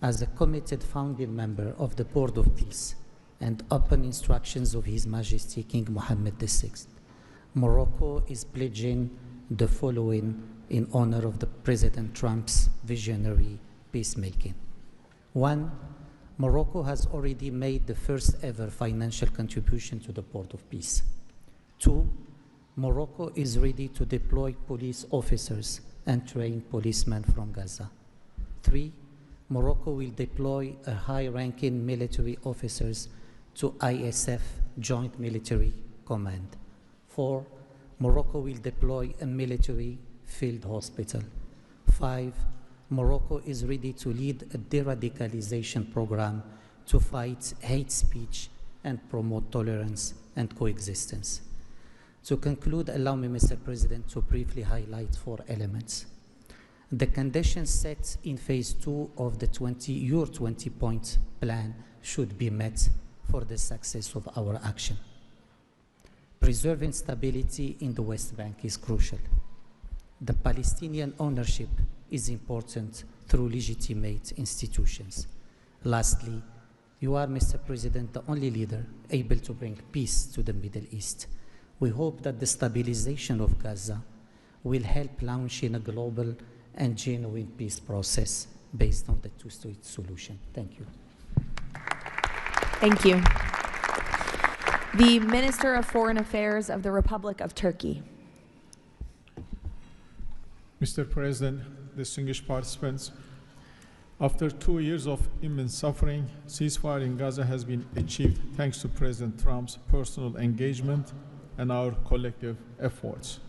as a committed founding member of the Board of Peace and upon instructions of His Majesty King Mohammed VI, Morocco is pledging the following in honor of the President Trump's visionary peacemaking. 1, Morocco has already made the first ever financial contribution to the Board of Peace. 2, Morocco is ready to deploy police officers and train policemen from Gaza. 3, Morocco will deploy a high-ranking military officers to ISF Joint Military Command. 4, Morocco will deploy a military field hospital. 5, Morocco is ready to lead a de-radicalization program to fight hate speech and promote tolerance and coexistence. To conclude, allow me, Mr. President, to briefly highlight 4 elements. The conditions set in phase 2 of the 20-point plan should be met for the success of our action. Preserving stability in the West Bank is crucial. The Palestinian ownership is important through legitimate institutions. Lastly, you are, Mr. President, the only leader able to bring peace to the Middle East. We hope that the stabilization of Gaza will help launching a global and genuine peace process based on the two-state solution. Thank you. Thank you. The Minister of Foreign Affairs of the Republic of Turkey. Mr. President, distinguished participants, after 2 years of immense suffering, ceasefire in Gaza has been achieved thanks to President Trump's personal engagement and our collective efforts.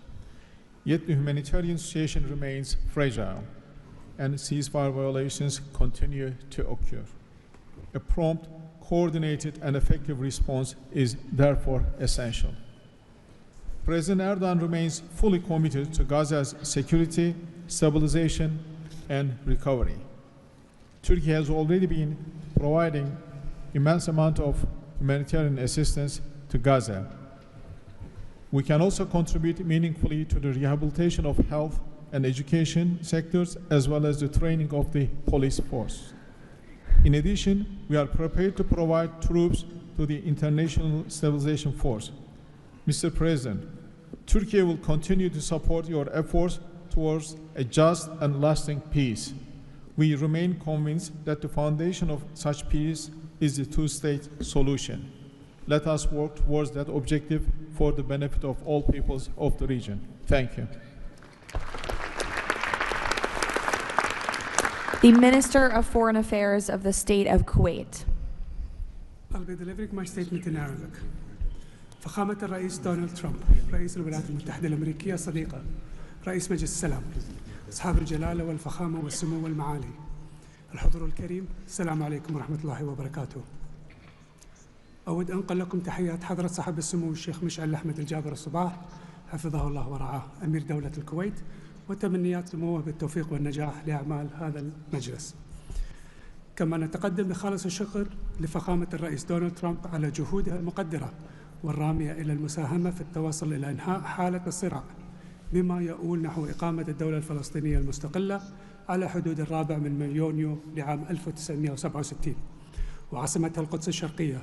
Yet the humanitarian situation remains fragile, and ceasefire violations continue to occur. A prompt, coordinated, and effective response is therefore essential. President Erdogan remains fully committed to Gaza's security, stabilization, and recovery. Turkey has already been providing immense amount of humanitarian assistance to Gaza. We can also contribute meaningfully to the rehabilitation of health and education sectors, as well as the training of the police force. In addition, we are prepared to provide troops to the International Stabilization Force. Mr. President, Turkey will continue to support your efforts towards a just and lasting peace. We remain convinced that the foundation of such peace is the two-state solution. Let us work towards that objective for the benefit of all peoples of the region. Thank you. The Minister of Foreign Affairs of the State of Kuwait. I'll be delivering my statement in Arabic. فخامة الرئيس دونالد ترامب، رئيس الولايات المتحدة الأمريكية الصديقة، رئيس مجلس السلام، أصحاب الجلالة والفخامة والسمو والمعالي، الحضور الكريم، السلام عليكم ورحمة الله وبركاته. أود أنقل لكم تحيات حضرة صاحب السمو الشيخ مشعل أحمد الجابر الصباح حفظه الله ورعاه أمير دولة الكويت، وتمنيات سموه بالتوفيق والنجاح لأعمال هذا المجلس. كما نتقدم بخالص الشكر لفخامة الرئيس دونالد ترامب على جهودها المقدرة والرامية إلى المساهمة في التوصل إلى إنهاء حالة الصراع، بما يؤول نحو إقامة الدولة الفلسطينية المستقلة على حدود 4 يونيو لعام 1967 وعاصمتها القدس الشرقية،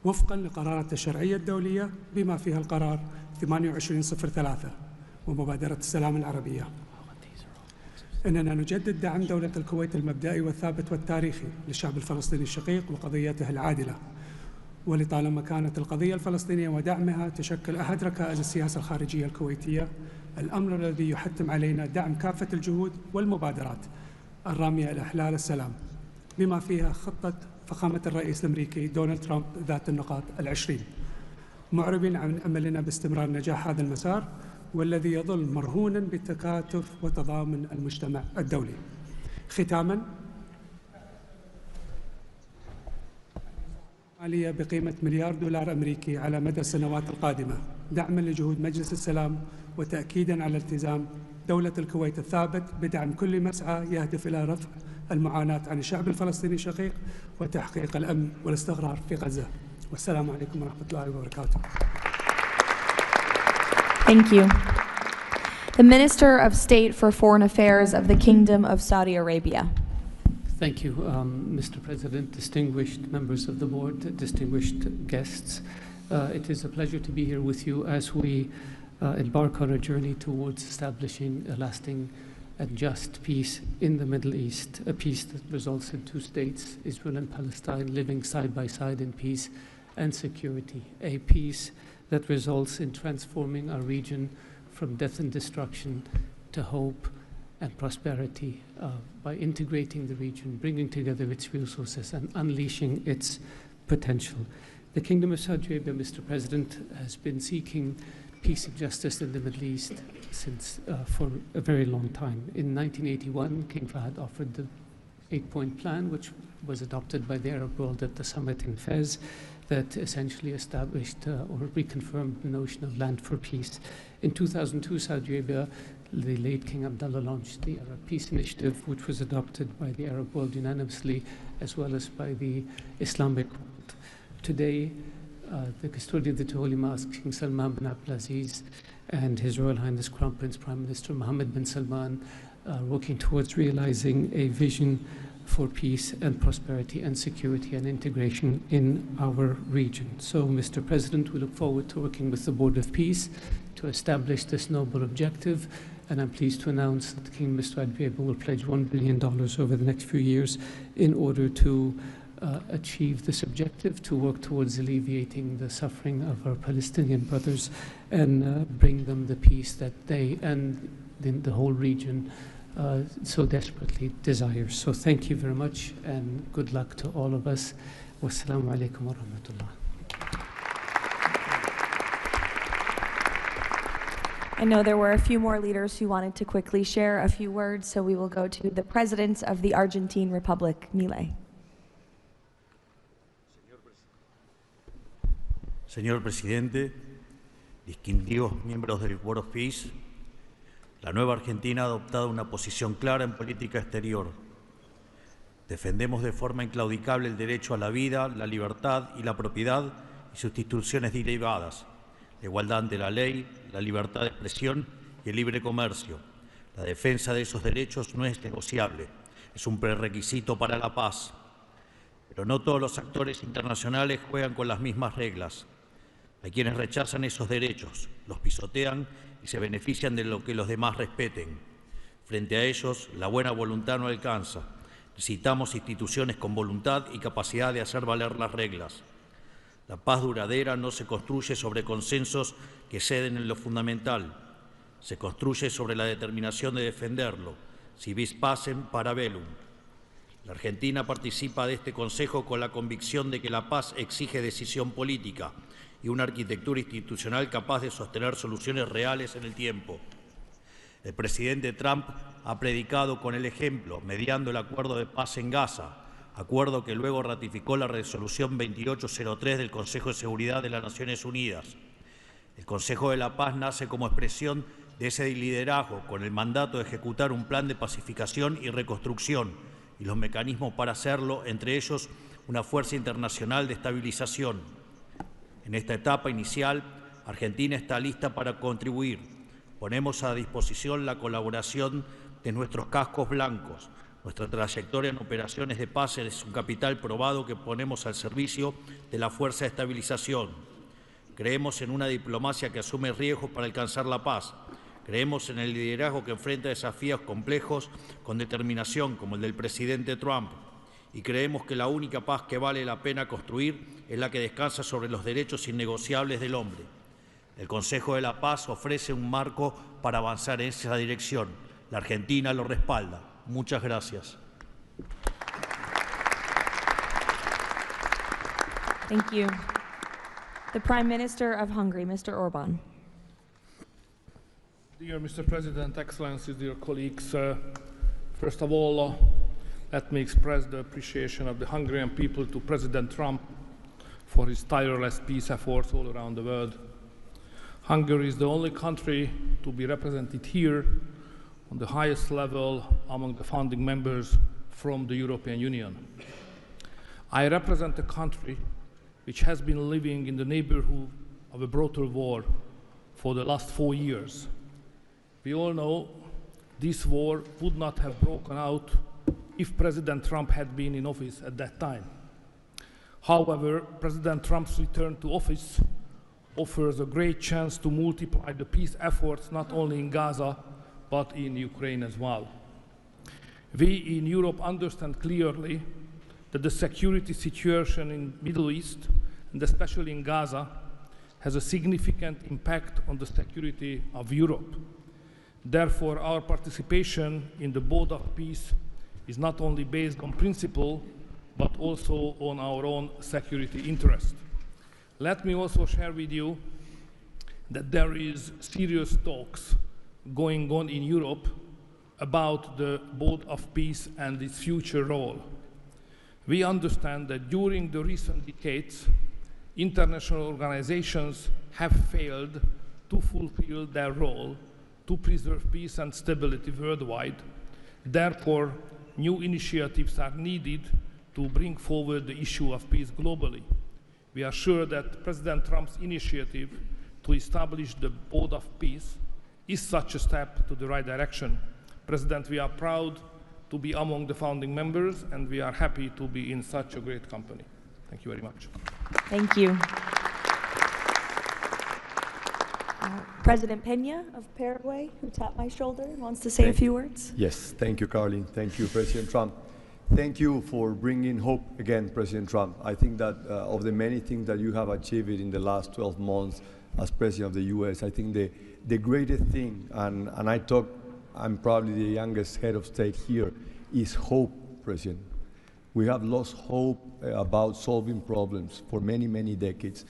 وفقا لقرارات الشرعية الدولية بما فيها القرار 2803 ومبادرة السلام العربية. إننا نجدد دعم دولة الكويت المبدئي والثابت والتاريخي للشعب الفلسطيني الشقيق وقضيته العادلة، ولطالما كانت القضية الفلسطينية ودعمها تشكل أحد ركائز السياسة الخارجية الكويتية، الأمر الذي يحتم علينا دعم كافة الجهود والمبادرات الرامية إلى إحلال السلام، بما فيها خطة فخامة الرئيس الأمريكي دونالد ترامب ذات النقاط 20، معربين عن أملنا باستمرار نجاح هذا المسار، والذي يظل مرهونا بالتكاتف وتضامن المجتمع الدولي. ختاما، مالية بقيمة $1 مليار أمريكي على مدى السنوات القادمة، دعما لجهود مجلس السلام وتأكيدا على التزام دولة الكويت الثابت بدعم كل مسعى يهدف إلى رفع المعاناة عن الشعب الفلسطيني الشقيق وتحقيق الأمن والاستقرار في غزة. والسلام عليكم ورحمة الله وبركاته. Thank you. The Minister of State for Foreign Affairs of the Kingdom of Saudi Arabia. Thank you, Mr. President, distinguished members of the board, distinguished guests. It is a pleasure to be here with you as we embark on a journey towards establishing a lasting and just peace in the Middle East, a peace that results in 2 states, Israel and Palestine, living side by side in peace and security, a peace that results in transforming our region from death and destruction to hope and prosperity by integrating the region, bringing together its resources and unleashing its potential. The Kingdom of Saudi Arabia, Mr. President, has been seeking peace and justice in the Middle East since for a very long time. In 1981, King Fahd offered the 8-point plan, which was adopted by the Arab world at the summit in Fez, that essentially established or reconfirmed the notion of land for peace. In 2002, Saudi Arabia, the late King Abdullah, launched the Arab Peace Initiative, which was adopted by the Arab world unanimously, as well as by the Islamic world. Today, the custodian of the two holy mosques, King Salman bin Abdulaziz, and His Royal Highness Crown Prince Prime Minister Mohammed bin Salman are working towards realizing a vision for peace and prosperity and security and integration in our region. So, Mr. President, we look forward to working with the Board of Peace to establish this noble objective, and I'm pleased to announce that King Mr. Adveba will pledge $1 billion over the next few years in order to achieve this objective, to work towards alleviating the suffering of our Palestinian brothers and bring them the peace that they and the whole region so desperately desires. So thank you very much and good luck to all of us. Wassalamu alaikum wa rahmatullah. I know there were a few more leaders who wanted to quickly share a few words, so we will go to the President of the Argentine Republic, Milei. Señor Presidente, distinguidos miembros del Board of Peace, la nueva Argentina ha adoptado una posición clara en política exterior. Defendemos de forma inclaudicable el derecho a la vida, la libertad y la propiedad y sus instituciones derivadas, la igualdad ante la ley, la libertad de expresión y el libre comercio. La defensa de esos derechos no es negociable, es un prerequisito para la paz. Pero no todos los actores internacionales juegan con las mismas reglas. Hay quienes rechazan esos derechos, los pisotean y se benefician de lo que los demás respeten. Frente a ellos, la buena voluntad no alcanza. Necesitamos instituciones con voluntad y capacidad de hacer valer las reglas. La paz duradera no se construye sobre consensos que ceden en lo fundamental. Se construye sobre la determinación de defenderlo. Si vis pacem, para bellum. La Argentina participa de este Consejo con la convicción de que la paz exige decisión política y una arquitectura institucional capaz de sostener soluciones reales en el tiempo. El presidente Trump ha predicado con el ejemplo, mediando el acuerdo de paz en Gaza, acuerdo que luego ratificó la resolución 2803 del Consejo de Seguridad de las Naciones Unidas. El Consejo de la Paz nace como expresión de ese liderazgo, con el mandato de ejecutar un plan de pacificación y reconstrucción y los mecanismos para hacerlo, entre ellos una fuerza internacional de estabilización. En esta etapa inicial, Argentina está lista para contribuir. Ponemos a disposición la colaboración de nuestros cascos blancos. Nuestra trayectoria en operaciones de paz es un capital probado que ponemos al servicio de la fuerza de estabilización. Creemos en una diplomacia que asume riesgos para alcanzar la paz. Creemos en el liderazgo que enfrenta desafíos complejos con determinación, como el del presidente Trump. Y creemos que la única paz que vale la pena construir es la que descansa sobre los derechos innegociables del hombre. El Consejo de la Paz ofrece un marco para avanzar en esa dirección. La Argentina lo respalda. Muchas gracias. Thank you. The Prime Minister of Hungary, Mr. Orbán. Dear Mr. President, Excellencies, dear colleagues, first of all, let me express the appreciation of the Hungarian people to President Trump for his tireless peace efforts all around the world. Hungary is the only country to be represented here on the highest level among the founding members from the European Union. I represent a country which has been living in the neighborhood of a brutal war for the last 4 years. We all know this war would not have broken out if President Trump had been in office at that time. However, President Trump's return to office offers a great chance to multiply the peace efforts not only in Gaza, but in Ukraine as well. We in Europe understand clearly that the security situation in the Middle East, and especially in Gaza, has a significant impact on the security of Europe. Therefore, our participation in the Board of Peace is not only based on principle, but also on our own security interest. Let me also share with you that there is serious talks going on in Europe about the Board of Peace and its future role. We understand that during the recent decades, international organizations have failed to fulfill their role to preserve peace and stability worldwide. Therefore, new initiatives are needed to bring forward the issue of peace globally. We are sure that President Trump's initiative to establish the Board of Peace is such a step to the right direction. President, we are proud to be among the founding members, and we are happy to be in such a great company. Thank you very much. Thank you. President Peña of Paraguay, who tapped my shoulder and wants to say a few words. Yes, thank you, Caroline. Thank you, President Trump. Thank you for bringing hope again, President Trump. I think that of the many things that you have achieved in the last 12 months as President of the U.S., I think the greatest thing, and I'm probably the youngest head of state here, is hope, President. We have lost hope about solving problems for many, many decades.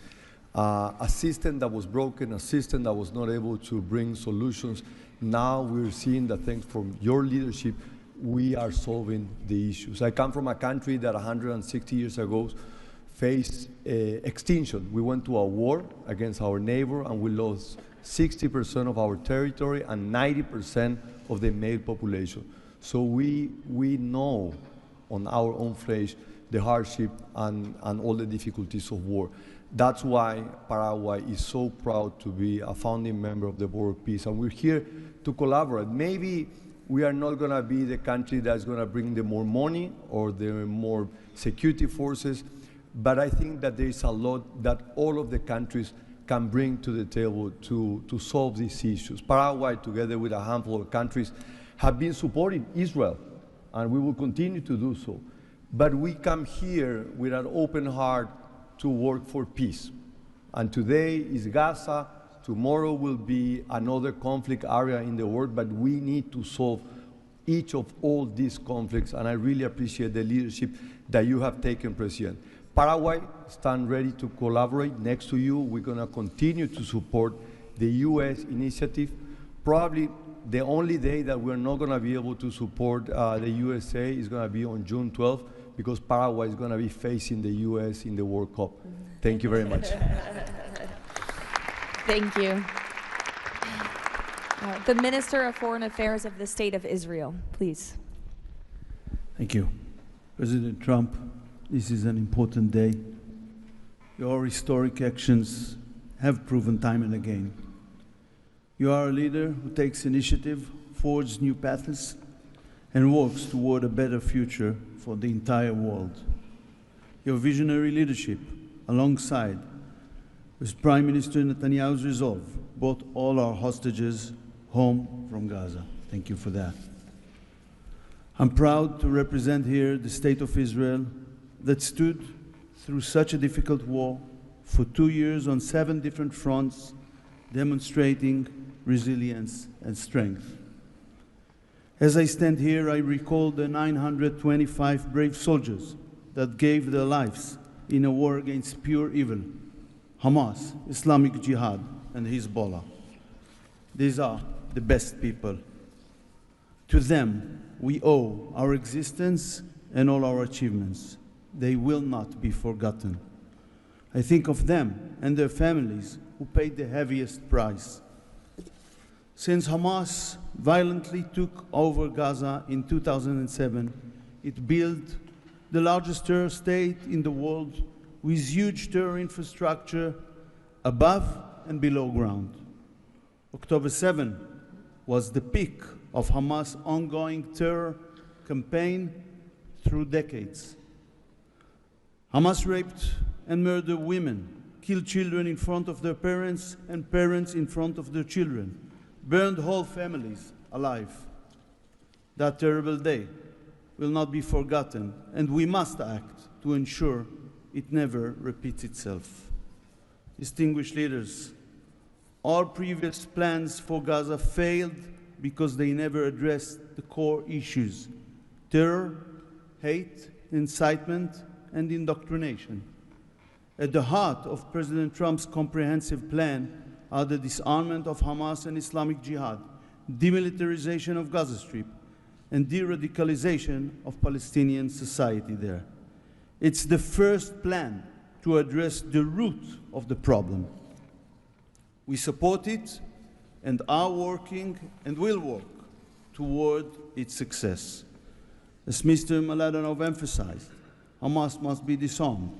A system that was broken, a system that was not able to bring solutions. Now we're seeing that thanks from your leadership, we are solving the issues. I come from a country that 160 years ago faced extinction. We went to a war against our neighbor and we lost 60% of our territory and 90% of the male population. So we know on our own flesh the hardship and all the difficulties of war. That's why Paraguay is so proud to be a founding member of the Board of Peace, and we're here to collaborate. Maybe we are not going to be the country that's going to bring the more money or the more security forces, but I think that there is a lot that all of the countries can bring to the table to solve these issues. Paraguay, together with a handful of countries, have been supporting Israel, and we will continue to do so. But we come here with an open heart to work for peace. And today is Gaza, tomorrow will be another conflict area in the world, but we need to solve each of all these conflicts, and I really appreciate the leadership that you have taken, President. Paraguay stands ready to collaborate next to you. We're going to continue to support the U.S. initiative. Probably the only day that we're not going to be able to support the USA is going to be on June 12th, because Paraguay is going to be facing the U.S. in the World Cup. Thank you very much. Thank you. The Minister of Foreign Affairs of the State of Israel, please. Thank you. President Trump, this is an important day. Your historic actions have proven time and again. You are a leader who takes initiative, forges new paths, and works toward a better future for the entire world. Your visionary leadership, alongside with Prime Minister Netanyahu's resolve, brought all our hostages home from Gaza. Thank you for that. I'm proud to represent here the State of Israel that stood through such a difficult war for 2 years on 7 different fronts, demonstrating resilience and strength. As I stand here, I recall the 925 brave soldiers that gave their lives in a war against pure evil, Hamas, Islamic Jihad, and Hezbollah. These are the best people. To them, we owe our existence and all our achievements. They will not be forgotten. I think of them and their families who paid the heaviest price. Since Hamas violently took over Gaza in 2007, it built the largest terror state in the world with huge terror infrastructure above and below ground. October 7 was the peak of Hamas' ongoing terror campaign through decades. Hamas raped and murdered women, killed children in front of their parents and parents in front of their children, burned whole families alive. That terrible day will not be forgotten, and we must act to ensure it never repeats itself. Distinguished leaders, all previous plans for Gaza failed because they never addressed the core issues: terror, hate, incitement, and indoctrination. At the heart of President Trump's comprehensive plan are the disarmament of Hamas and Islamic Jihad, demilitarization of Gaza Strip, and de-radicalization of Palestinian society there. It's the first plan to address the root of the problem. We support it and are working and will work toward its success. As Mr. Mladenov emphasized, Hamas must be disarmed.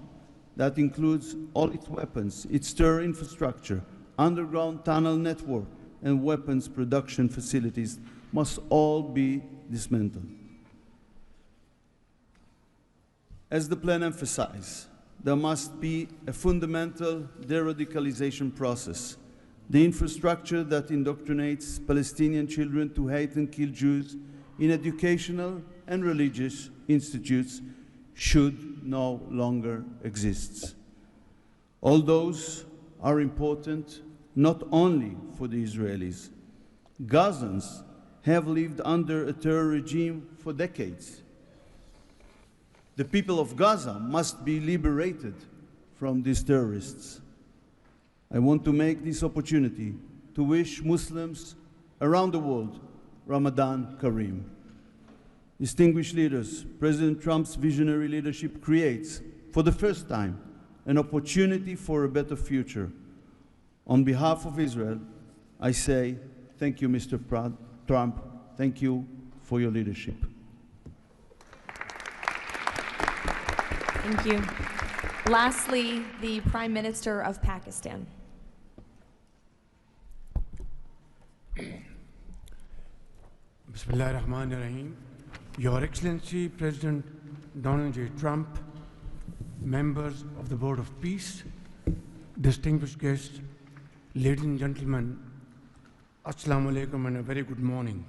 That includes all its weapons, its terror infrastructure, underground tunnel network, and weapons production facilities must all be dismantled. As the plan emphasized, there must be a fundamental de-radicalization process. The infrastructure that indoctrinates Palestinian children to hate and kill Jews in educational and religious institutes should no longer exist. All those are important not only for the Israelis. Gazans have lived under a terror regime for decades. The people of Gaza must be liberated from these terrorists. I want to make this opportunity to wish Muslims around the world Ramadan Kareem. Distinguished leaders, President Trump's visionary leadership creates, for the first time, an opportunity for a better future. On behalf of Israel, I say thank you, Mr. Trump. Thank you for your leadership. Thank you. Lastly, the Prime Minister of Pakistan. Bismillah ar-Rahman ar-Rahim. Your Excellency, President Donald J. Trump, members of the Board of Peace, distinguished guests, ladies and gentlemen, Assalamu alaikum and a very good morning.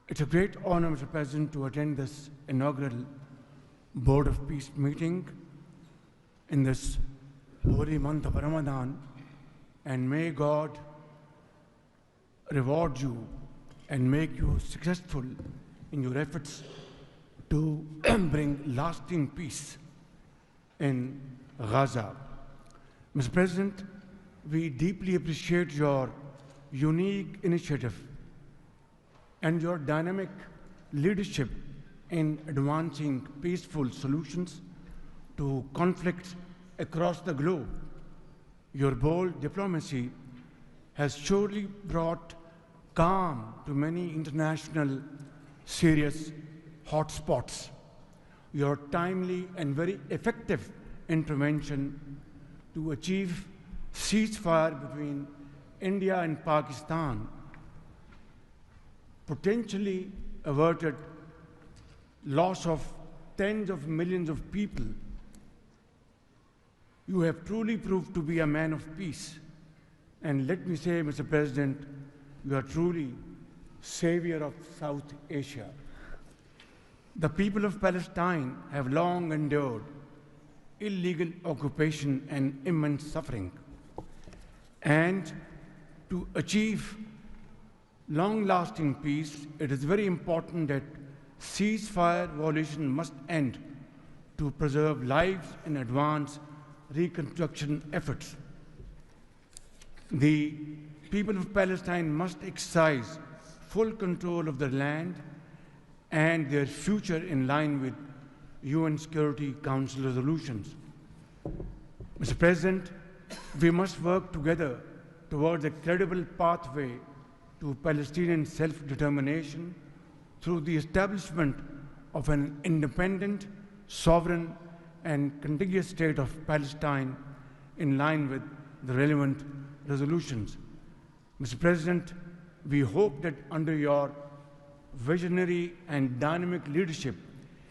It's a great honor, Mr. President, to attend this inaugural Board of Peace meeting in this holy month of Ramadan, and may God reward you and make you successful in your efforts to bring lasting peace in Gaza. Mr. President, we deeply appreciate your unique initiative and your dynamic leadership in advancing peaceful solutions to conflicts across the globe. Your bold diplomacy has surely brought calm to many international serious hotspots. Your timely and very effective intervention to achieve ceasefire between India and Pakistan potentially averted loss of tens of millions of people. You have truly proved to be a man of peace. And let me say, Mr. President, you are truly savior of South Asia. The people of Palestine have long endured illegal occupation and immense suffering. And to achieve long-lasting peace, it is very important that ceasefire violation must end to preserve lives and advance reconstruction efforts. The people of Palestine must exercise full control of their land and their future in line with UN Security Council resolutions. Mr. President, we must work together towards a credible pathway to Palestinian self-determination through the establishment of an independent, sovereign, and contiguous state of Palestine in line with the relevant resolutions. Mr. President, we hope that under your visionary and dynamic leadership,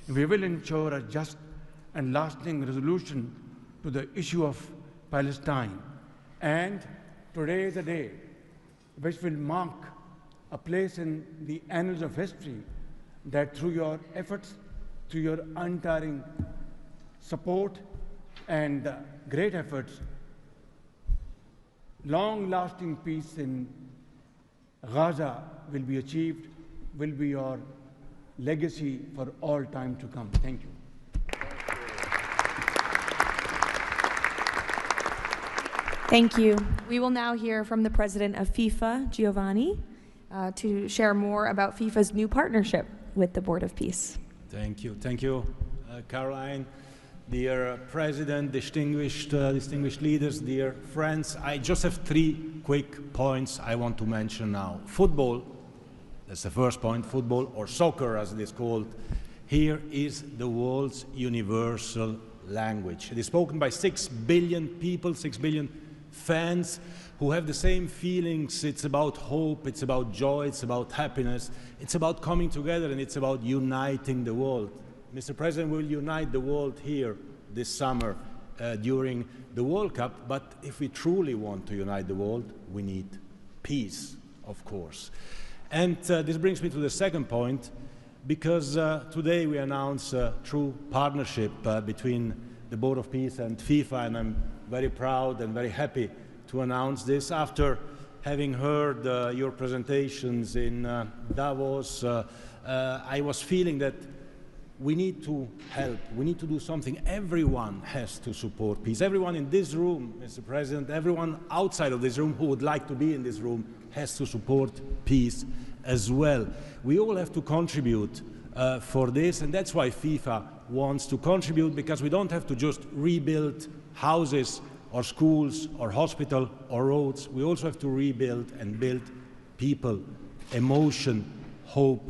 we will ensure a just and lasting resolution to the issue of Palestine. And today is a day which will mark a place in the annals of history that through your efforts, through your untiring support and great efforts, long-lasting peace in Gaza will be achieved, will be your legacy for all time to come. Thank you. Thank you. We will now hear from the president of FIFA, Giovanni, to share more about FIFA's new partnership with the Board of Peace. Thank you, Caroline. Dear President, distinguished leaders, dear friends, I just have 3 quick points I want to mention now. Football, that's the first point, football, or soccer as it is called, here is the world's universal language. It is spoken by 6 billion people, 6 billion fans who have the same feelings. It's about hope, it's about joy, it's about happiness, it's about coming together, and it's about uniting the world. Mr. President will unite the world here this summer during the World Cup, but if we truly want to unite the world, we need peace, of course. And this brings me to the second point, because today we announce a true partnership between the Board of Peace and FIFA, and I'm very proud and very happy to announce this. After having heard your presentations in Davos, I was feeling that we need to help, we need to do something. Everyone has to support peace. Everyone in this room, Mr. President, everyone outside of this room who would like to be in this room has to support peace as well. We all have to contribute for this, and that's why FIFA wants to contribute, because we don't have to just rebuild houses or schools or hospital or roads. We also have to rebuild and build people, emotion, hope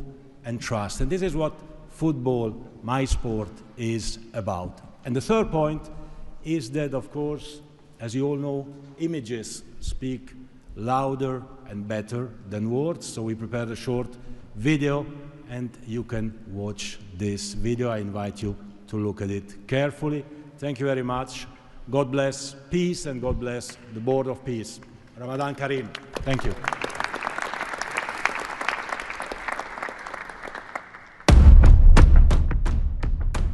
and trust. And this is what football, my sport, is about. And the third point is that, of course, as you all know, images speak louder and better than words. So we prepared a short video, and you can watch this video. I invite you to look at it carefully. Thank you very much. God bless peace, and God bless the Board of Peace. Ramadan Kareem. Thank you.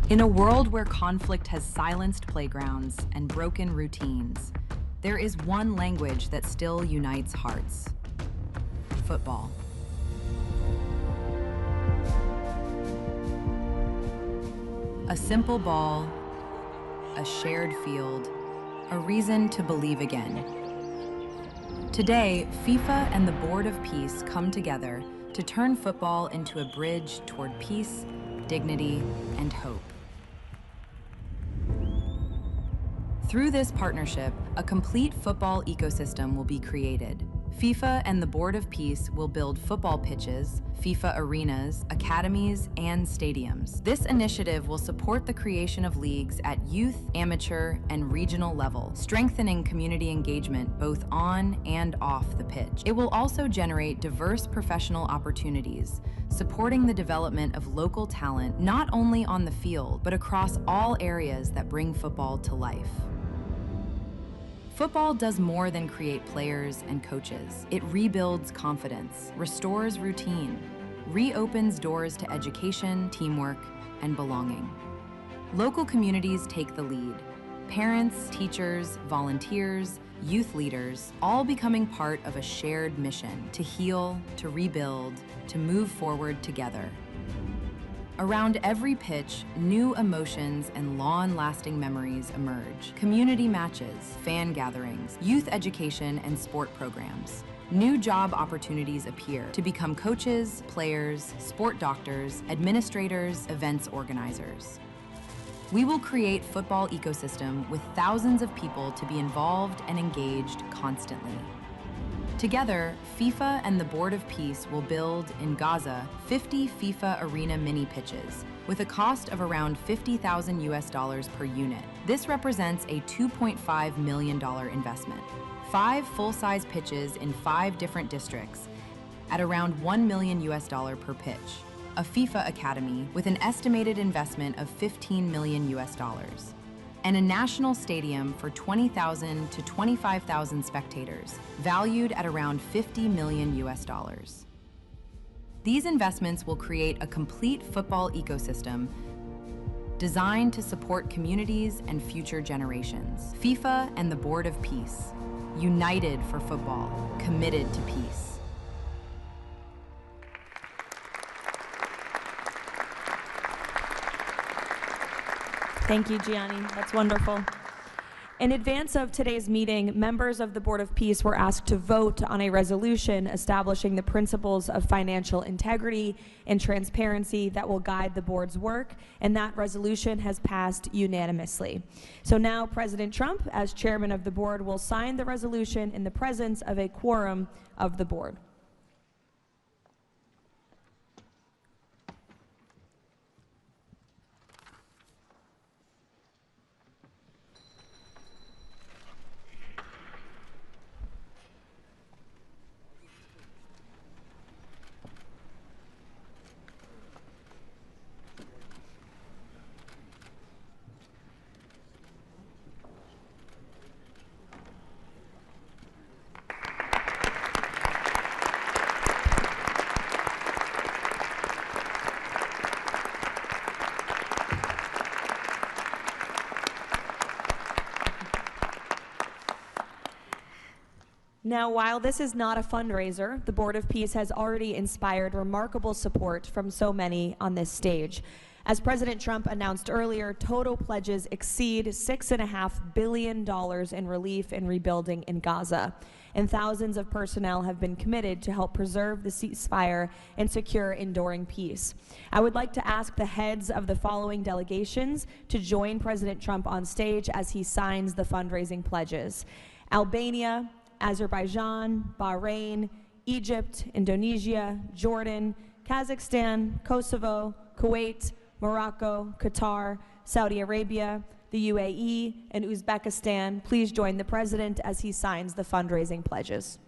In a world where conflict has silenced playgrounds and broken routines, there is one language that still unites hearts: football. A simple ball, a shared field, a reason to believe again. Today, FIFA and the Board of Peace come together to turn football into a bridge toward peace, dignity, and hope. Through this partnership, a complete football ecosystem will be created. FIFA and the Board of Peace will build football pitches, FIFA arenas, academies, and stadiums. This initiative will support the creation of leagues at youth, amateur, and regional level, strengthening community engagement both on and off the pitch. It will also generate diverse professional opportunities, supporting the development of local talent not only on the field, but across all areas that bring football to life. Football does more than create players and coaches. It rebuilds confidence, restores routine, reopens doors to education, teamwork, and belonging. Local communities take the lead. Parents, teachers, volunteers, youth leaders, all becoming part of a shared mission to heal, to rebuild, to move forward together. Around every pitch, new emotions and long-lasting memories emerge. Community matches, fan gatherings, youth education, and sport programs. New job opportunities appear to become coaches, players, sport doctors, administrators, events organizers. We will create football ecosystem with thousands of people to be involved and engaged constantly. Together, FIFA and the Board of Peace will build, in Gaza, 50 FIFA arena mini pitches, with a cost of around $50,000 per unit. This represents a $2.5 million investment. 5 full-size pitches in 5 different districts at around $1 million per pitch. A FIFA academy with an estimated investment of $15 million. And a national stadium for 20,000 to 25,000 spectators, valued at around $50 million. These investments will create a complete football ecosystem designed to support communities and future generations. FIFA and the Board of Peace, united for football, committed to peace. Thank you, Gianni. That's wonderful. In advance of today's meeting, members of the Board of Peace were asked to vote on a resolution establishing the principles of financial integrity and transparency that will guide the board's work, and that resolution has passed unanimously. So now President Trump, as chairman of the board, will sign the resolution in the presence of a quorum of the board. Now, while this is not a fundraiser, the Board of Peace has already inspired remarkable support from so many on this stage. As President Trump announced earlier, total pledges exceed $6.5 billion in relief and rebuilding in Gaza, and thousands of personnel have been committed to help preserve the ceasefire and secure enduring peace. I would like to ask the heads of the following delegations to join President Trump on stage as he signs the fundraising pledges: Albania, Azerbaijan, Bahrain, Egypt, Indonesia, Jordan, Kazakhstan, Kosovo, Kuwait, Morocco, Qatar, Saudi Arabia, the UAE, and Uzbekistan. Please join the President as he signs the fundraising pledges.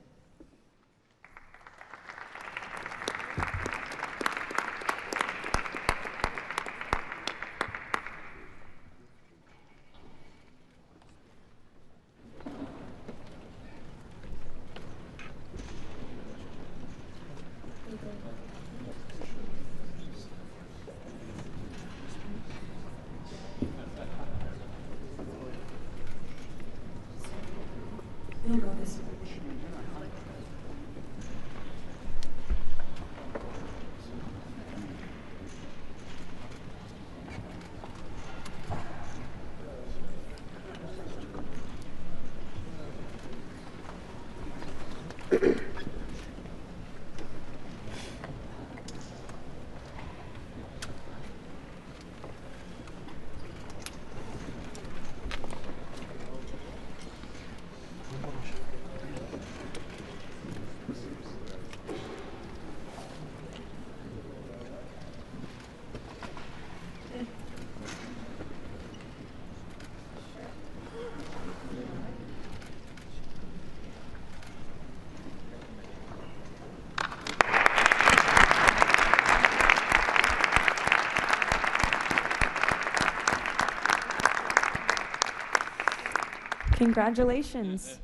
Congratulations.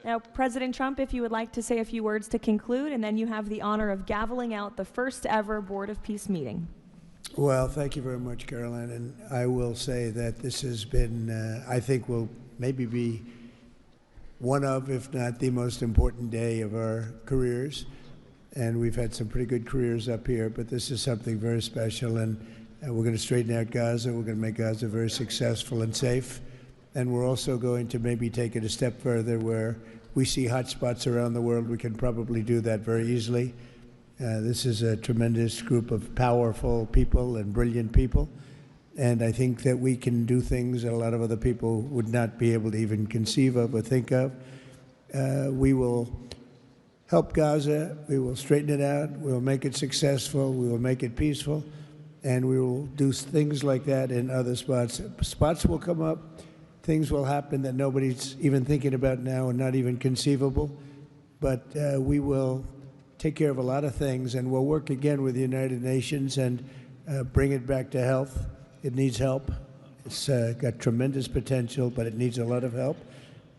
Now, President Trump, if you would like to say a few words to conclude, and then you have the honor of gaveling out the first ever Board of Peace meeting. Well, thank you very much, Caroline. And I will say that this has been, I think, will maybe be one of, if not the most important day of our careers. And we've had some pretty good careers up here, but this is something very special. And we're going to straighten out Gaza. We're going to make Gaza very successful and safe. And we're also going to maybe take it a step further where we see hot spots around the world. We can probably do that very easily. This is a tremendous group of powerful people and brilliant people. And I think that we can do things that a lot of other people would not be able to even conceive of or think of. We will help Gaza. We will straighten it out. We will make it successful. We will make it peaceful. And we will do things like that in other spots. Spots will come up. Things will happen that nobody's even thinking about now and not even conceivable. But we will take care of a lot of things, and we'll work again with the United Nations and bring it back to health. It needs help. It's got tremendous potential, but it needs a lot of help.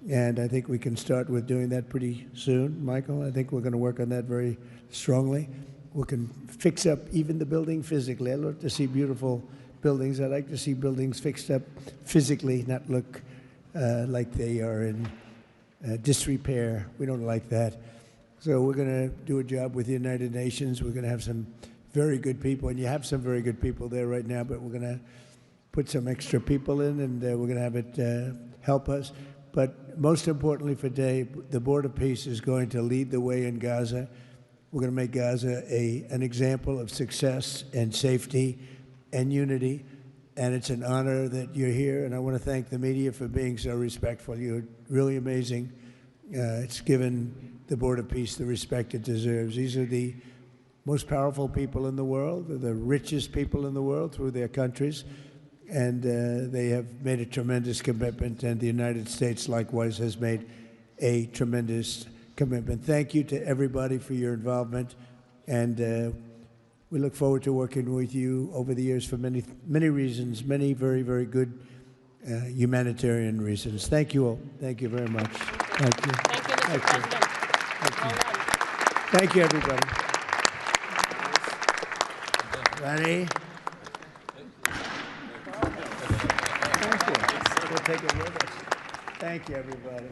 And I think we can start with doing that pretty soon, Michael. I think we're going to work on that very strongly. We can fix up even the building physically. I love to see beautiful buildings. I like to see buildings fixed up physically, not look like they are in disrepair. We don't like that. So we're going to do a job with the United Nations. We're going to have some very good people, and you have some very good people there right now, but we're going to put some extra people in, and we're going to have it help us. But most importantly for today, the Board of Peace is going to lead the way in Gaza. We're going to make Gaza an example of success and safety and unity. And it's an honor that you're here. And I want to thank the media for being so respectful. You're really amazing. It's given the Board of Peace the respect it deserves. These are the most powerful people in the world, the richest people in the world through their countries. And they have made a tremendous commitment, and the United States likewise has made a tremendous commitment. Thank you to everybody for your involvement, and we look forward to working with you over the years for many, many reasons, many very, very good humanitarian reasons. Thank you all. Thank you very much. Thank you. Thank you, Mr. President. Thank you. Thank you, everybody. Ready? Thank you. We'll take it with us. Thank you, everybody.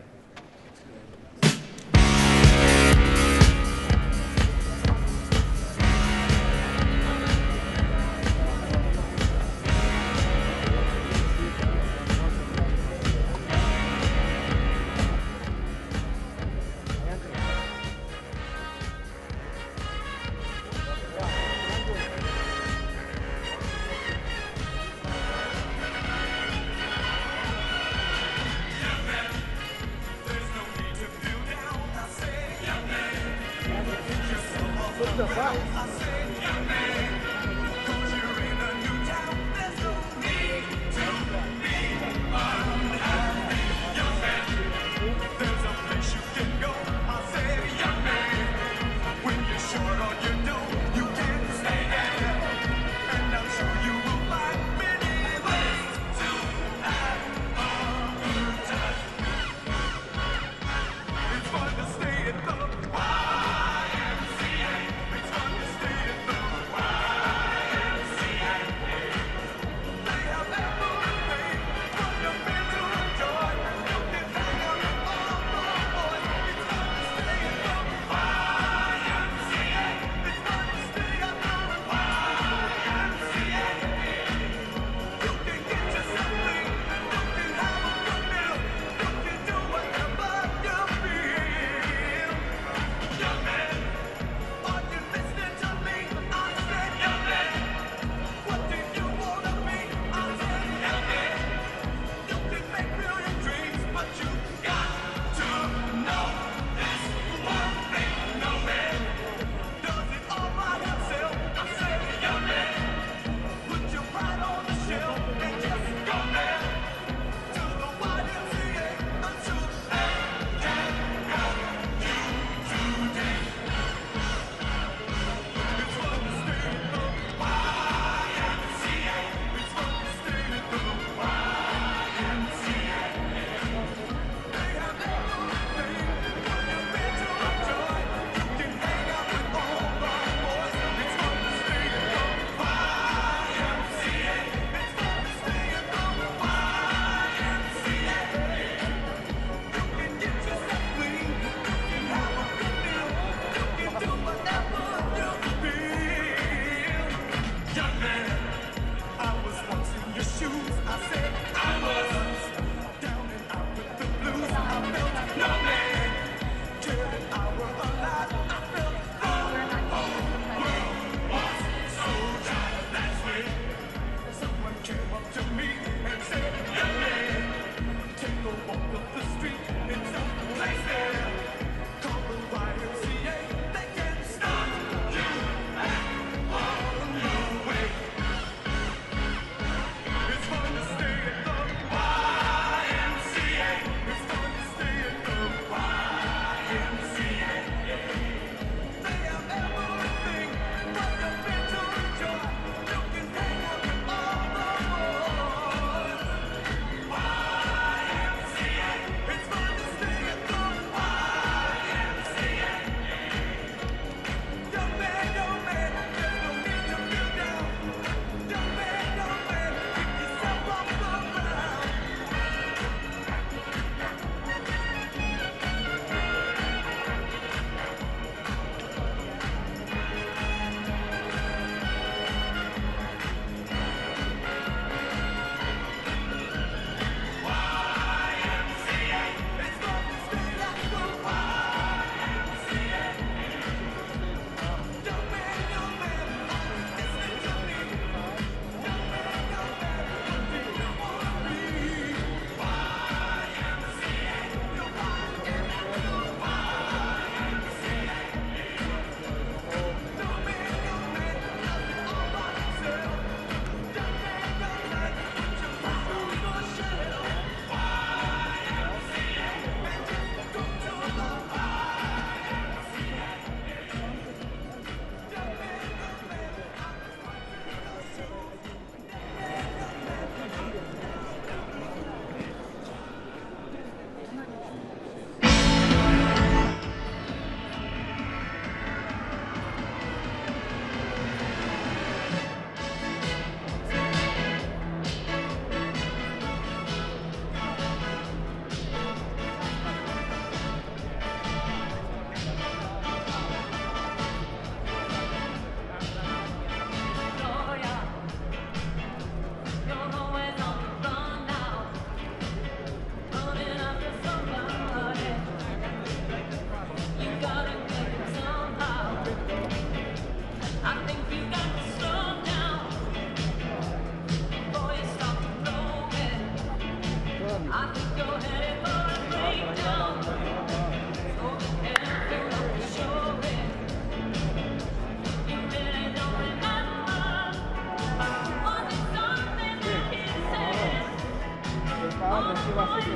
Gone.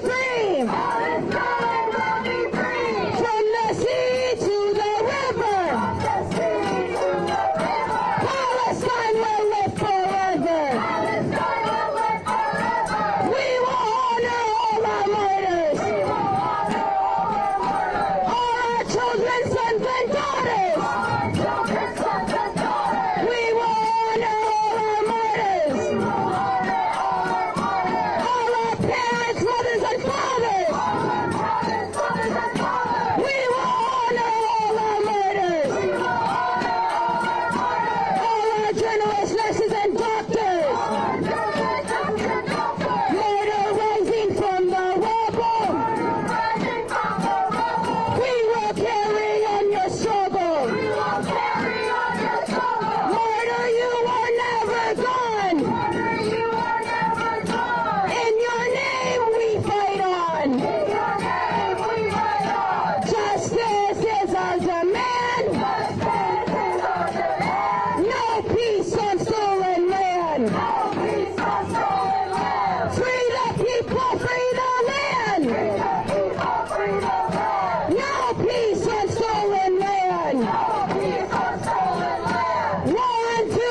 free. Palestine will be free. From the sea to the river. From the sea to the river. Palestine will live forever. Palestine will live forever. We will honor all our martyrs. We will honor all our martyrs. All our children, sons and daughters. All our children, sons and daughters. We will honor all our martyrs. We will honor all our martyrs. All our parents, mothers, and fathers. All our parents, mothers, and fathers. We will honor all our martyrs. We will honor all our martyrs. All our journalists, nurses, and doctors. All our journalists, nurses, and doctors. Murder rising from the rubble. Murder rising from the rubble. We will carry on your struggle. We will carry on your struggle. Murder, you are never gone. Murder, you are never gone. In your name we fight on. In your name we fight on. Justice is our demand. Justice is our demand. No peace on stolen land. No peace on stolen land. Free the people, free the land. Free the people, free the land. No peace on stolen land. No peace on stolen land. 1, 2,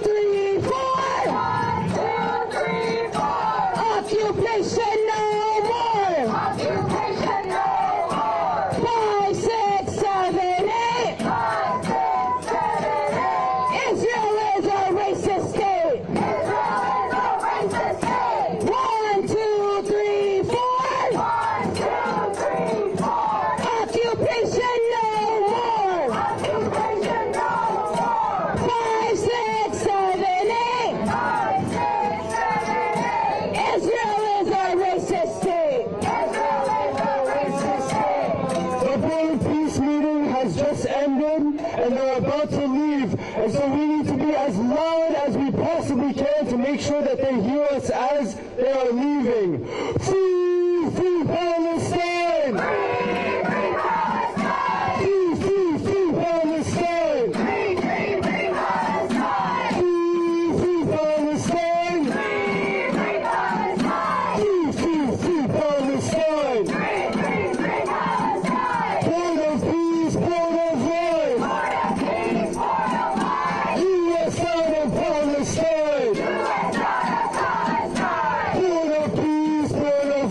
3, 4. 1, 2, 3, 4. Occupation no more. Occupation no more. 5, 6, 7, 8. 5, 6, 7, 8. Israel is a racist state. Israel is a racist state. 1, 2, 3, 4. 1, 2, 3, 4. Occupation no more. Occupation no more. 5, 6, 7, 8. 5, 6, 7, 8. Israel is a racist state. Israel is a racist state. The Board of Peace meeting has just ended, and they're about to leave. And so we need to be as loud as we possibly can to make sure that they hear us as they are leaving. Free, free Palestine! Free, free Palestine! Free, free, free Palestine! Free, free, free Palestine! Free, free Palestine! Free, free Palestine! Free, free, free Palestine! Free, free, free Palestine! Board of Peace, Board of Life! Board of Peace, Board of Life! U.S. out of Palestine! U.S. out of Palestine! Board of Peace, Board of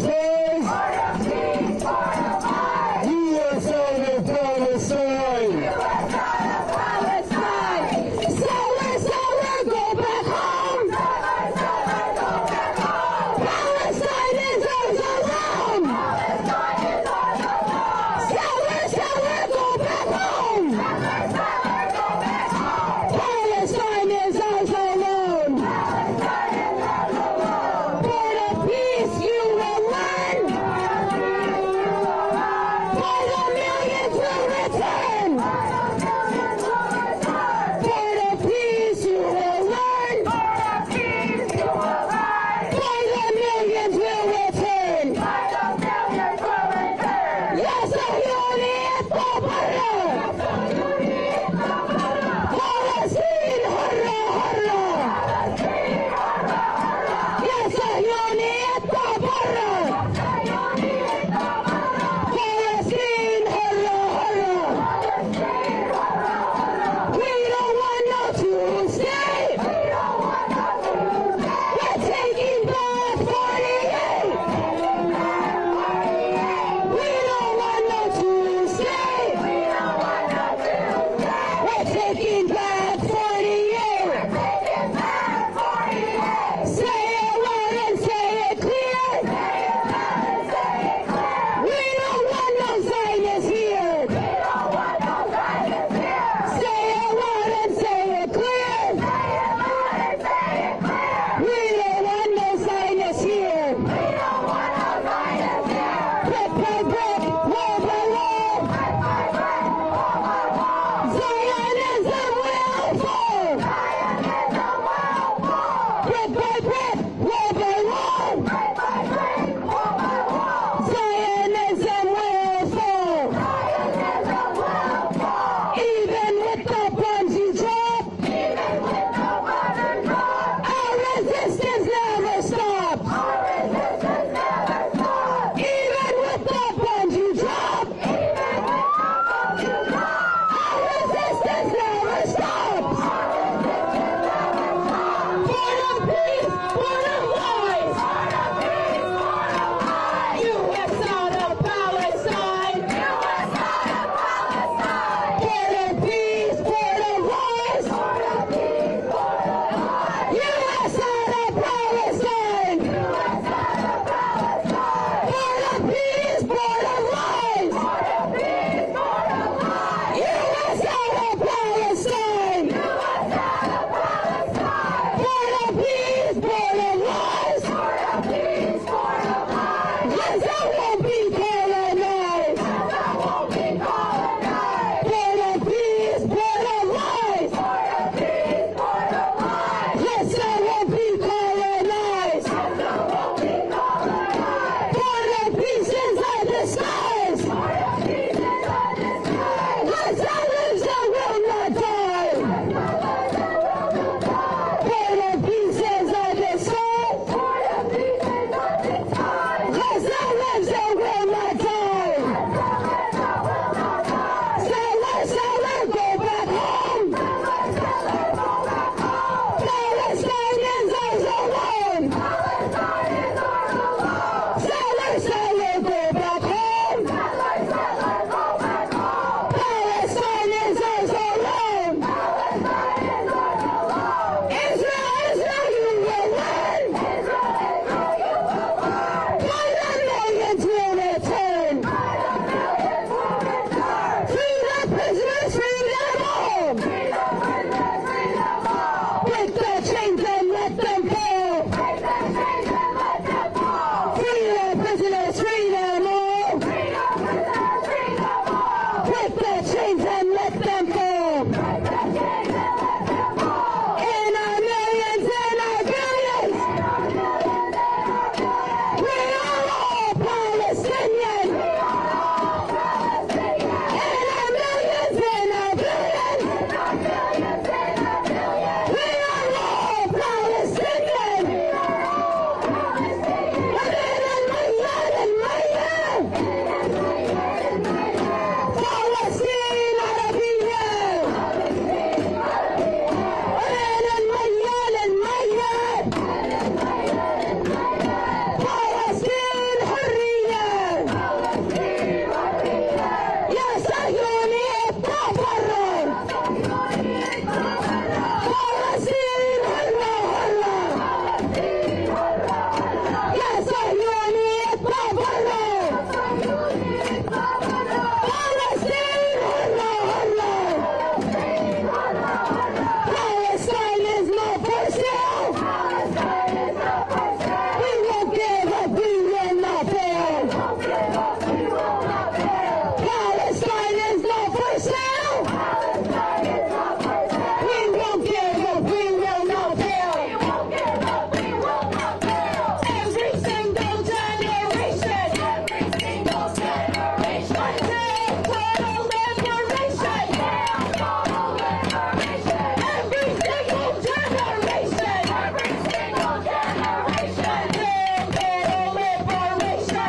Gaza won't be colonized. Gaza won't be colonized. Board of peace, board of lies. Board of peace, board of lies. Gaza won't be colonized. Gaza won't be colonized. Board of peace is a disguise. Board of peace is a disguise. Gaza lives and will not die. Board of peace is a disguise. Board of peace is a disguise. Gaza lives and will not die. Sailor, go back home. Palestine is ours alone. Sailor, go back home. Palestine is ours alone. Israel, you will win. By the millions will return. Free the prisoners, free them all. Break the chains and let them fall. Free the prisoners, free them all. Break the chains and let them fall. In our millions, in our billions, we are all Palestinian. In our millions, in our billions, we are all Palestinian. Palestine, Arabia. Palestine, حرية. يا صهيوني اطلع برا. فلسطين حرة حرة. يا صهيوني اطلع برا. فلسطين حرة حرة. Palestine is not for sale. We won't give up, we will not fail. Palestine is not for sale. We won't give up, we will not fail. Every single generation. Total liberation. Every single generation. Total liberation.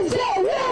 Is that right?